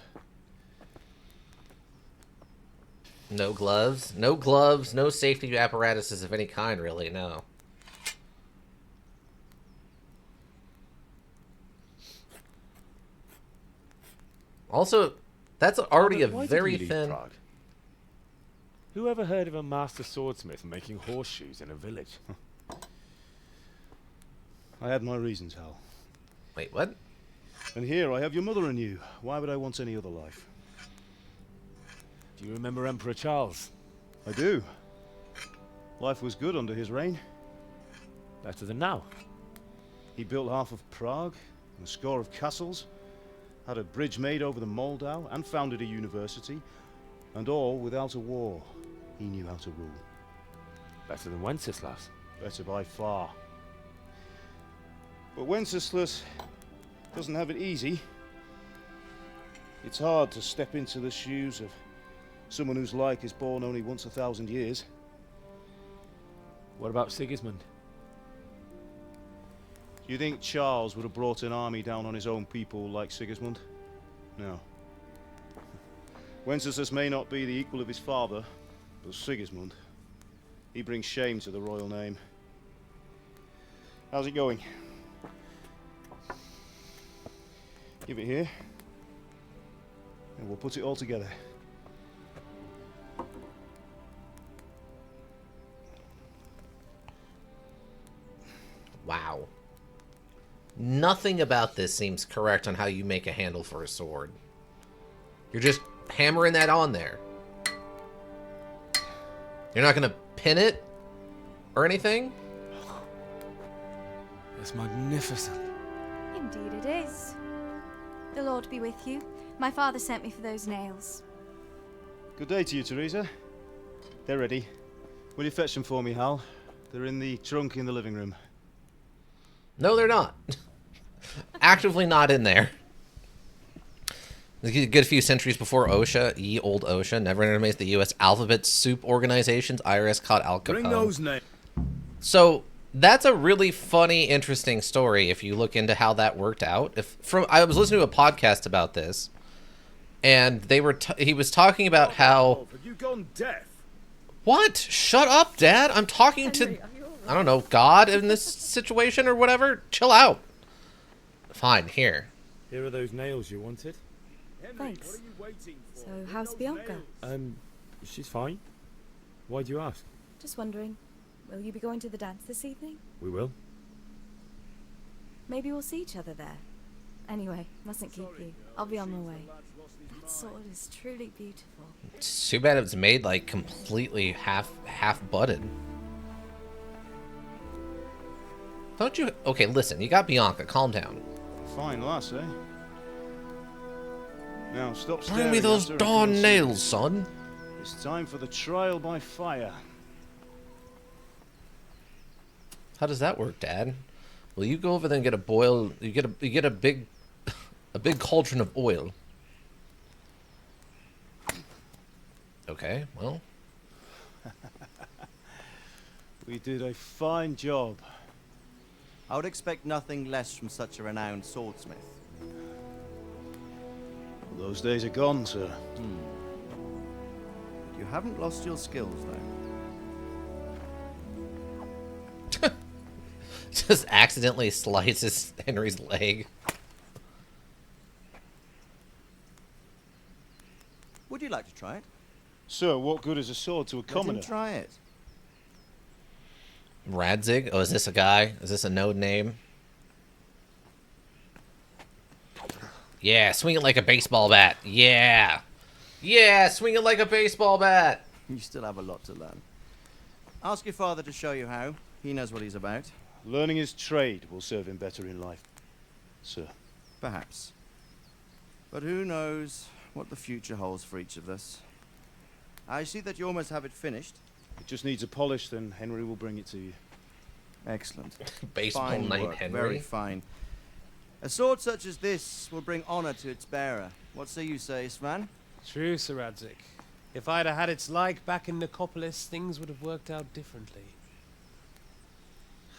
No gloves? No gloves, no safety apparatuses of any kind, really, no. Also, that's already a Why did very you leave thin... Prague? Who ever heard of a master swordsmith making horseshoes in a village? I had my reasons, Hal. Wait, what? And here I have your mother and you. Why would I want any other life? Do you remember Emperor Charles? I do. Life was good under his reign. Better than now. He built half of Prague, and a score of castles, had a bridge made over the Moldau, and founded a university, and all without a war. He knew how to rule. Better than Wenceslas. Better by far. But Wenceslas doesn't have it easy. It's hard to step into the shoes of someone whose like is born only once 1,000 years. What about Sigismund? Do you think Charles would have brought an army down on his own people like Sigismund? No. Wenceslas may not be the equal of his father, but Sigismund, he brings shame to the royal name. How's it going? Give it here, and we'll put it all together. Wow. Nothing about this seems correct on how you make a handle for a sword. You're just hammering that on there. You're not going to pin it or anything? It's magnificent. Indeed it is. The Lord be with you. My father sent me for those nails. Good day to you, Teresa. They're ready. Will you fetch them for me, Hal? They're in the trunk in the living room. No, they're not. Actively not in there. A good few centuries before OSHA, ye old OSHA, never underestimates the U.S. alphabet soup organization's IRS caught Al Capone. Bring those names. So that's a really funny, interesting story if you look into how that worked out. I was listening to a podcast about this, and he was talking about how. Have you gone deaf? What? Shut up, Dad. I'm talking to, I don't know, God in this situation or whatever. Chill out. Fine, here. Here are those nails you wanted. Thanks. So, how's Bianca? She's fine. Why do you ask? Just wondering, will you be going to the dance this evening? We will. Maybe we'll see each other there. Anyway, mustn't keep you. I'll be on my way. That sword is truly beautiful. It's too bad it's made like completely half butted. Don't you? Okay, listen. You got Bianca. Calm down. Fine lass, eh? Now stop staring. Bring me those at her darn and nails, son. It's time for the trial by fire. How does that work, Dad? Well, you go over there and get a boil. You get a big cauldron of oil. Okay, well. We did a fine job. I would expect nothing less from such a renowned swordsmith. Those days are gone, sir. You haven't lost your skills, though. Just accidentally slices Henry's leg. Would you like to try it? Sir, what good is a sword to a commoner? Let him try it. Radzig? Oh, is this a guy? Is this a node name? Yeah, swing it like a baseball bat. Yeah. Yeah, swing it like a baseball bat. You still have a lot to learn. Ask your father to show you how. He knows what he's about. Learning his trade will serve him better in life, sir. Perhaps. But who knows what the future holds for each of us. I see that you almost have it finished. It just needs a polish, then Henry will bring it to you. Excellent. Baseball fine night, work. Henry. Very fine. A sword such as this will bring honor to its bearer. What say you, Svan? True, Sir Radzig. If I'd have had its like back in Nicopolis, things would have worked out differently.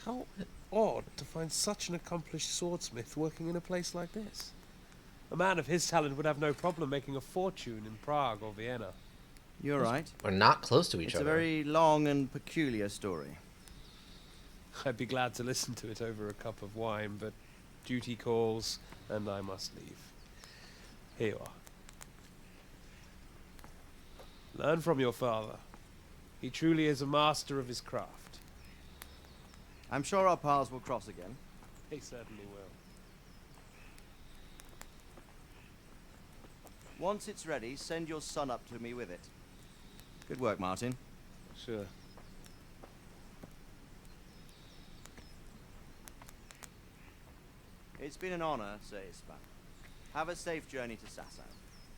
How odd to find such an accomplished swordsmith working in a place like this. A man of his talent would have no problem making a fortune in Prague or Vienna. You're right. We're not close to each It's other. a very long and peculiar story. I'd be glad to listen to it over a cup of wine, but duty calls, and I must leave. Here you are. Learn from your father. He truly is a master of his craft. I'm sure our paths will cross again. He certainly will. Once it's ready, send your son up to me with it. Good work, Martin. Sure. It's been an honor, Svan. Have a safe journey to Sasau.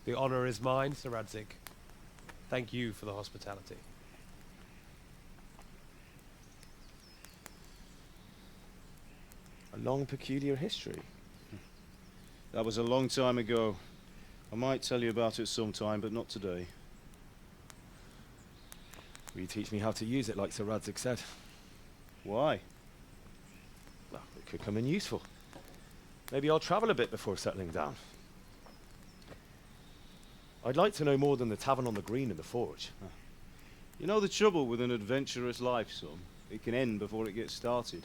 The honor is mine, Sir Radzig. Thank you for the hospitality. A long, peculiar history. That was a long time ago. I might tell you about it sometime, but not today. Will you teach me how to use it like Sir Radzig said? Why? Well, it could come in useful. Maybe I'll travel a bit before settling down. I'd like to know more than the tavern on the green and the forge. You know the trouble with an adventurous life, son? It can end before it gets started.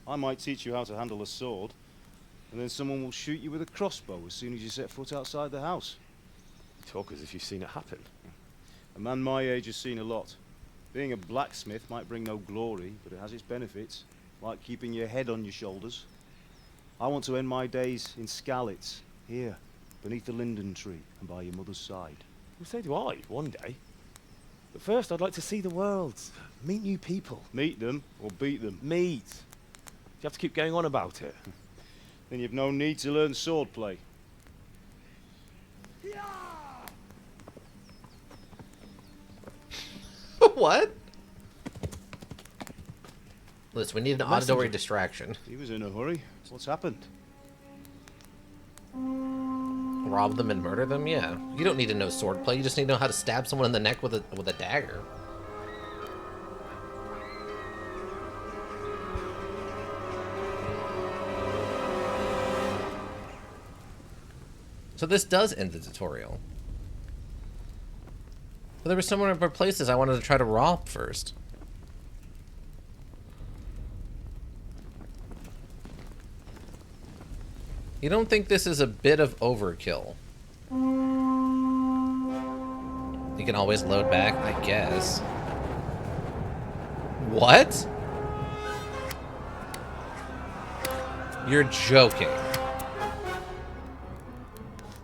I might teach you how to handle a sword, and then someone will shoot you with a crossbow as soon as you set foot outside the house. You talk as if you've seen it happen. A man my age has seen a lot. Being a blacksmith might bring no glory, but it has its benefits, like keeping your head on your shoulders. I want to end my days in Skalitz, here, beneath the linden tree and by your mother's side. Well, so do I, one day. But first, I'd like to see the world, meet new people. Meet them or beat them? Meet. You have to keep going on about it. Then you've no need to learn swordplay. What? Listen, we need an auditory distraction. He was in a hurry. What's happened? Rob them and murder them? Yeah. You don't need to know swordplay. You just need to know how to stab someone in the neck with a dagger. So this does end the tutorial. But there were so many other places I wanted to try to rob first. You don't think this is a bit of overkill? You can always load back, I guess. What? You're joking.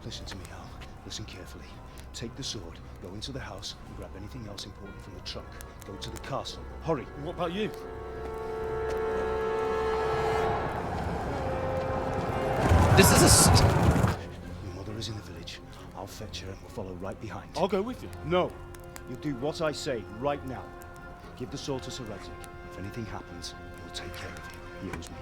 Listen to me, Al. Listen carefully. Take the sword, go into the house, and grab anything else important from the trunk. Go to the castle. Hurry. What about you? This is Your mother is in the village. I'll fetch her and we'll follow right behind. I'll go with you. No. You do what I say right now. Give the sword to Sir Radzig. If anything happens, he'll take care of you. He owes me.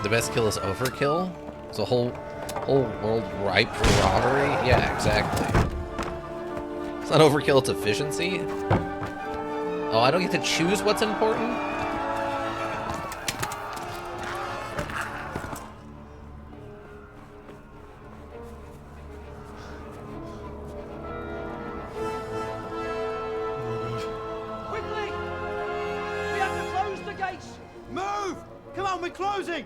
The best kill is overkill? Is the whole world ripe for robbery? Yeah, exactly. It's not overkill, it's efficiency. Oh, I don't get to choose what's important? Quickly! We have to close the gates! Move! Come on, we're closing!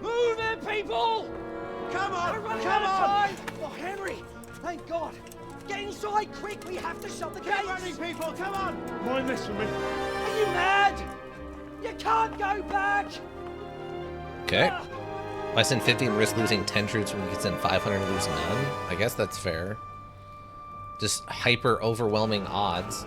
Move it, people! Come on! We're running Come out of on! time! Oh, Henry! Thank God! Get inside, quick! We have to shut the Keep gates! running, people! Come on! Mind this for me. Are you mad? You can't go back! Okay. Why send 50 and risk losing 10 troops when we can send 500 and lose none? I guess that's fair. Just hyper overwhelming odds.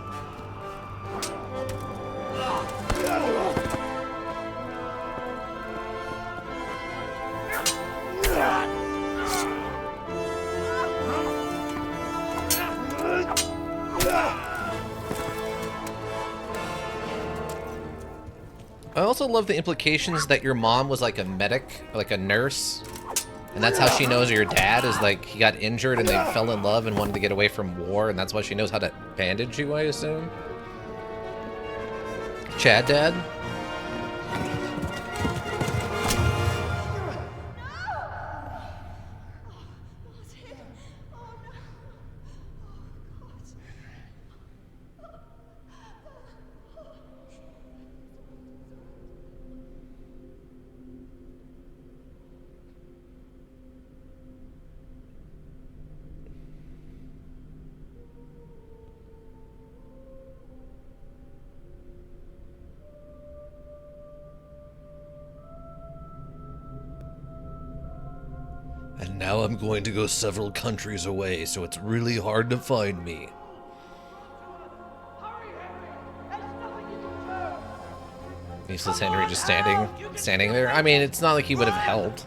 I also love the implications that your mom was like a medic, like a nurse, and that's how she knows your dad is like, he got injured and they fell in love and wanted to get away from war, and that's why she knows how to bandage you, I assume? Chad Dad? And now I'm going to go several countries away, so it's really hard to find me. Useless Henry just standing there. I mean, it's not like he would have helped.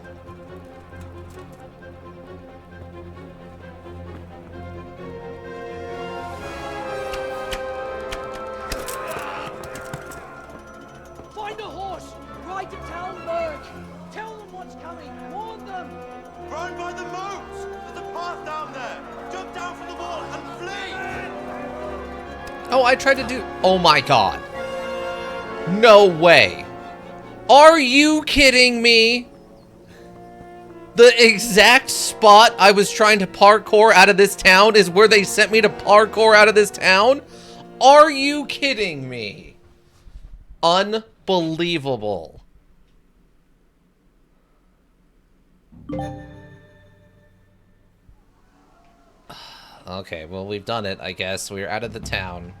Find a horse! Ride to Talmberg! Tell them what's coming! Warn them! Run by the moat! There's a path down there! Jump down from the wall and flee! Oh, I tried to do... Oh my god. No way. Are you kidding me? The exact spot I was trying to parkour out of this town is where they sent me to parkour out of this town? Are you kidding me? Unbelievable. Okay, well, we've done it, I guess. We're out of the town.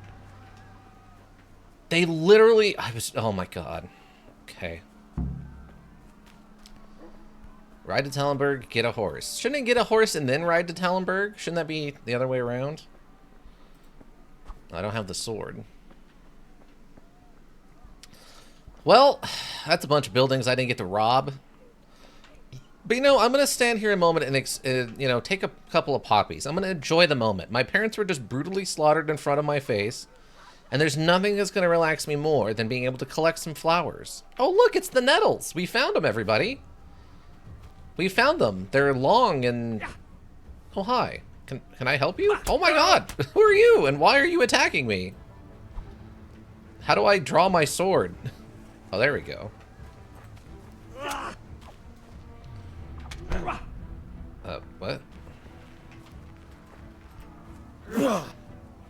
They literally... Oh my god. Okay. Ride to Talmberg, get a horse. Shouldn't it get a horse and then ride to Talmberg? Shouldn't that be the other way around? I don't have the sword. Well, that's a bunch of buildings I didn't get to rob. But you know, I'm going to stand here a moment and, you know, take a couple of poppies. I'm going to enjoy the moment. My parents were just brutally slaughtered in front of my face. And there's nothing that's going to relax me more than being able to collect some flowers. Oh, look, it's the nettles. We found them, everybody. We found them. They're long and... Oh, hi. Can I help you? Oh my god. Who are you? And why are you attacking me? How do I draw my sword? Oh, there we go. What?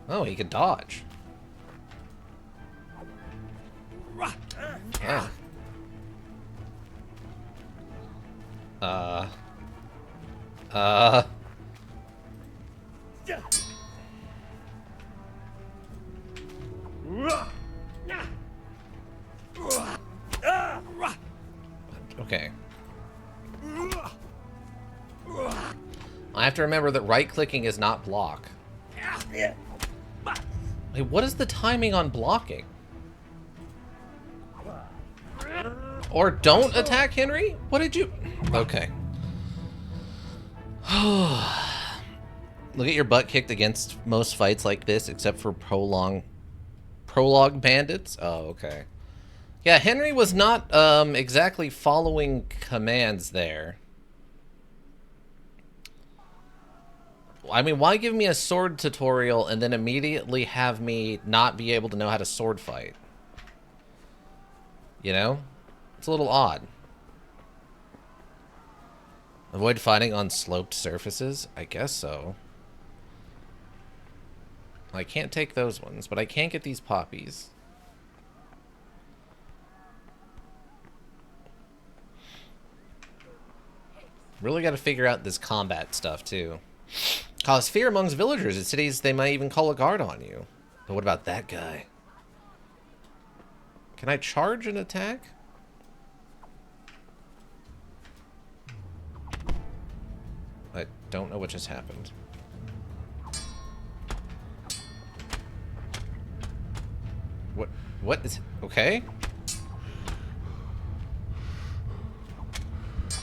Oh, he can dodge. Oh. Okay. I have to remember that right-clicking is not block. Wait, what is the timing on blocking? Or don't attack Henry? What did you... Okay. Look at your butt kicked against most fights like this, except for prologue bandits? Oh, okay. Yeah, Henry was not exactly following commands there. I mean, why give me a sword tutorial and then immediately have me not be able to know how to sword fight? You know? It's a little odd. Avoid fighting on sloped surfaces? I guess so. I can't take those ones, but I can get these poppies. Really got to figure out this combat stuff, too. Cause fear amongst villagers. In cities, they might even call a guard on you. But what about that guy? Can I charge an attack? I don't know what just happened. What is... Okay.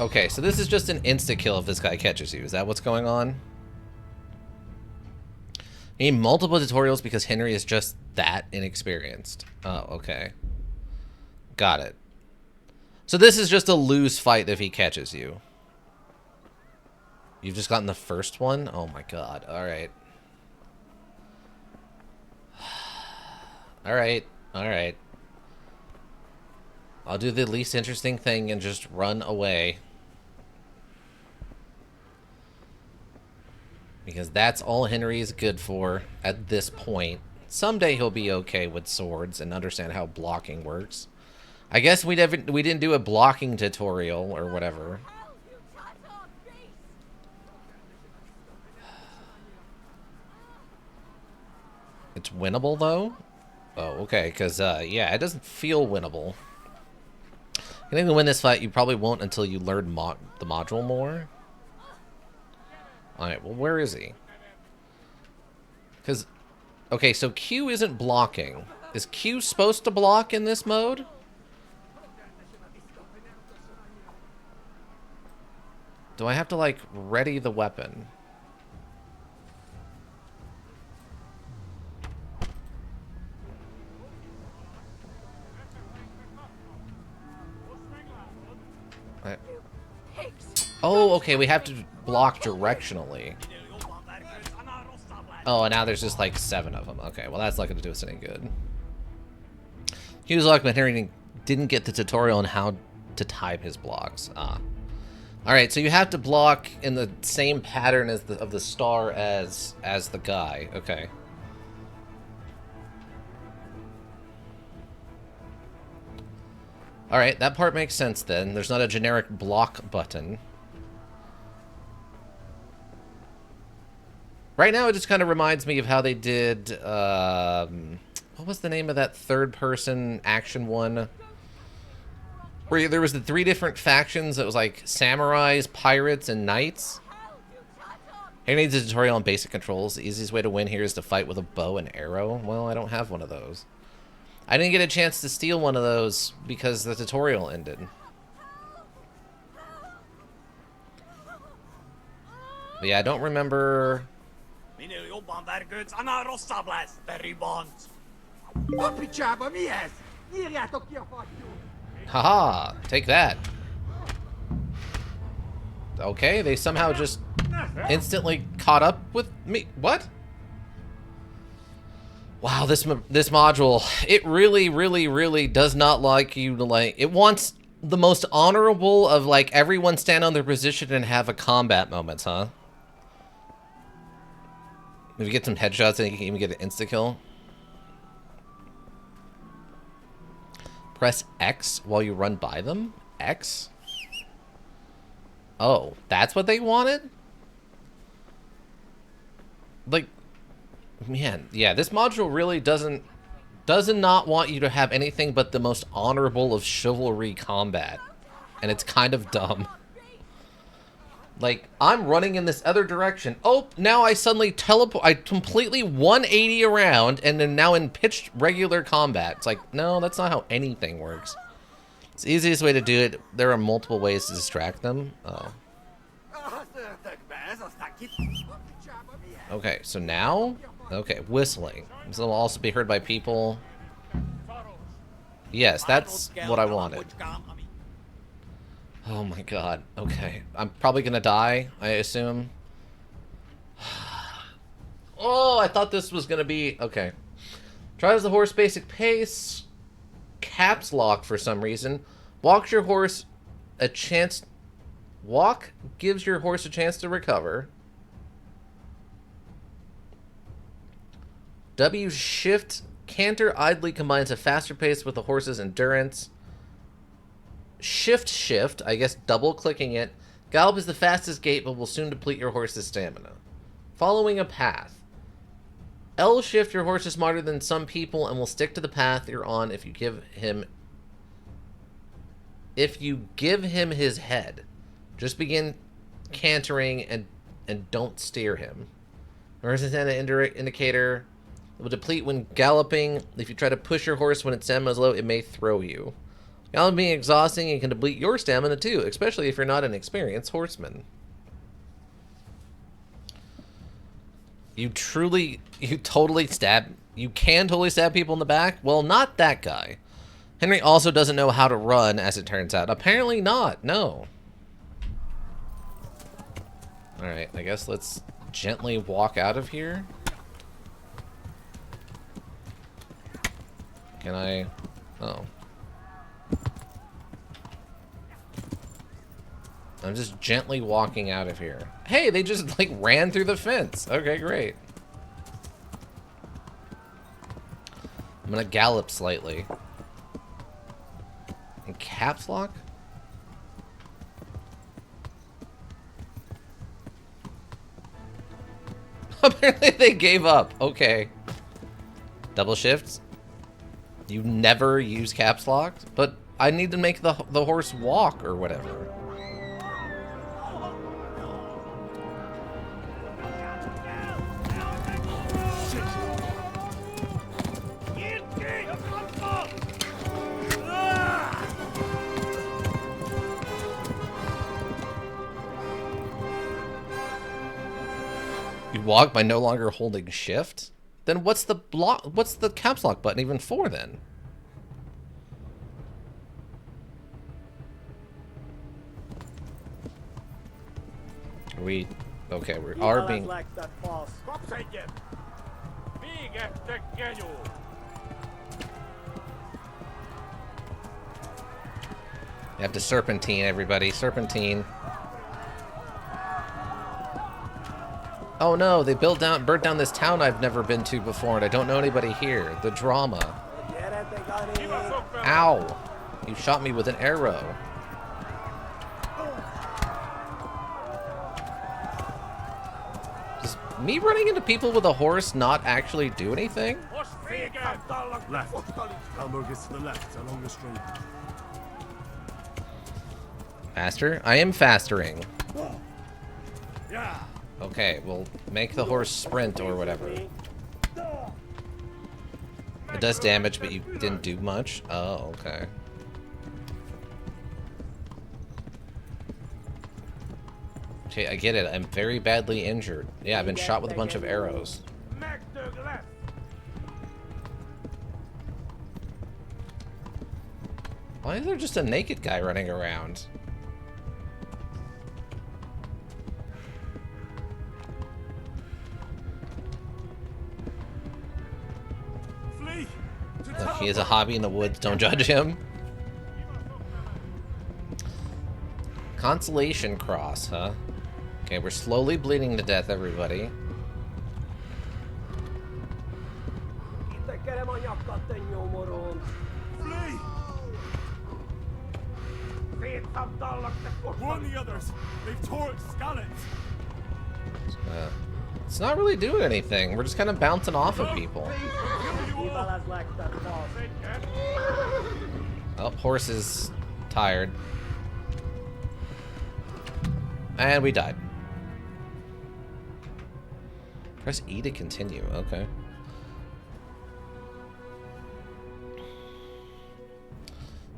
Okay, so this is just an insta-kill if this guy catches you. Is that what's going on? You need multiple tutorials because Henry is just that inexperienced. Oh, okay. Got it. So this is just a lose fight if he catches you. You've just gotten the first one? Oh my god. Alright. Alright. Alright. I'll do the least interesting thing and just run away. Because that's all Henry is good for at this point. Someday he'll be okay with swords and understand how blocking works. I guess we didn't do a blocking tutorial or whatever. It's winnable though? Oh, okay, because yeah, it doesn't feel winnable. You can even win this fight, you probably won't until you learn the module more. Alright, well, where is he? Because, okay, so Q isn't blocking. Is Q supposed to block in this mode? Do I have to, like, ready the weapon? Oh, okay, we have to block directionally. Oh, and now there's just like 7 of them. Okay, well that's not going to do us any good. Hughes Luckman Henry didn't get the tutorial on how to type his blocks. Ah. Alright, so you have to block in the same pattern as the star as the guy. Okay. Alright, that part makes sense then. There's not a generic block button. Right now, it just kind of reminds me of how they did, what was the name of that third-person action one? Where there was the 3 different factions. It was like samurais, pirates, and knights. Here needs a tutorial on basic controls. The easiest way to win here is to fight with a bow and arrow. Well, I don't have one of those. I didn't get a chance to steal one of those because the tutorial ended. But yeah, I don't remember... Haha, take that. Okay, they somehow just instantly caught up with me. What? Wow, this module, it really does not like you to, like, it wants the most honorable of, like, everyone stand on their position and have a combat moment, huh? Maybe get some headshots and you can even get an insta-kill. Press X while you run by them? X? Oh, that's what they wanted? Like, man, yeah, this module really does not want you to have anything but the most honorable of chivalry combat. And it's kind of dumb. Like, I'm running in this other direction. Oh, now I suddenly teleport. I completely 180 around and am now in pitched regular combat. It's like, no, that's not how anything works. It's the easiest way to do it. There are multiple ways to distract them. Oh. Okay, so now... Okay, whistling. This will also be heard by people. Yes, that's what I wanted. Oh my god. Okay. I'm probably gonna die, I assume. Oh, I thought this was gonna be... Okay. Tries the horse basic pace. Caps lock for some reason. Walks your horse a chance... Walk gives your horse a chance to recover. W shift canter idly combines a faster pace with the horse's endurance. Shift, I guess double clicking it. Gallop is the fastest gait but will soon deplete your horse's stamina. Following a path. L shift, your horse is smarter than some people and will stick to the path you're on if you give him his head. Just begin cantering and don't steer him. Horizontal indicator will deplete when galloping. If you try to push your horse when its stamina is low, it may throw you. Galloping being exhausting and can deplete your stamina too, especially if you're not an experienced horseman. You can totally stab people in the back? Well, not that guy. Henry also doesn't know how to run, as it turns out. Apparently not, no. Alright, I guess let's gently walk out of here. Can I... Oh. I'm just gently walking out of here. Hey, they just, like, ran through the fence. Okay, great. I'm gonna gallop slightly. And caps lock? Apparently they gave up. Okay. Double shifts. You never use caps lock? But I need to make the horse walk or whatever. You walk by no longer holding shift? Then what's the caps lock button even for then? We okay, we are being You have to serpentine, everybody. Serpentine. Oh no, they burnt down this town I've never been to before, and I don't know anybody here. The drama. Ow! You shot me with an arrow. Does me running into people with a horse not actually do anything? Left. Talmberg is to the left, along the street. Faster? I am fastering. Yeah. Okay, we'll make the horse sprint or whatever. It does damage, but you didn't do much? Oh, okay. Okay, I get it. I'm very badly injured. Yeah, I've been shot with a bunch of arrows. Why is there just a naked guy running around? Look, he has a hobby in the woods. Don't judge him. Consolation cross, huh? Okay, we're slowly bleeding to death, everybody. Warn the others. They've torn scallops. It's not really doing anything. We're just kind of bouncing off of people. Oh, horse is tired. And we died. Press E to continue. Okay.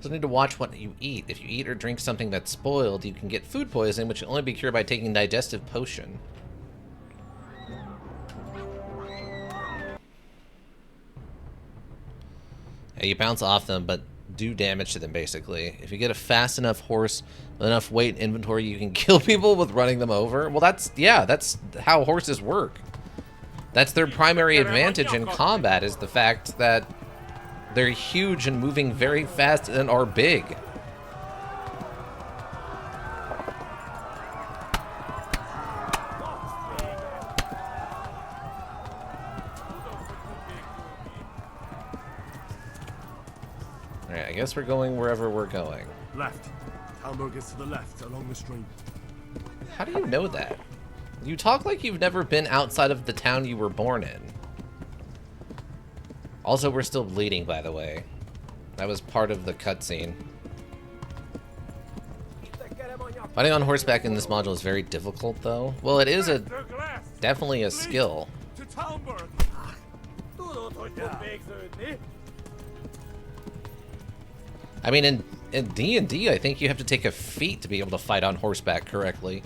So need to watch what you eat. If you eat or drink something that's spoiled, you can get food poisoning, which can only be cured by taking digestive potion. Yeah, you bounce off them, but do damage to them, basically. If you get a fast enough horse with enough weight and inventory, you can kill people with running them over. Well, that's how horses work. That's their primary advantage in combat, is the fact that they're huge and moving very fast and are big. Alright, I guess we're going wherever we're going. Left. Talmberg is to the left, along the stream. How do you know that? You talk like you've never been outside of the town you were born in. Also, we're still bleeding, by the way. That was part of the cutscene. Fighting on horseback in this module is very difficult, though. Well, it is definitely a skill. I mean, in D&D, I think you have to take a feat to be able to fight on horseback correctly.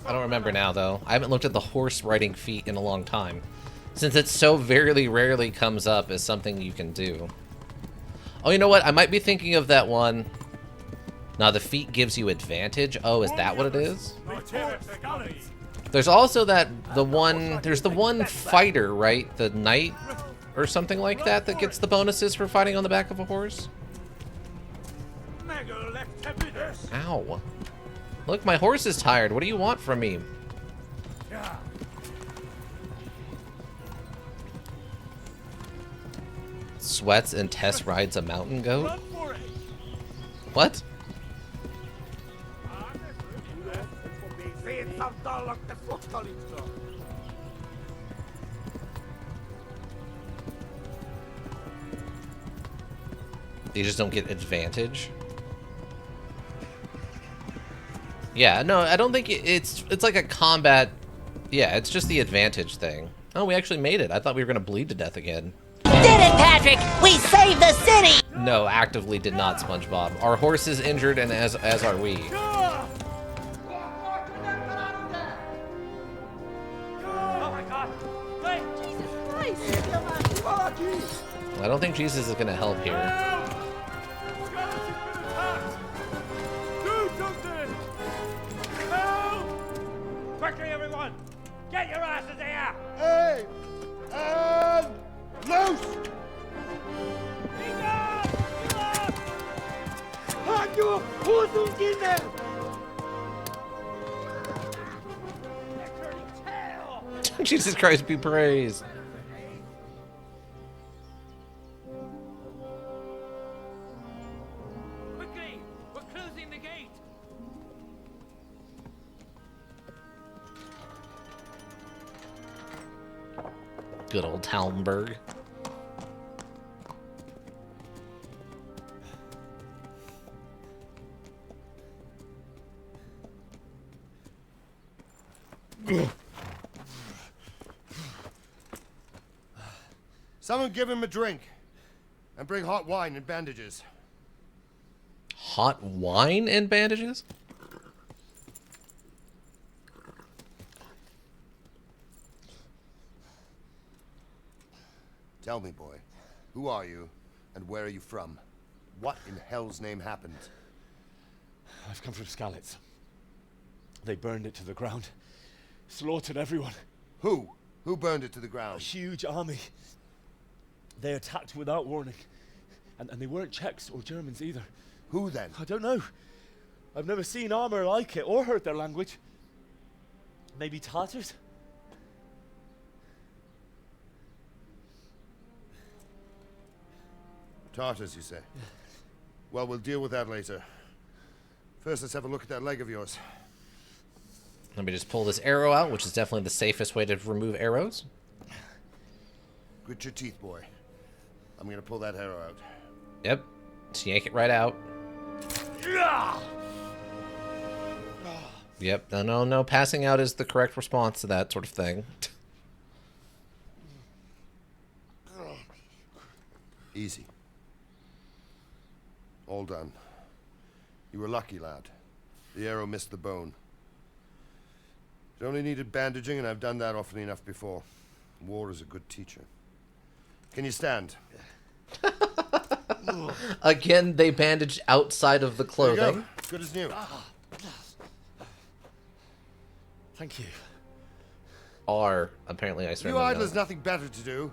I don't remember now, though. I haven't looked at the horse riding feat in a long time, since it so very rarely comes up as something you can do. Oh, you know what? I might be thinking of that one. Now, the feat gives you advantage. Oh, is that what it is? There's also there's the one fighter, right? The knight or something like that that gets the bonuses for fighting on the back of a horse. Ow. Look, my horse is tired. What do you want from me? Sweats and Tess rides a mountain goat? What? You just don't get advantage? Yeah, no, I don't think it's like a combat. Yeah, it's just the advantage thing. Oh, we actually made it. I thought we were gonna bleed to death again. Did it, Patrick! We saved the city! No, actively did not, SpongeBob. Our horse is injured, and as are we. I don't think Jesus is gonna help here. Do something! Help! Quickly, everyone! Get your asses here! Hey! And loose! Halt your horses in there! Jesus Christ be praised. Quickly! We're closing the gate! Good old Talmberg. Someone give him a drink. And bring hot wine and bandages. Hot wine and bandages? Tell me, boy, who are you, and where are you from? What in hell's name happened? I've come from Skalitz. They burned it to the ground. Slaughtered everyone. Who? Who burned it to the ground? A huge army. They attacked without warning. And they weren't Czechs or Germans either. Who then? I don't know. I've never seen armor like it or heard their language. Maybe Tatars? Tartars, you say? Well, we'll deal with that later. First, let's have a look at that leg of yours. Let me just pull this arrow out, which is definitely the safest way to remove arrows. Grit your teeth, boy. I'm gonna pull that arrow out. Yep. Just yank it right out. Yep. No. Passing out is the correct response to that sort of thing. Easy. All done. You were lucky, lad. The arrow missed the bone. It only needed bandaging, and I've done that often enough before. War is a good teacher. Can you stand? Again, they bandaged outside of the clothing. There you go. Good as new. Thank you. Apparently I You idlers nothing better to do.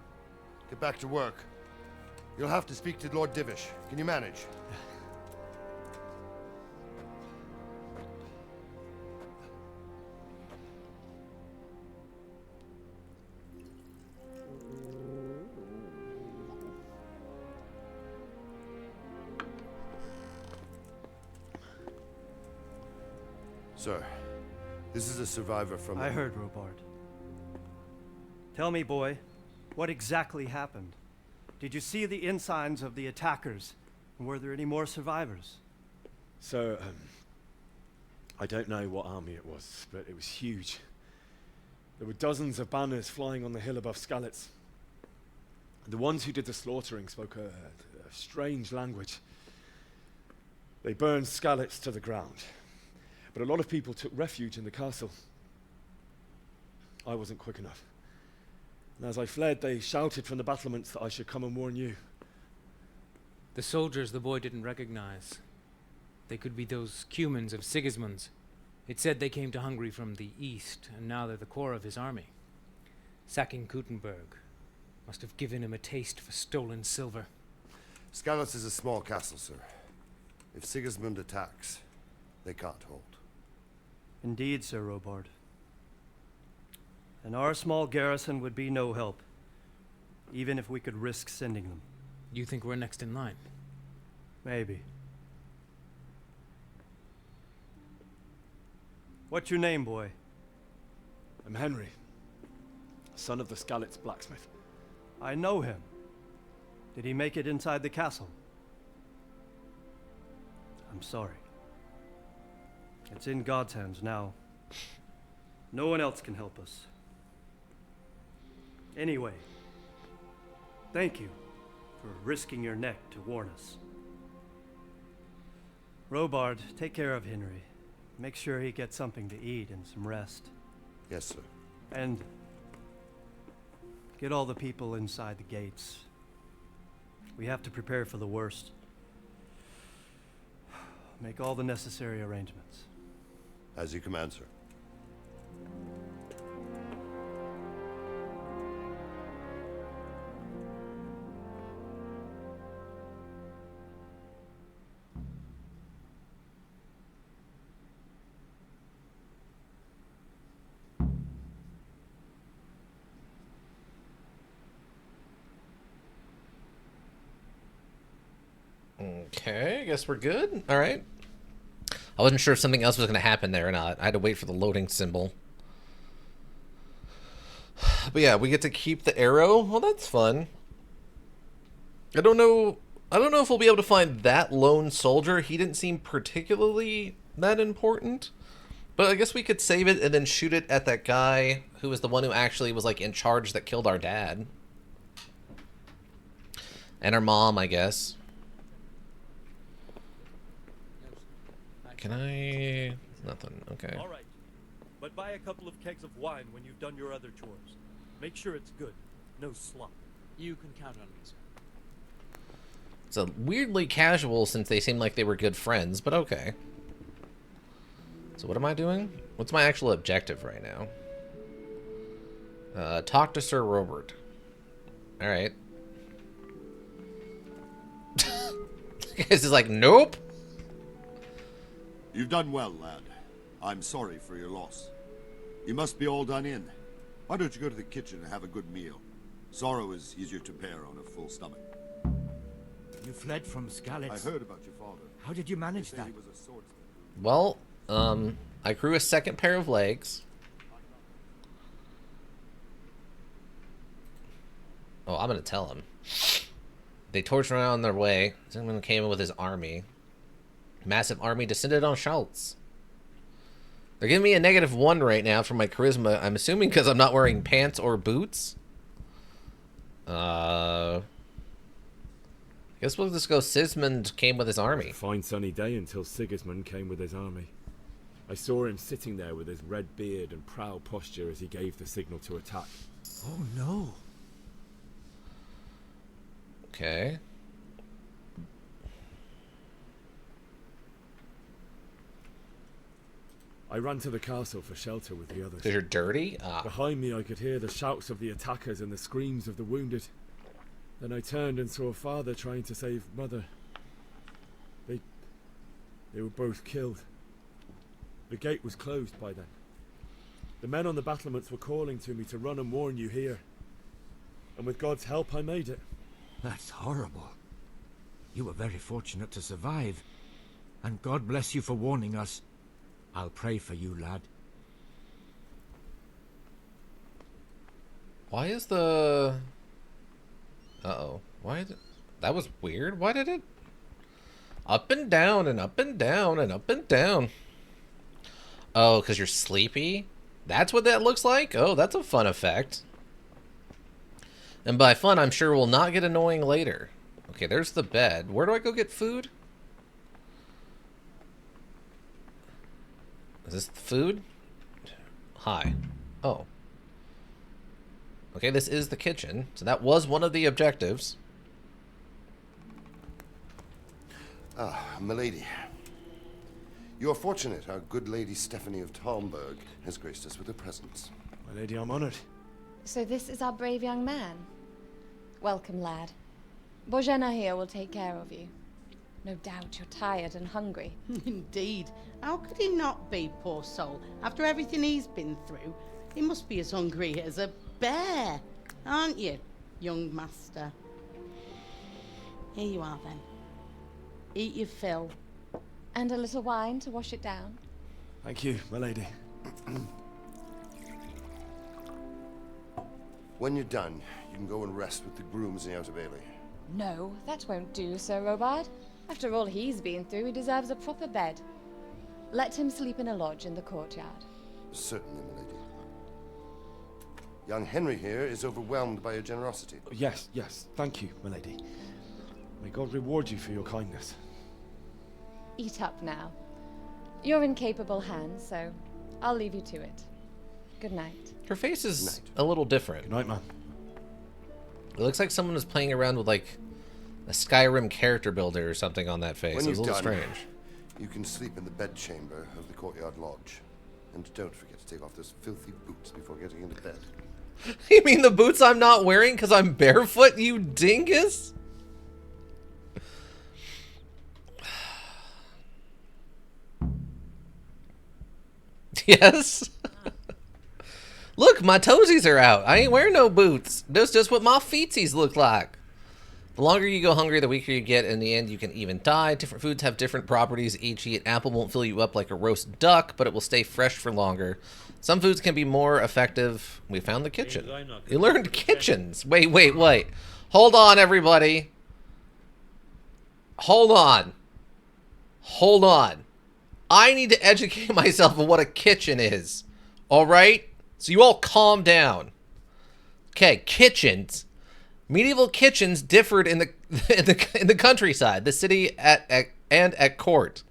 Get back to work. You'll have to speak to Lord Divish. Can you manage? Sir, this is a survivor from... I heard, Robard. Tell me, boy, what exactly happened? Did you see the ensigns of the attackers? And were there any more survivors? So, I don't know what army it was, but it was huge. There were dozens of banners flying on the hill above Skalitz. The ones who did the slaughtering spoke a strange language. They burned Skalitz to the ground. But a lot of people took refuge in the castle. I wasn't quick enough. And as I fled, they shouted from the battlements that I should come and warn you. The soldiers the boy didn't recognize. They could be those Cumans of Sigismund's. It said they came to Hungary from the east, and now they're the core of his army. Sacking Gutenberg must have given him a taste for stolen silver. Skalitz is a small castle, sir. If Sigismund attacks, they can't hold. Indeed, Sir Robard. And our small garrison would be no help, even if we could risk sending them. You think we're next in line? Maybe. What's your name, boy? I'm Henry, son of the Skalitz blacksmith. I know him. Did he make it inside the castle? I'm sorry. It's in God's hands now. No one else can help us. Anyway, thank you for risking your neck to warn us. Robard, take care of Henry. Make sure he gets something to eat and some rest. Yes, sir. And get all the people inside the gates. We have to prepare for the worst. Make all the necessary arrangements. As you command, sir. Okay, I guess we're good. All right. I wasn't sure if something else was going to happen there or not. I had to wait for the loading symbol. But yeah, we get to keep the arrow. Well, that's fun. I don't know if we'll be able to find that lone soldier. He didn't seem particularly that important. But I guess we could save it and then shoot it at that guy who was the one who actually was like in charge that killed our dad. And our mom, I guess. Can I... Nothing. Okay. All right. But buy a couple of kegs of wine when you've done your other chores. Make sure it's good. No slop. You can count on me, sir. It's a weirdly casual since they seem like they were good friends, but okay. So what am I doing? What's my actual objective right now? Talk to Sir Robert. Alright. This is like, nope. You've done well, lad. I'm sorry for your loss. You must be all done in. Why don't you go to the kitchen and have a good meal? Sorrow is easier to bear on a full stomach. You fled from Skalitz. I heard about your father. How did you manage that? He was a swordsman. Well, I grew a second pair of legs. Oh, I'm gonna tell him. They torched around on their way. Someone came in with his army. Massive army descended on Schultz. They're giving me a -1 right now for my charisma. I'm assuming because I'm not wearing pants or boots. I guess we'll just go Sigismund came with his army. A fine sunny day until Sigismund came with his army. I saw him sitting there with his red beard and proud posture as he gave the signal to attack. Oh no. Okay. I ran to the castle for shelter with the others. Because you're dirty? Ah. Behind me I could hear the shouts of the attackers and the screams of the wounded. Then I turned and saw father trying to save mother. They were both killed. The gate was closed by then. The men on the battlements were calling to me to run and warn you here. And with God's help I made it. That's horrible. You were very fortunate to survive. And God bless you for warning us. I'll pray for you, lad. Why is the... Uh-oh. Why is it... That was weird. Why did it... Up and down and up and down and up and down. Oh, because you're sleepy? That's what that looks like? Oh, that's a fun effect. And by fun, I'm sure will not get annoying later. Okay, there's the bed. Where do I go get food? Is this the food? Hi. Oh. Okay, this is the kitchen. So that was one of the objectives. Ah, milady. You are fortunate our good lady Stephanie of Talmberg has graced us with her presence. My lady, I'm honored. So this is our brave young man. Welcome, lad. Bozhena here will take care of you. No doubt you're tired and hungry. Indeed. How could he not be, poor soul? After everything he's been through, he must be as hungry as a bear, aren't you, young master? Here you are, then. Eat your fill. And a little wine to wash it down. Thank you, my lady. When you're done, you can go and rest with the grooms in the Outer Bailey. No, that won't do, Sir Robard. After all he's been through, he deserves a proper bed. Let him sleep in a lodge in the courtyard. Certainly, my lady. Young Henry here is overwhelmed by your generosity. Yes, yes, thank you, my lady. May God reward you for your kindness. Eat up now. You're in capable hands, so I'll leave you to it. Good night. Her face is a little different. Good night, man. It looks like someone was playing around with like a Skyrim character builder or something on that face. When It was a you've little done, strange. you can sleep in the bedchamber of the courtyard lodge. And don't forget to take off those filthy boots before getting into bed. You mean the boots I'm not wearing because I'm barefoot, you dingus? Yes. Look, my toesies are out. I ain't wearing no boots. That's just what my feetsies look like. The longer you go hungry, the weaker you get. In the end, you can even die. Different foods have different properties. Each eat apple won't fill you up like a roast duck, but it will stay fresh for longer. Some foods can be more effective. We found the kitchen. You learned kitchens. Wait. Hold on, everybody. Hold on. I need to educate myself on what a kitchen is. All right? So you all calm down. Okay, kitchens. Medieval kitchens differed in the countryside, the city, and at court.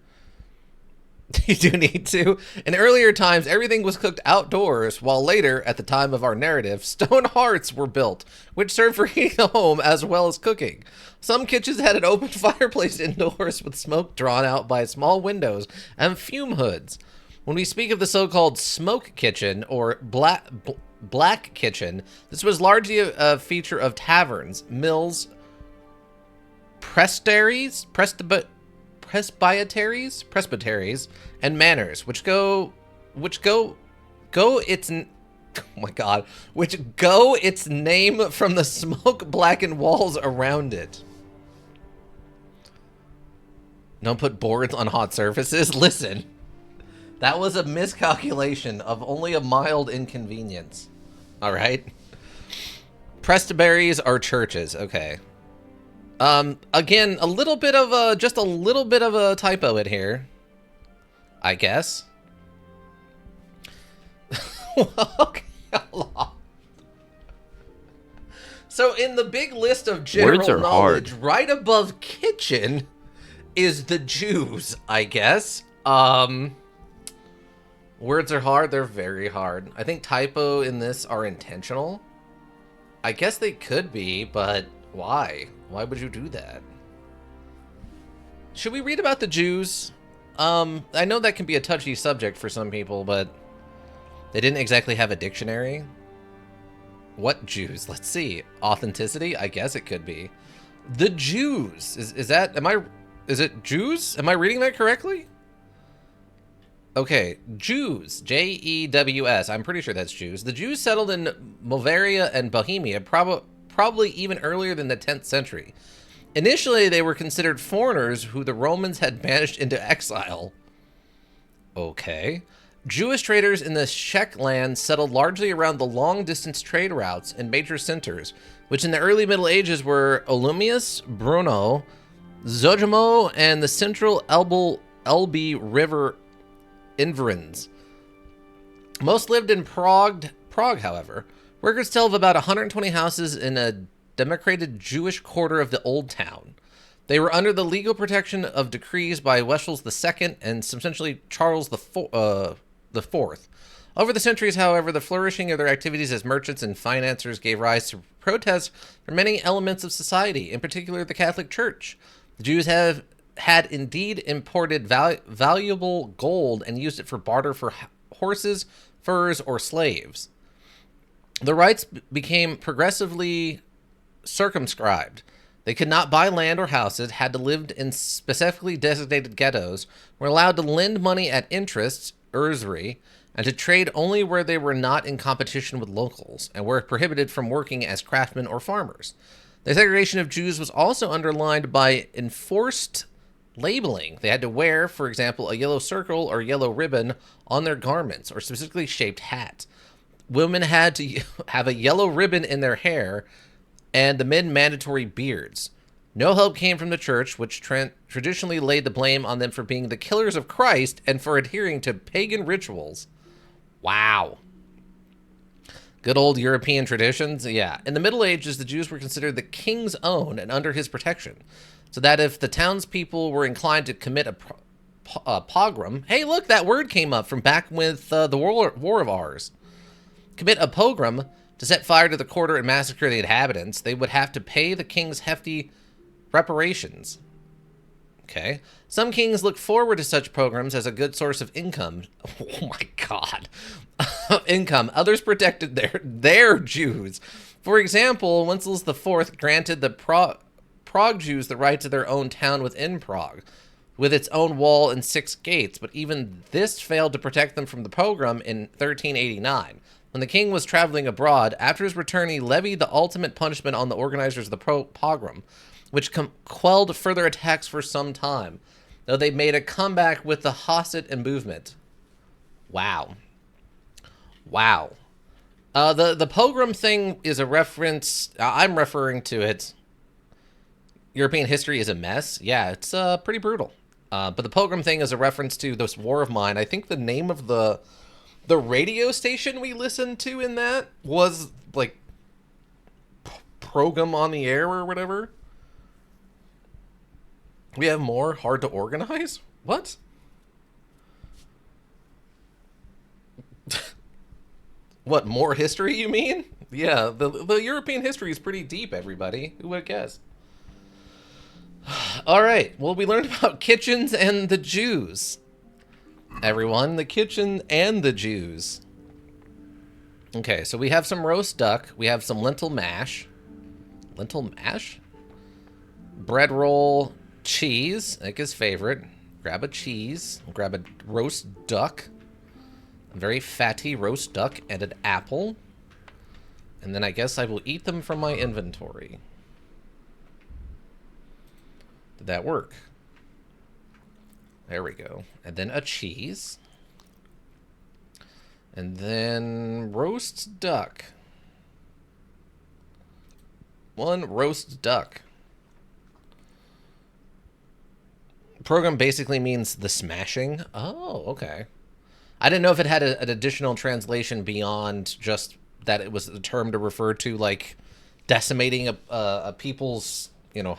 You do need to. In earlier times, everything was cooked outdoors, while later, at the time of our narrative, stone hearths were built, which served for heating the home as well as cooking. Some kitchens had an open fireplace indoors with smoke drawn out by small windows and fume hoods. When we speak of the so-called smoke kitchen or black kitchen, this was largely a feature of taverns, mills, presbyteries, and manors, which go its name from the smoke-blackened walls around it. Don't put boards on hot surfaces. Listen. That was a miscalculation of only a mild inconvenience. All right. Presbyteries are churches. Okay. Again, just a little bit of a typo in here, I guess. Okay, hold on. So in the big list of general knowledge, right above kitchen is the Jews, I guess. Words are hard. They're very hard. I think typo in this are intentional. I guess they could be, but why? Why would you do that? Should we read about the Jews? I know that can be a touchy subject for some people, but they didn't exactly have a dictionary. What Jews? Let's see. Authenticity? I guess it could be. The Jews. Is it Jews? Am I reading that correctly? Okay, Jews, Jews. I'm pretty sure that's Jews. The Jews settled in Moravia and Bohemia, probably even earlier than the 10th century. Initially, they were considered foreigners who the Romans had banished into exile. Okay. Jewish traders in the Czech land settled largely around the long-distance trade routes and major centers, which in the early Middle Ages were Olmütz, Brno, Zojmo, and the central Elbe River Inverns. Most lived in Prague, however. Records tell of about 120 houses in a democrated Jewish quarter of the Old Town. They were under the legal protection of decrees by Wessels II and subsequently Charles IV. Over the centuries, however, the flourishing of their activities as merchants and financiers gave rise to protests from many elements of society, in particular the Catholic Church. The Jews had indeed imported valuable gold and used it for barter for horses, furs, or slaves. The rights became progressively circumscribed. They could not buy land or houses, had to live in specifically designated ghettos, were allowed to lend money at interest, usury, and to trade only where they were not in competition with locals, and were prohibited from working as craftsmen or farmers. The segregation of Jews was also underlined by enforced labeling. They had to wear, for example, a yellow circle or yellow ribbon on their garments, or specifically shaped hat. Women had to have a yellow ribbon in their hair, and the men mandatory beards. No help came from the church, which traditionally laid the blame on them for being the killers of Christ and for adhering to pagan rituals. Wow. Good old European traditions? Yeah. In the Middle Ages, the Jews were considered the king's own and under his protection, so that if the townspeople were inclined to commit a pogrom... Hey, look, that word came up from back with the War of Ours. Commit a pogrom to set fire to the quarter and massacre the inhabitants, they would have to pay the king's hefty Reparations. Okay. Some kings look forward to such programs as a good source of income. Oh my god. Income. Others protected their Jews. For example, Wenceslas IV granted the Prague Jews the right to their own town within Prague, with its own wall and 6 gates, but even this failed to protect them from the pogrom in 1389. When the king was traveling abroad, after his return he levied the ultimate punishment on the organizers of the pogrom, which quelled further attacks for some time, though they made a comeback with the Hosset and movement. Wow. Wow. The pogrom thing is a reference, I'm referring to it. European history is a mess. Yeah, it's pretty brutal. But the pogrom thing is a reference to this war of mine. I think the name of the radio station we listened to in that was like Program on the Air or whatever. We have more hard to organize? What? What, more history, you mean? Yeah, the European history is pretty deep, everybody. Who would have guessed? All right, well, we learned about kitchens and the Jews. Everyone, the kitchen and the Jews. Okay, so we have some roast duck. We have some lentil mash. Lentil mash? Bread roll, cheese, like his favorite. Grab a cheese. Grab a roast duck. A very fatty roast duck and an apple. And then I guess I will eat them from my inventory. Did that work? There we go. And then a cheese. And then roast duck. 1 roast duck. Program basically means the smashing. Oh, okay. I didn't know if it had an additional translation beyond just that it was a term to refer to, like, decimating a people's, you know,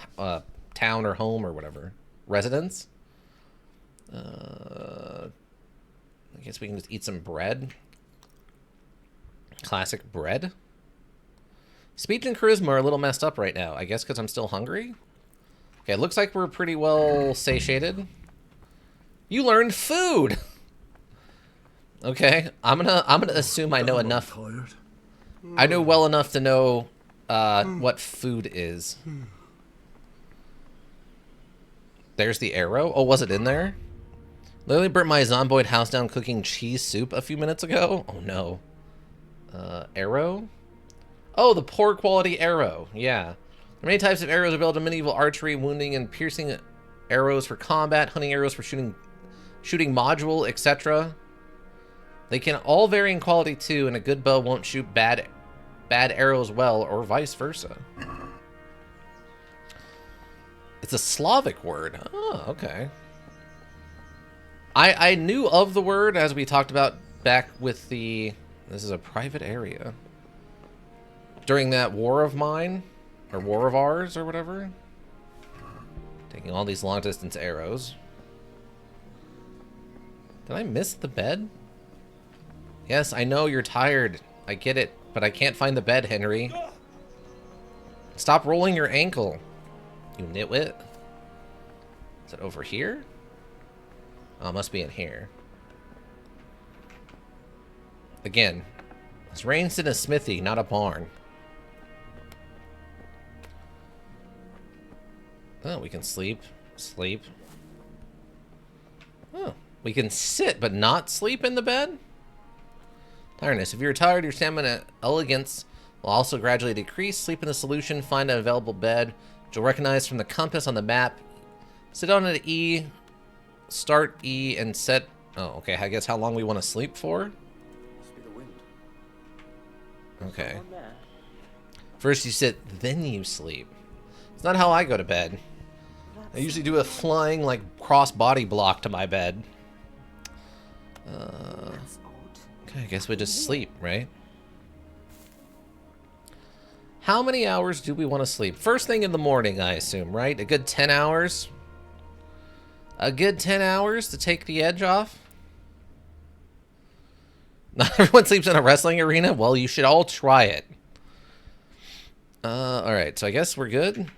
town or home or whatever. Residence. I guess we can just eat some bread. Classic bread. Speech and charisma are a little messed up right now. I guess because I'm still hungry. Okay, it looks like we're pretty well satiated. You learned food. Okay, I'm gonna assume I know enough. I know well enough to know what food is. There's the arrow. Oh, was it in there? Literally burnt my zomboid house down cooking cheese soup a few minutes ago. Oh no. Arrow? Oh, the poor quality arrow. Yeah. There are many types of arrows available to medieval archery, wounding and piercing arrows for combat, hunting arrows for shooting module, etc. They can all vary in quality too, and a good bow won't shoot bad arrows well, or vice versa. It's a Slavic word. Oh, okay. I knew of the word, as we talked about back with the... This is a private area. During that war of mine, or war of ours, or whatever. Taking all these long-distance arrows. Did I miss the bed? Yes, I know you're tired. I get it, but I can't find the bed, Henry. Stop rolling your ankle, you nitwit. Is it over here? Oh, it must be in here. Again, this rain's in a smithy, not a barn. Oh, we can sleep. Sleep. Oh, we can sit but not sleep in the bed? Tiredness. If you're tired, your stamina elegance will also gradually decrease. Sleep in the solution. Find an available bed, which you'll recognize from the compass on the map. Sit on an E. Start E and set... Oh, okay. I guess how long we want to sleep for? Must be the wind. Okay. First you sit, then you sleep. It's not how I go to bed. I usually do a flying, like, cross-body block to my bed. Okay, I guess we just sleep, right? How many hours do we want to sleep? First thing in the morning, I assume, right? A good 10 hours? A good 10 hours to take the edge off? Not everyone sleeps in a wrestling arena? Well, you should all try it. Alright, so I guess we're good.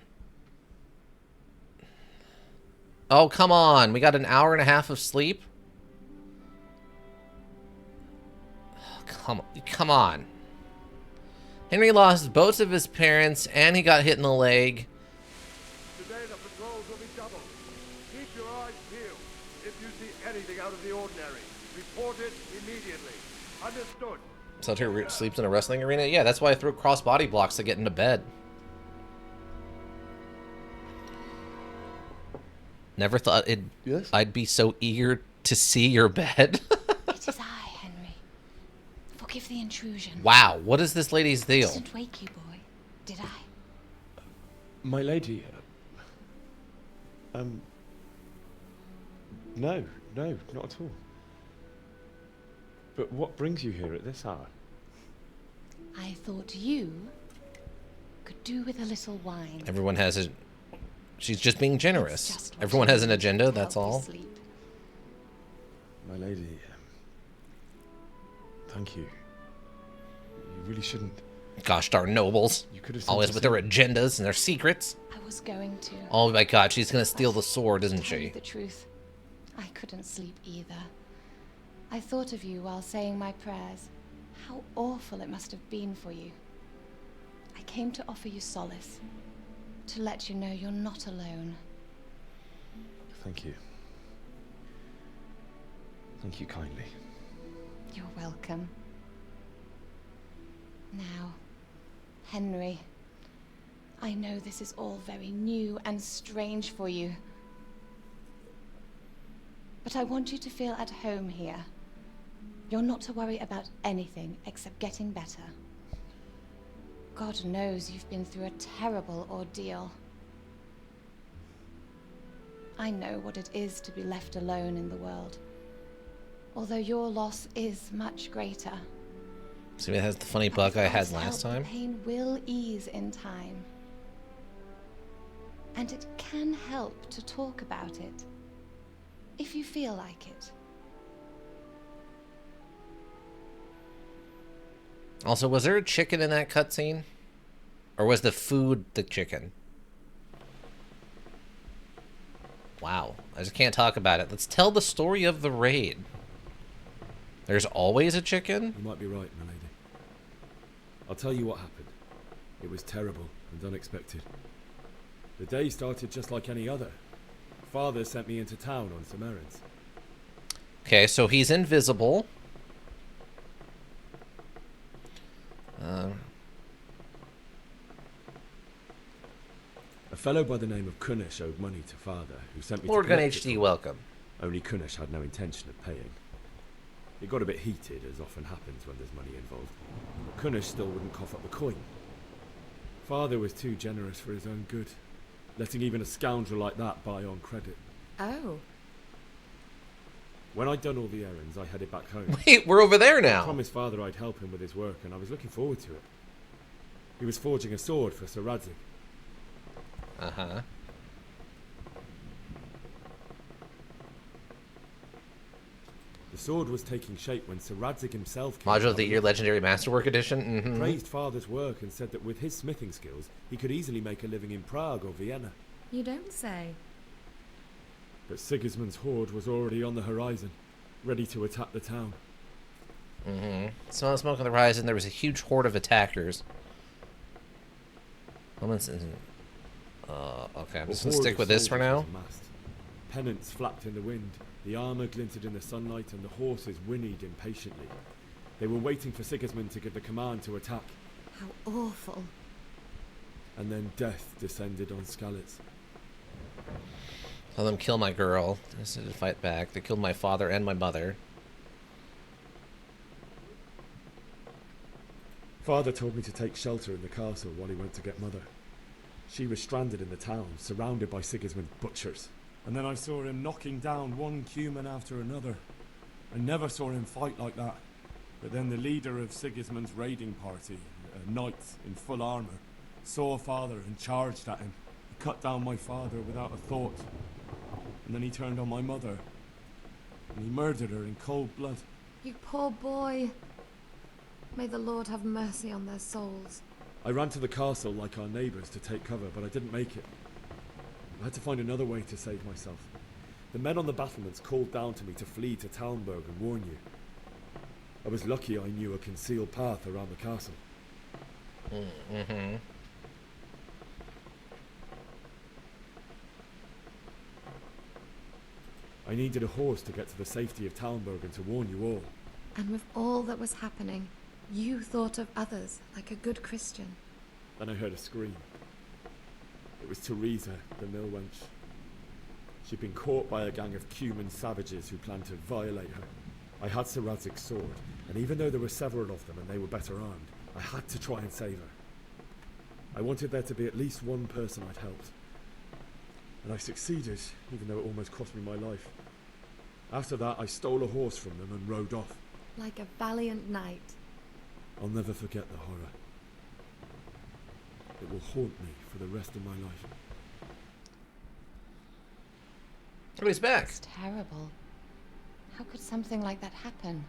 Oh, come on. We got an hour and a half of sleep? Come on. Henry lost both of his parents, and he got hit in the leg. Today the patrols will be doubled. Keep your eyes peeled. If you see anything out of the ordinary, report it immediately. Understood? So he sleeps in a wrestling arena? Yeah, that's why I threw cross-body blocks to get into bed. Never thought I'd be so eager to see your bed. It is I, Henry. Forgive the intrusion. Wow, what is this lady's deal? I didn't wake you, boy, did I? My lady, no, not at all. But what brings you here at this hour? I thought you could do with a little wine. Everyone has a... She's just being generous. Everyone has an agenda, that's all. My lady, thank you. You really shouldn't. Gosh darn nobles. You could have always with their agendas and their secrets. I was going to. Oh my god, she's gonna steal the sword, isn't Tell you she? the truth, I couldn't sleep either. I thought of you while saying my prayers. How awful it must have been for you. I came to offer you solace. To let you know you're not alone. Thank you. Thank you kindly. You're welcome. Now, Henry, I know this is all very new and strange for you. But I want you to feel at home here. You're not to worry about anything except getting better. God knows you've been through a terrible ordeal. I know what it is to be left alone in the world. Although your loss is much greater. See, it has the funny bug I had last time. The pain will ease in time. And it can help to talk about it. If you feel like it. Also, was there a chicken in that cutscene? Or was the food the chicken? Wow, I just can't talk about it. Let's tell the story of the raid. There's always a chicken? You might be right, my lady. I'll tell you what happened. It was terrible and unexpected. The day started just like any other. Father sent me into town on some errands. Okay, so he's invisible. A fellow by the name of Kunish owed money to Father, who sent me Lord to Gun collect it HD, from- welcome. Only Kunish had no intention of paying. It got a bit heated, as often happens when there's money involved. But Kunish still wouldn't cough up the coin. Father was too generous for his own good, letting even a scoundrel like that buy on credit. Oh. When I'd done all the errands, I headed back home. Wait, we're over there now. I promised Father I'd help him with his work, and I was looking forward to it. He was forging a sword for Sir Radzig. Uh-huh. The sword was taking shape when Sir Radzig himself came Module of the to Year Legendary Masterwork Edition? Mm-hmm. praised Father's work and said that with his smithing skills, he could easily make a living in Prague or Vienna. You don't say. But Sigismund's horde was already on the horizon, ready to attack the town. Mm-hmm. Smell the smoke on the horizon. There was a huge horde of attackers. Okay, I'm just gonna stick with this for now. Pennants flapped in the wind, the armor glinted in the sunlight, and the horses whinnied impatiently. They were waiting for Sigismund to give the command to attack. How awful. And then death descended on Skalitz. Let them kill my girl. I decided to fight back. They killed my father and my mother. Father told me to take shelter in the castle while he went to get Mother. She was stranded in the town, surrounded by Sigismund's butchers. And then I saw him knocking down one human after another. I never saw him fight like that. But then the leader of Sigismund's raiding party, a knight in full armor, saw Father and charged at him. He cut down my father without a thought. And then he turned on my mother. And he murdered her in cold blood. You poor boy. May the Lord have mercy on their souls. I ran to the castle like our neighbours to take cover, but I didn't make it. I had to find another way to save myself. The men on the battlements called down to me to flee to Talmberg and warn you. I was lucky I knew a concealed path around the castle. Mm-hmm. I needed a horse to get to the safety of Talmberg and to warn you all. And with all that was happening, you thought of others like a good Christian. Then I heard a scream. It was Teresa, the mill wench. She'd been caught by a gang of Cuman savages who planned to violate her. I had Sir Radzig's sword, and even though there were several of them and they were better armed, I had to try and save her. I wanted there to be at least one person I'd helped. And I succeeded, even though it almost cost me my life. After that, I stole a horse from them and rode off. Like a valiant knight. I'll never forget the horror. It will haunt me for the rest of my life. Oh, he's back. It's terrible. How could something like that happen?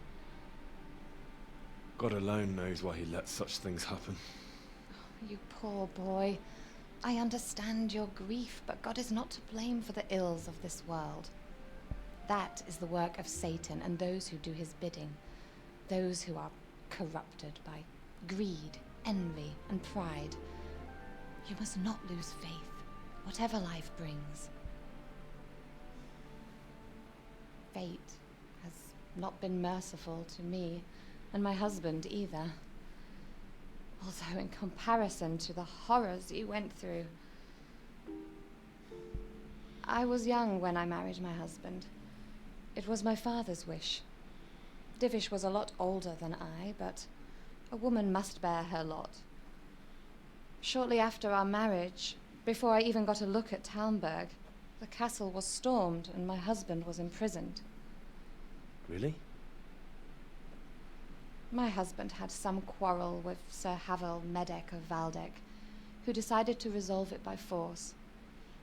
God alone knows why he lets such things happen. You poor boy. I understand your grief, but God is not to blame for the ills of this world. That is the work of Satan and those who do his bidding. Those who are corrupted by greed, envy, and pride. You must not lose faith, whatever life brings. Fate has not been merciful to me, and my husband either. Although in comparison to the horrors you went through. I was young when I married my husband. It was my father's wish. Divish was a lot older than I, but a woman must bear her lot. Shortly after our marriage, before I even got a look at Talmberg, the castle was stormed and my husband was imprisoned. Really? My husband had some quarrel with Sir Havel Medek of Valdek, who decided to resolve it by force.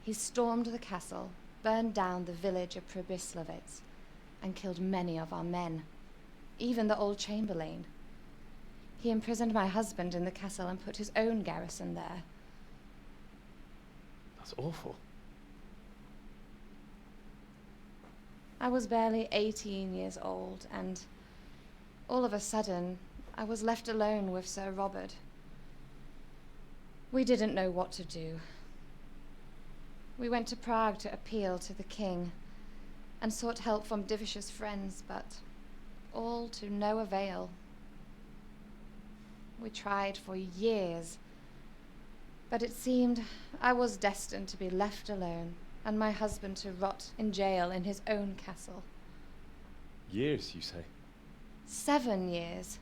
He stormed the castle, burned down the village of Pribyslavitz, and killed many of our men, even the old chamberlain. He imprisoned my husband in the castle and put his own garrison there. That's awful. I was barely 18 years old, and all of a sudden, I was left alone with Sir Robert. We didn't know what to do. We went to Prague to appeal to the king, and sought help from Divish's friends, but all to no avail. We tried for years, but it seemed I was destined to be left alone, and my husband to rot in jail in his own castle. Years, you say? 7 years.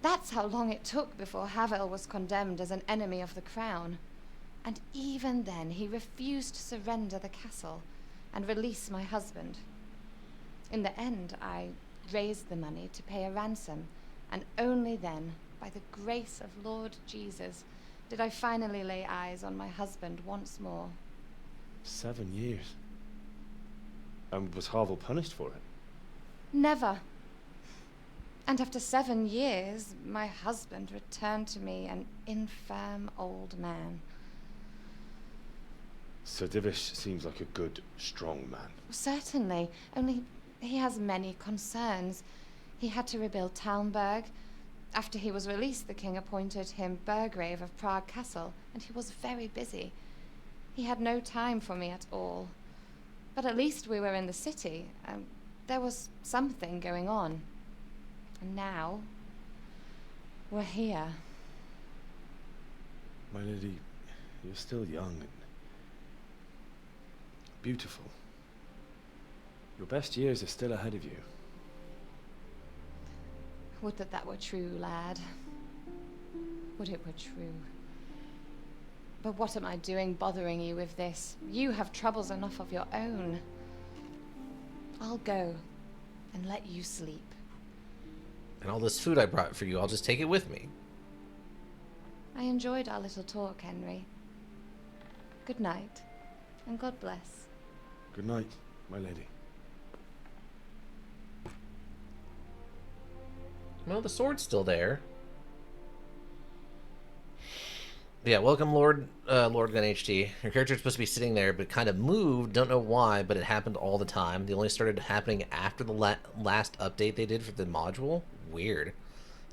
That's how long it took before Havel was condemned as an enemy of the crown. And even then he refused to surrender the castle and release my husband. In the end, I raised the money to pay a ransom, and only then, by the grace of Lord Jesus, did I finally lay eyes on my husband once more. 7 years? And was Havel punished for it? Never. And after 7 years, my husband returned to me an infirm old man. Sir Divish seems like a good, strong man. Certainly, only he has many concerns. He had to rebuild Talmberg. After he was released, the king appointed him Burgrave of Prague Castle, and he was very busy. He had no time for me at all. But at least we were in the city, and there was something going on. And now, we're here. My lady, you're still young and beautiful. Your best years are still ahead of you. Would that that were true, lad. Would it were true. But what am I doing bothering you with this? You have troubles enough of your own. I'll go and let you sleep. And all this food I brought for you, I'll just take it with me. I enjoyed our little talk, Henry. Good night, and God bless. Good night, my lady. Well, the sword's still there. Yeah, welcome, Lord Gun HT. Your character's supposed to be sitting there, but kind of moved. Don't know why, but it happened all the time. They only started happening after the last update they did for the module. Weird.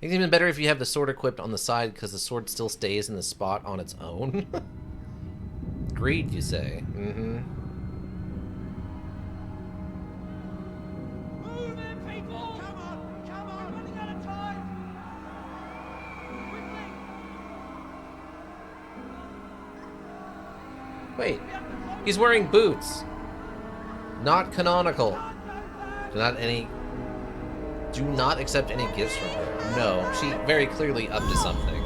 It's even better if you have the sword equipped on the side, because the sword still stays in the spot on its own. Greed, you say? Mm-hmm. Move it, people! Come on! Come on! We're running out of time! Wait, he's wearing boots. Not canonical. Not any. Do not accept any gifts from her. No, she very clearly up to something.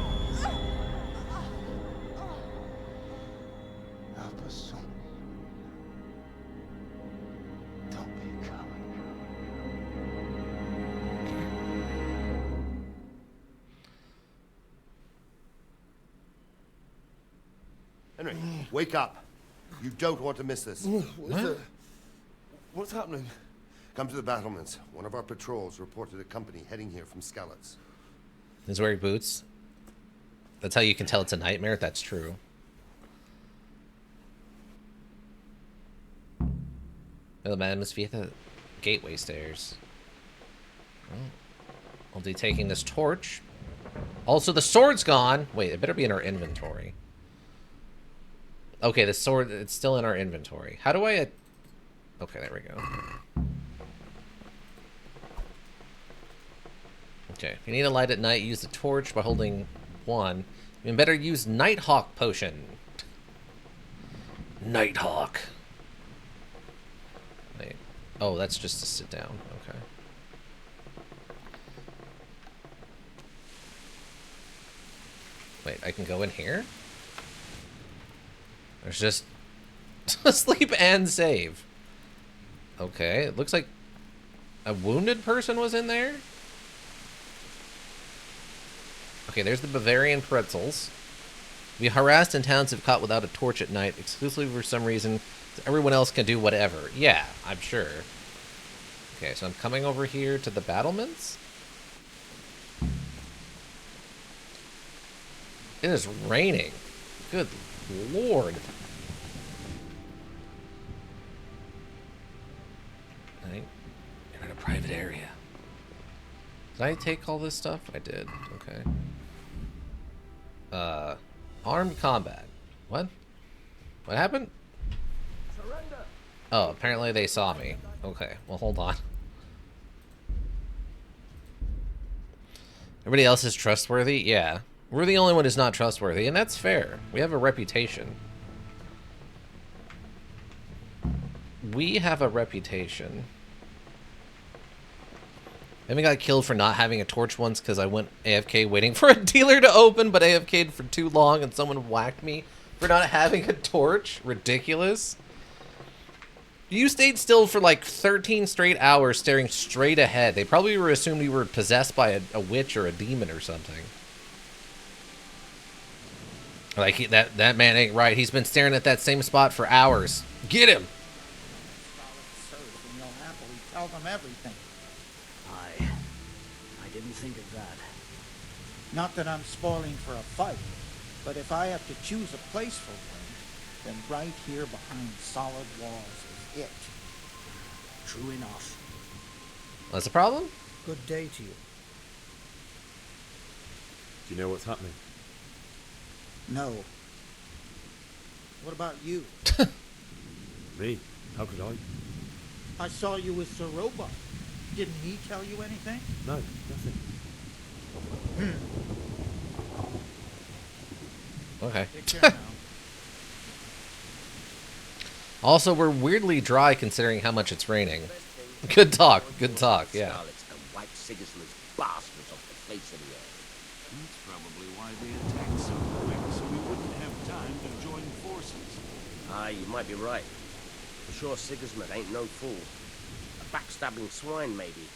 Help us, son. Don't be a coward. Henry, wake up. You don't want to miss this. What's happening? Come to the battlements. One of our patrols reported a company heading here from Skalitz. He's wearing boots. That's how you can tell it's a nightmare. That's true. Oh, man, must be at the gateway stairs. Well, I'll be taking this torch. Also, the sword's gone. Wait, it better be in our inventory. Okay, the sword, it's still in our inventory. How do I... Okay, there we go. Okay, if you need a light at night, use the torch by holding 1. You better use Nighthawk potion. Nighthawk. Wait. Oh, that's just to sit down. Okay. Wait, I can go in here? There's just sleep and save. Okay, it looks like a wounded person was in there. Okay, there's the Bavarian pretzels. Be harassed in towns if caught without a torch at night, exclusively for some reason. So everyone else can do whatever. Yeah, I'm sure. Okay, so I'm coming over here to the battlements. It is raining. Good lord. You're in a private area. Did I take all this stuff? I did. Okay. Armed combat. What? What happened? Surrender. Oh, apparently they saw me. Okay, well, hold on. Everybody else is trustworthy? Yeah. We're the only one who's not trustworthy, and that's fair. We have a reputation. We have a reputation. I even got killed for not having a torch once because I went AFK waiting for a dealer to open, but AFK'd for too long and someone whacked me for not having a torch. Ridiculous. You stayed still for like 13 straight hours staring straight ahead. They probably were assumed you were possessed by a witch or a demon or something. Like, that man ain't right. He's been staring at that same spot for hours. Get him! And you'll happily tell them everything. I didn't think of that. Not that I'm spoiling for a fight, but if I have to choose a place for one, then right here behind solid walls is it. True enough. What's the problem? Good day to you. Do you know what's happening? No. What about you? Me? How could I? I saw you with Sir Roebuck. Didn't he tell you anything? No, nothing. Okay. Take care now. Also, we're weirdly dry considering how much it's raining. Good talk, yeah. To wipe Sigismund's bastards off the face of the earth. That's probably why they attacked so quick, so we wouldn't have time to join forces. You might be right. For sure Sigismund ain't no fool. A backstabbing swine, maybe.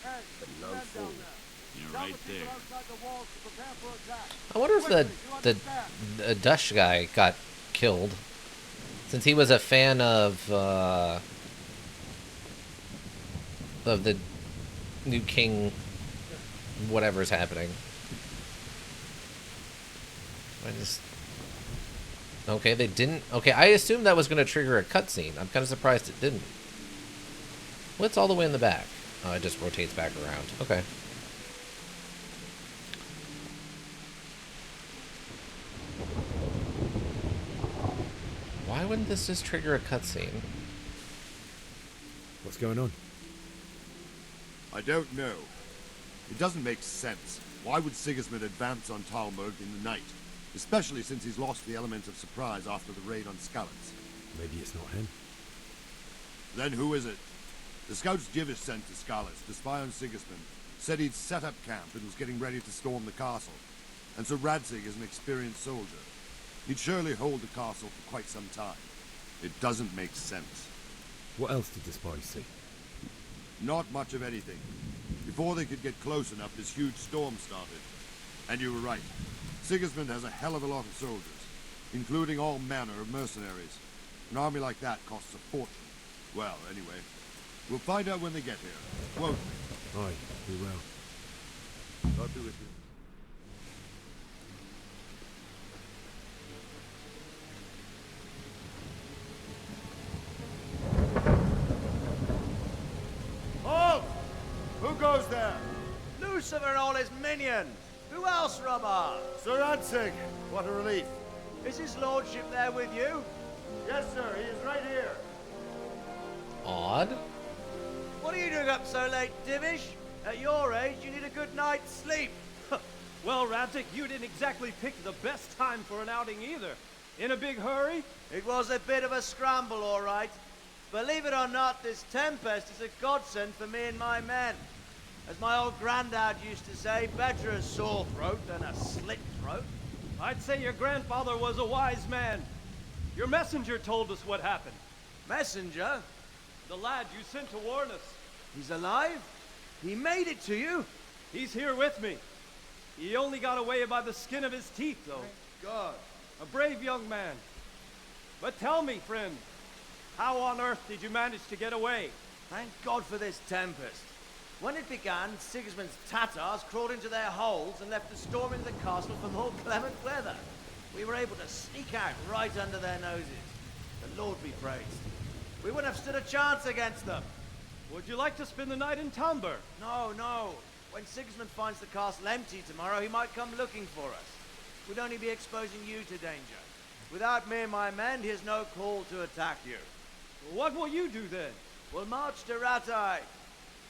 But no fool. You're right there. I wonder if the Dutch guy got killed. Since he was a fan of the new king, whatever's happening. Okay, they didn't. Okay, I assumed that was going to trigger a cutscene. I'm kind of surprised it didn't. What's all the way in the back? Oh, it just rotates back around. Okay. Why wouldn't this just trigger a cutscene? What's going on? I don't know. It doesn't make sense. Why would Sigismund advance on Talmberg in the night? Especially since he's lost the element of surprise after the raid on Skalitz. Maybe it's not him. Then who is it? The scouts Jivish sent to Skalitz to spy on Sigismund said he'd set up camp and was getting ready to storm the castle. And so Radzig is an experienced soldier. He'd surely hold the castle for quite some time. It doesn't make sense. What else did the spies see? Not much of anything. Before they could get close enough, this huge storm started. And you were right. Sigismund has a hell of a lot of soldiers, including all manner of mercenaries. An army like that costs a fortune. Well, anyway, we'll find out when they get here, won't we? Aye, we will. God be with you. Halt! Who goes there? Lucifer and all his minions. Who else, Robber? Sir Radzig. What a relief. Is his lordship there with you? Yes, sir. He is right here. Odd. What are you doing up so late, Divish? At your age, you need a good night's sleep. Well, Radzig, you didn't exactly pick the best time for an outing either. In a big hurry? It was a bit of a scramble, all right. Believe it or not, this tempest is a godsend for me and my men. As my old granddad used to say, better a sore throat than a slit throat. I'd say your grandfather was a wise man. Your messenger told us what happened. Messenger? The lad you sent to warn us. He's alive? He made it to you? He's here with me. He only got away by the skin of his teeth, though. Thank God. A brave young man. But tell me, friend, how on earth did you manage to get away? Thank God for this tempest. When it began, Sigismund's Tatars crawled into their holes and left us storming the castle for more clement weather. We were able to sneak out right under their noses. The Lord be praised. We wouldn't have stood a chance against them. Would you like to spend the night in Talmberg? No, no. When Sigismund finds the castle empty tomorrow, he might come looking for us. We'd only be exposing you to danger. Without me and my men, he has no call to attack you. What will you do then? We'll march to Ratai.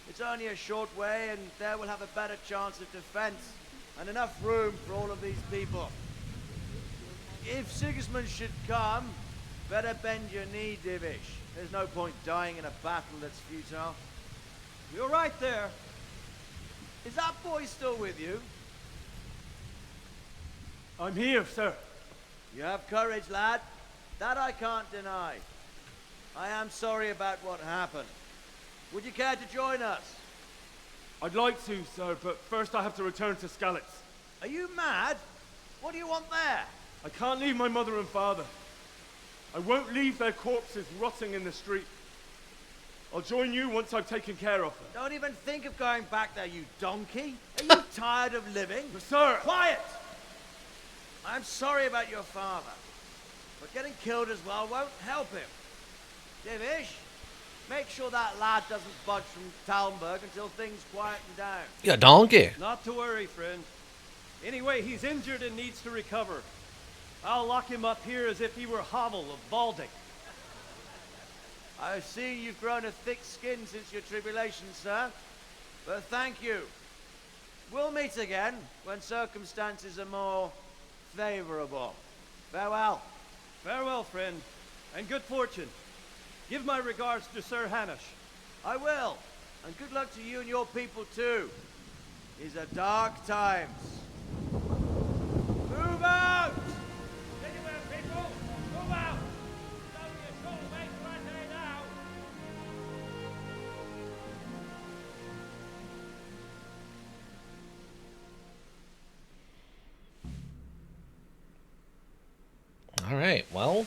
It's only a short way, and there we'll have a better chance of defense, and enough room for all of these people. If Sigismund should come, better bend your knee, Divish. There's no point dying in a battle that's futile. You're right there. Is that boy still with you? I'm here, sir. You have courage, lad. That I can't deny. I am sorry about what happened. Would you care to join us? I'd like to, sir, but first I have to return to Skalitz. Are you mad? What do you want there? I can't leave my mother and father. I won't leave their corpses rotting in the street. I'll join you once I've taken care of them. Don't even think of going back there, you donkey. Are you tired of living? Sir! Quiet! I'm sorry about your father, but getting killed as well won't help him. Divish, make sure that lad doesn't budge from Talmberg until things quieten down. Yeah, donkey. Not to worry, friend. Anyway, he's injured and needs to recover. I'll lock him up here as if he were Havel of Baldic. I see you've grown a thick skin since your tribulation, sir. But thank you. We'll meet again when circumstances are more favorable. Farewell. Farewell, friend, and good fortune. Give my regards to Sir Hanush. I will. And good luck to you and your people, too. These are dark times. Move out! Anywhere, people! Move out! It's only a short way to Rattay now. All right, well.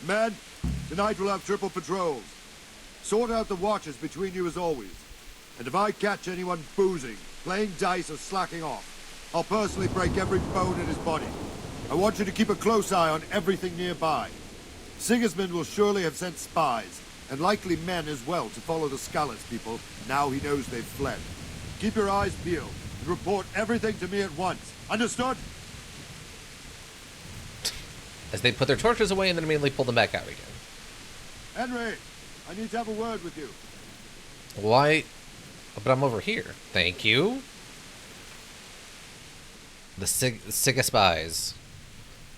Men, tonight we'll have triple patrols. Sort out the watches between you as always. And if I catch anyone boozing, playing dice or slacking off, I'll personally break every bone in his body. I want you to keep a close eye on everything nearby. Sigismund will surely have sent spies, and likely men as well, to follow the Skalitz people now he knows they've fled. Keep your eyes peeled, and report everything to me at once. Understood? As they put their torches away and then immediately pull them back out again. Henry, I need to have a word with you. Why? But I'm over here. Thank you. The Siga spies.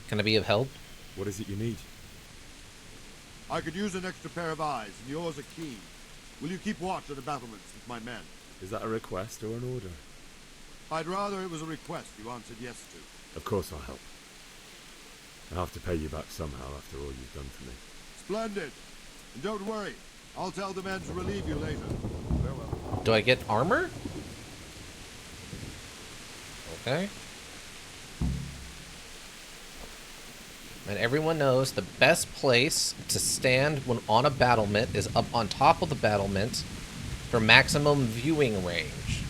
Can I be of help? What is it you need? I could use an extra pair of eyes, and yours are keen. Will you keep watch at the battlements with my men? Is that a request or an order? I'd rather it was a request you answered yes to. Of course I'll help. I'll have to pay you back somehow after all you've done for me. Splendid. And don't worry, I'll tell the men to relieve you later. Farewell. Do I get armor? Okay. And everyone knows the best place to stand when on a battlement is up on top of the battlement for maximum viewing range.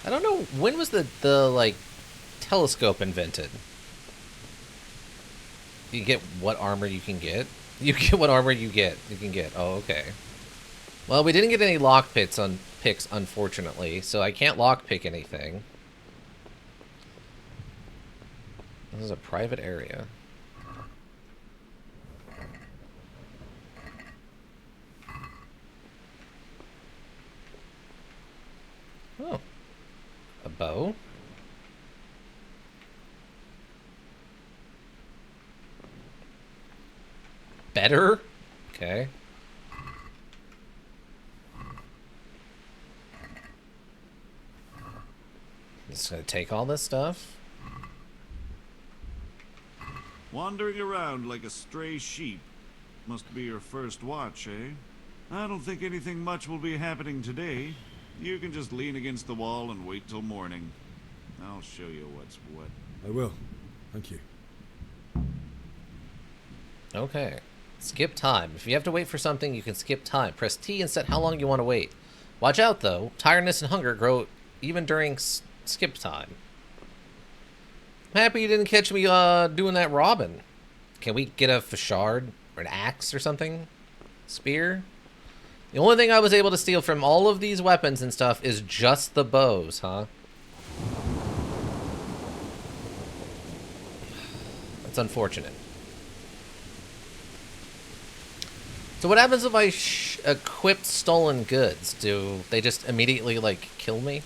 I don't know, when was the like telescope invented? You get what armor you can get? You get what armor you can get. Oh, okay. Well, we didn't get any lock picks, unfortunately, so I can't lockpick anything. This is a private area. Oh. A bow? Better? Okay. Just gonna take all this stuff. Wandering around like a stray sheep. Must be your first watch, eh? I don't think anything much will be happening today. You can just lean against the wall and wait till morning. I'll show you what's what. I will. Thank you. Okay. Skip time. If you have to wait for something, you can skip time. Press T and set how long you want to wait. Watch out, though. Tiredness and hunger grow even during skip time. I'm happy you didn't catch me doing that robbing. Can we get a fashard or an axe or something? Spear? The only thing I was able to steal from all of these weapons and stuff is just the bows, huh? That's unfortunate. So what happens if I equip stolen goods? Do they just immediately, like, kill me?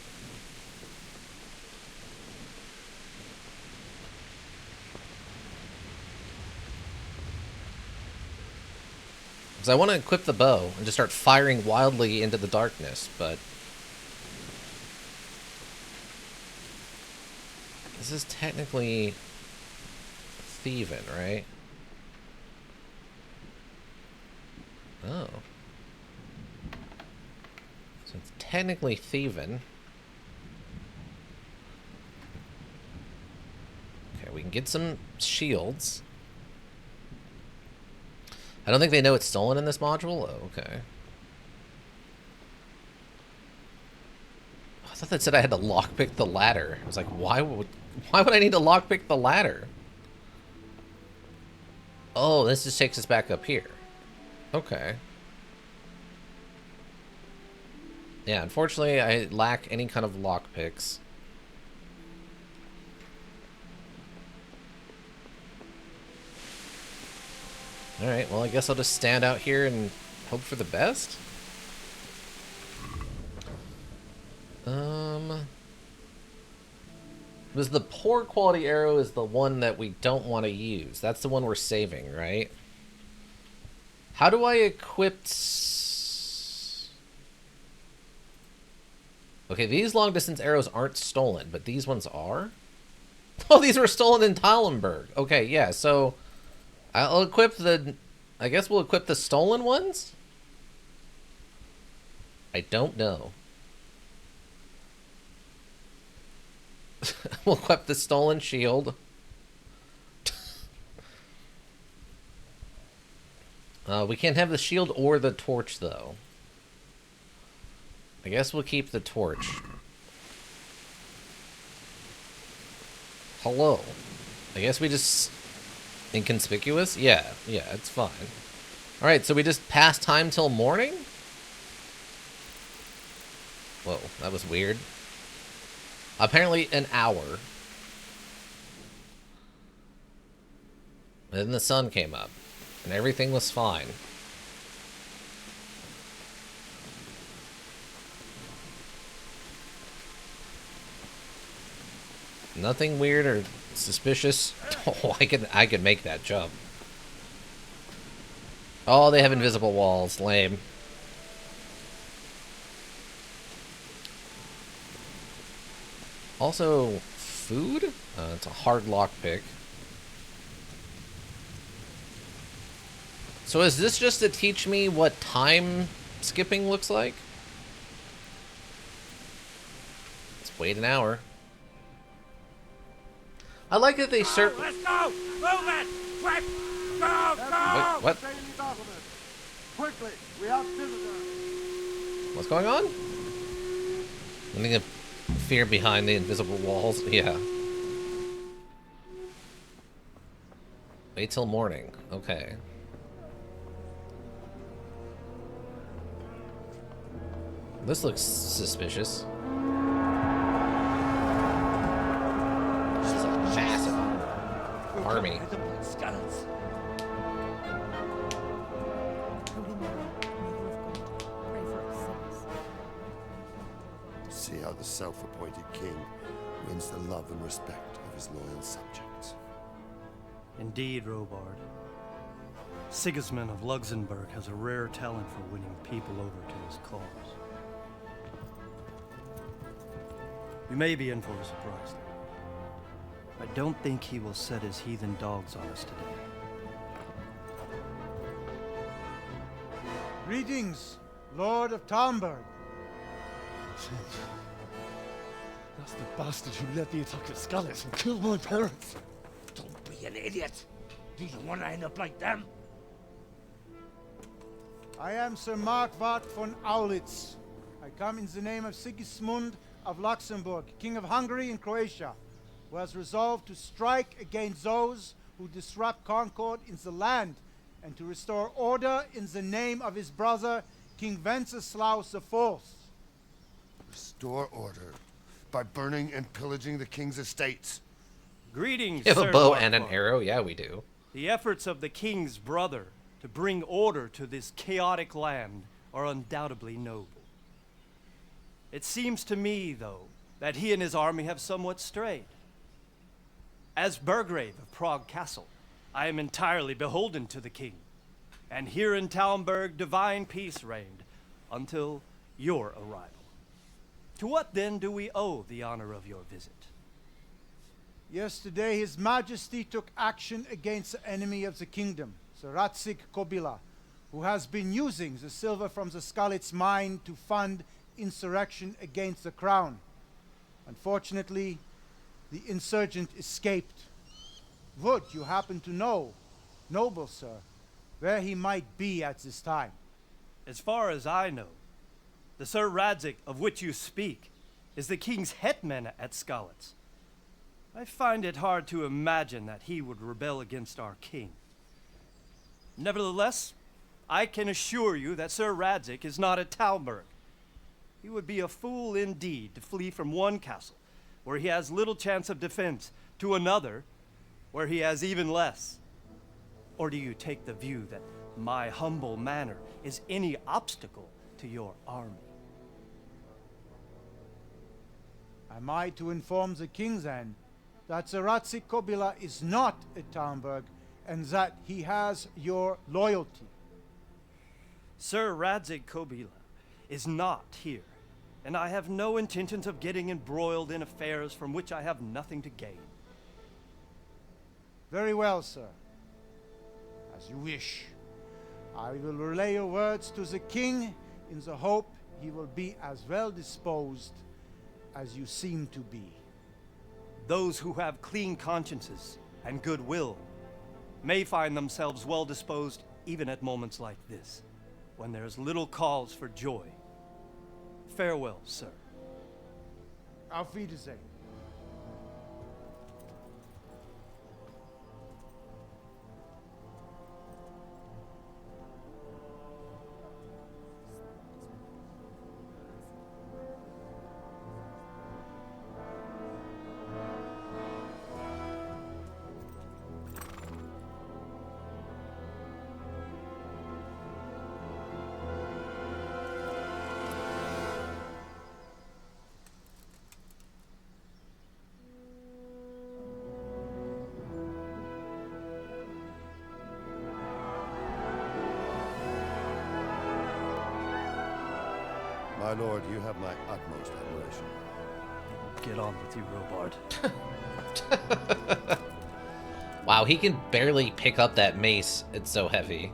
Because I want to equip the bow and just start firing wildly into the darkness, but... this is technically thieving, right? Oh. So it's technically thieving. Okay, we can get some shields. I don't think they know it's stolen in this module? Oh, okay. I thought that said I had to lockpick the ladder. I was like, why would I need to lockpick the ladder? Oh, this just takes us back up here. Okay. Yeah, unfortunately, I lack any kind of lockpicks. Alright, well, I guess I'll just stand out here and hope for the best. Because the poor quality arrow is the one that we don't want to use. That's the one we're saving, right? How do I equip... Okay, these long distance arrows aren't stolen, but these ones are? Oh, these were stolen in Tallenberg. Okay, yeah, so... I'll equip the... I guess we'll equip the stolen ones? I don't know. We'll equip the stolen shield. We can't have the shield or the torch, though. I guess we'll keep the torch. Hello. I guess we just... Inconspicuous? Yeah, it's fine. Alright, so we just pass time till morning? Whoa, that was weird. Apparently an hour. And then the sun came up. And everything was fine. Nothing weird or suspicious. Oh, I could make that jump. Oh, they have invisible walls. Lame. Also, food? It's a hard lockpick. So is this just to teach me what time skipping looks like? Let's wait an hour. I like that they serve. Let's go! Move it! Quick! Go! Go! What? Quickly! We have visitors! What's going on? I think the fear behind the invisible walls. Yeah. Wait till morning. Okay. This looks suspicious. This is a massive army. See how the self-appointed king wins the love and respect of his loyal subjects. Indeed, Robard. Sigismund of Luxembourg has a rare talent for winning people over to his cause. We may be in for a surprise, though. I don't think he will set his heathen dogs on us today. Greetings, Lord of Talmberg. That's the bastard who led the attack at Scarlet and killed my parents. Don't be an idiot. Do you want to end up like them? I am Sir Markwart von Aulitz. I come in the name of Sigismund of Luxembourg, King of Hungary and Croatia, who has resolved to strike against those who disrupt concord in the land and to restore order in the name of his brother, King Wenceslaus IV. Restore order by burning and pillaging the king's estates. Greetings, You have Sir a bow and an Markwart. arrow? Yeah, we do. The efforts of the king's brother to bring order to this chaotic land are undoubtedly noble. It seems to me, though, that he and his army have somewhat strayed. As Burgrave of Prague Castle, I am entirely beholden to the king, and here in Talmberg divine peace reigned until your arrival. To what then do we owe the honor of your visit? Yesterday, His Majesty took action against the enemy of the kingdom, Sir Ratzik Kobila, who has been using the silver from the Skalitz mine to fund insurrection against the crown. Unfortunately, the insurgent escaped. Would you happen to know, noble sir, where he might be at this time? As far as I know, the Sir Radzik of which you speak is the king's hetman at Skalitz. I find it hard to imagine that he would rebel against our king. Nevertheless, I can assure you that Sir Radzik is not at Talmberg. He would be a fool indeed to flee from one castle, where he has little chance of defense, to another, where he has even less. Or do you take the view that my humble manner is any obstacle to your army? Am I to inform the king then that Sir Ratzik Kobila is not at Talmberg and that he has your loyalty? Sir Radzik Kobila is not here, and I have no intentions of getting embroiled in affairs from which I have nothing to gain. Very well, sir. As you wish. I will relay your words to the king in the hope he will be as well disposed as you seem to be. Those who have clean consciences and goodwill may find themselves well disposed even at moments like this, when there is little cause for joy. Farewell, sir. Auf Wiedersehen. My lord, you have my utmost admiration. Get on with you, Robard. Wow, he can barely pick up that mace. It's so heavy.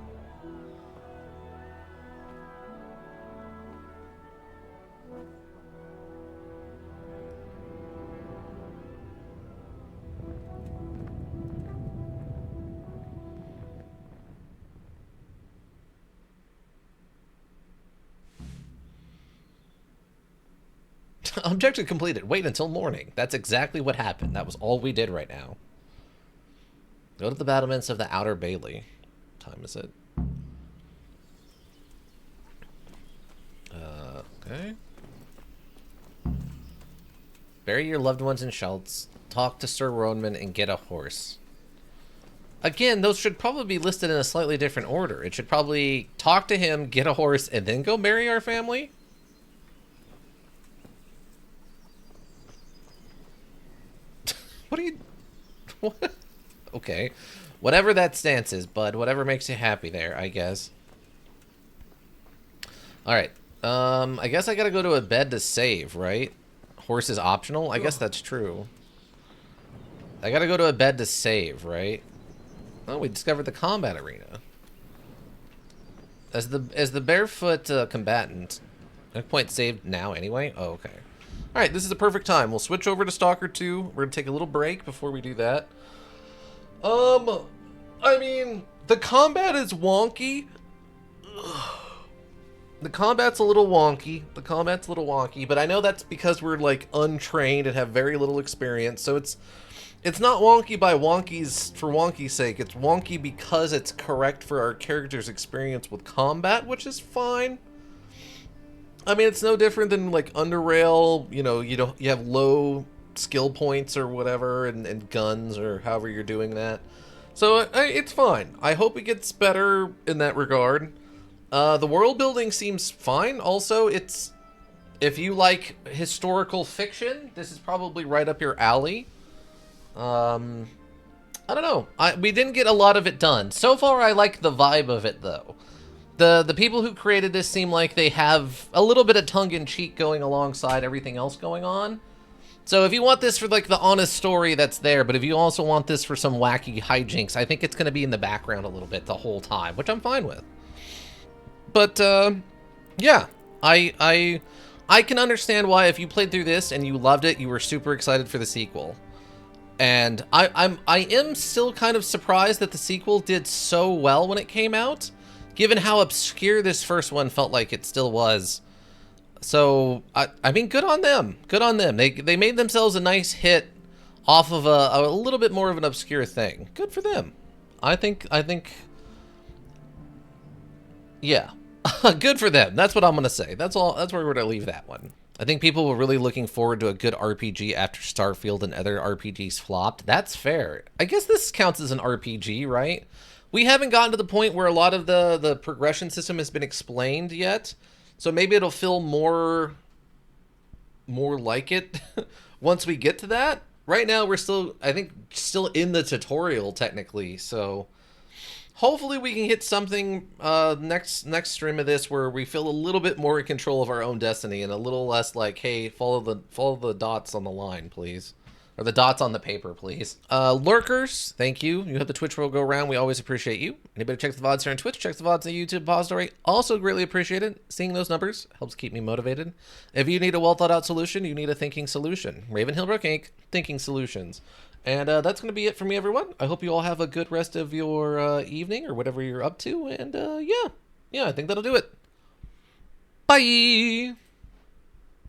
Objective completed. Wait until morning. That's exactly what happened. That was all we did right now. Go to the battlements of the Outer Bailey. What time is it? Okay. Bury your loved ones in Schultz. Talk to Sir Roneman and get a horse. Again, those should probably be listed in a slightly different order. It should probably talk to him, get a horse, and then go marry our family. What are you... What? Okay. Whatever that stance is, bud. Whatever makes you happy there, I guess. Alright. I guess I gotta go to a bed to save, right? Horse is optional? I guess that's true. I gotta go to a bed to save, right? Oh, we discovered the combat arena. As the barefoot combatant... Point saved now anyway? Oh, okay. Alright, this is the perfect time. We'll switch over to Stalker 2. We're gonna take a little break before we do that. I mean, the combat is wonky. The combat's a little wonky. But I know that's because we're, like, untrained and have very little experience. So it's not wonky by for wonky's sake. It's wonky because it's correct for our character's experience with combat, which is fine. I mean, it's no different than, like, Underrail. You know, you have low skill points or whatever, and guns, or however you're doing that. So it's fine. I hope it gets better in that regard. The world building seems fine. Also, if you like historical fiction, this is probably right up your alley. I don't know. We didn't get a lot of it done. So far, I like the vibe of it, though. The people who created this seem like they have a little bit of tongue-in-cheek going alongside everything else going on. So if you want this for, like, the honest story, that's there. But if you also want this for some wacky hijinks, I think it's going to be in the background a little bit the whole time, which I'm fine with. But, yeah. I can understand why if you played through this and you loved it, you were super excited for the sequel. And I am still kind of surprised that the sequel did so well when it came out, given how obscure this first one felt like it still was. So, I mean, good on them. Good on them. They made themselves a nice hit off of a little bit more of an obscure thing. Good for them. I think, yeah. Good for them. That's what I'm going to say. That's all. That's where we're going to leave that one. I think people were really looking forward to a good RPG after Starfield and other RPGs flopped. That's fair. I guess this counts as an RPG, right? We haven't gotten to the point where a lot of the progression system has been explained yet. So maybe it'll feel more like it once we get to that. Right now, we're still, I think, still in the tutorial, technically. So hopefully we can hit something next stream of this where we feel a little bit more in control of our own destiny and a little less like, hey, follow the dots on the line, please. Or the dots on the paper, please. Lurkers, thank you. You have the Twitch world go around. We always appreciate you. Anybody checks the VODs here on Twitch, checks the VODs on the YouTube repository. Also greatly appreciated. Seeing those numbers helps keep me motivated. If you need a well-thought-out solution, you need a thinking solution. Raven Hillbrook Inc., Thinking Solutions. And that's going to be it for me, everyone. I hope you all have a good rest of your evening or whatever you're up to. And yeah, I think that'll do it. Bye!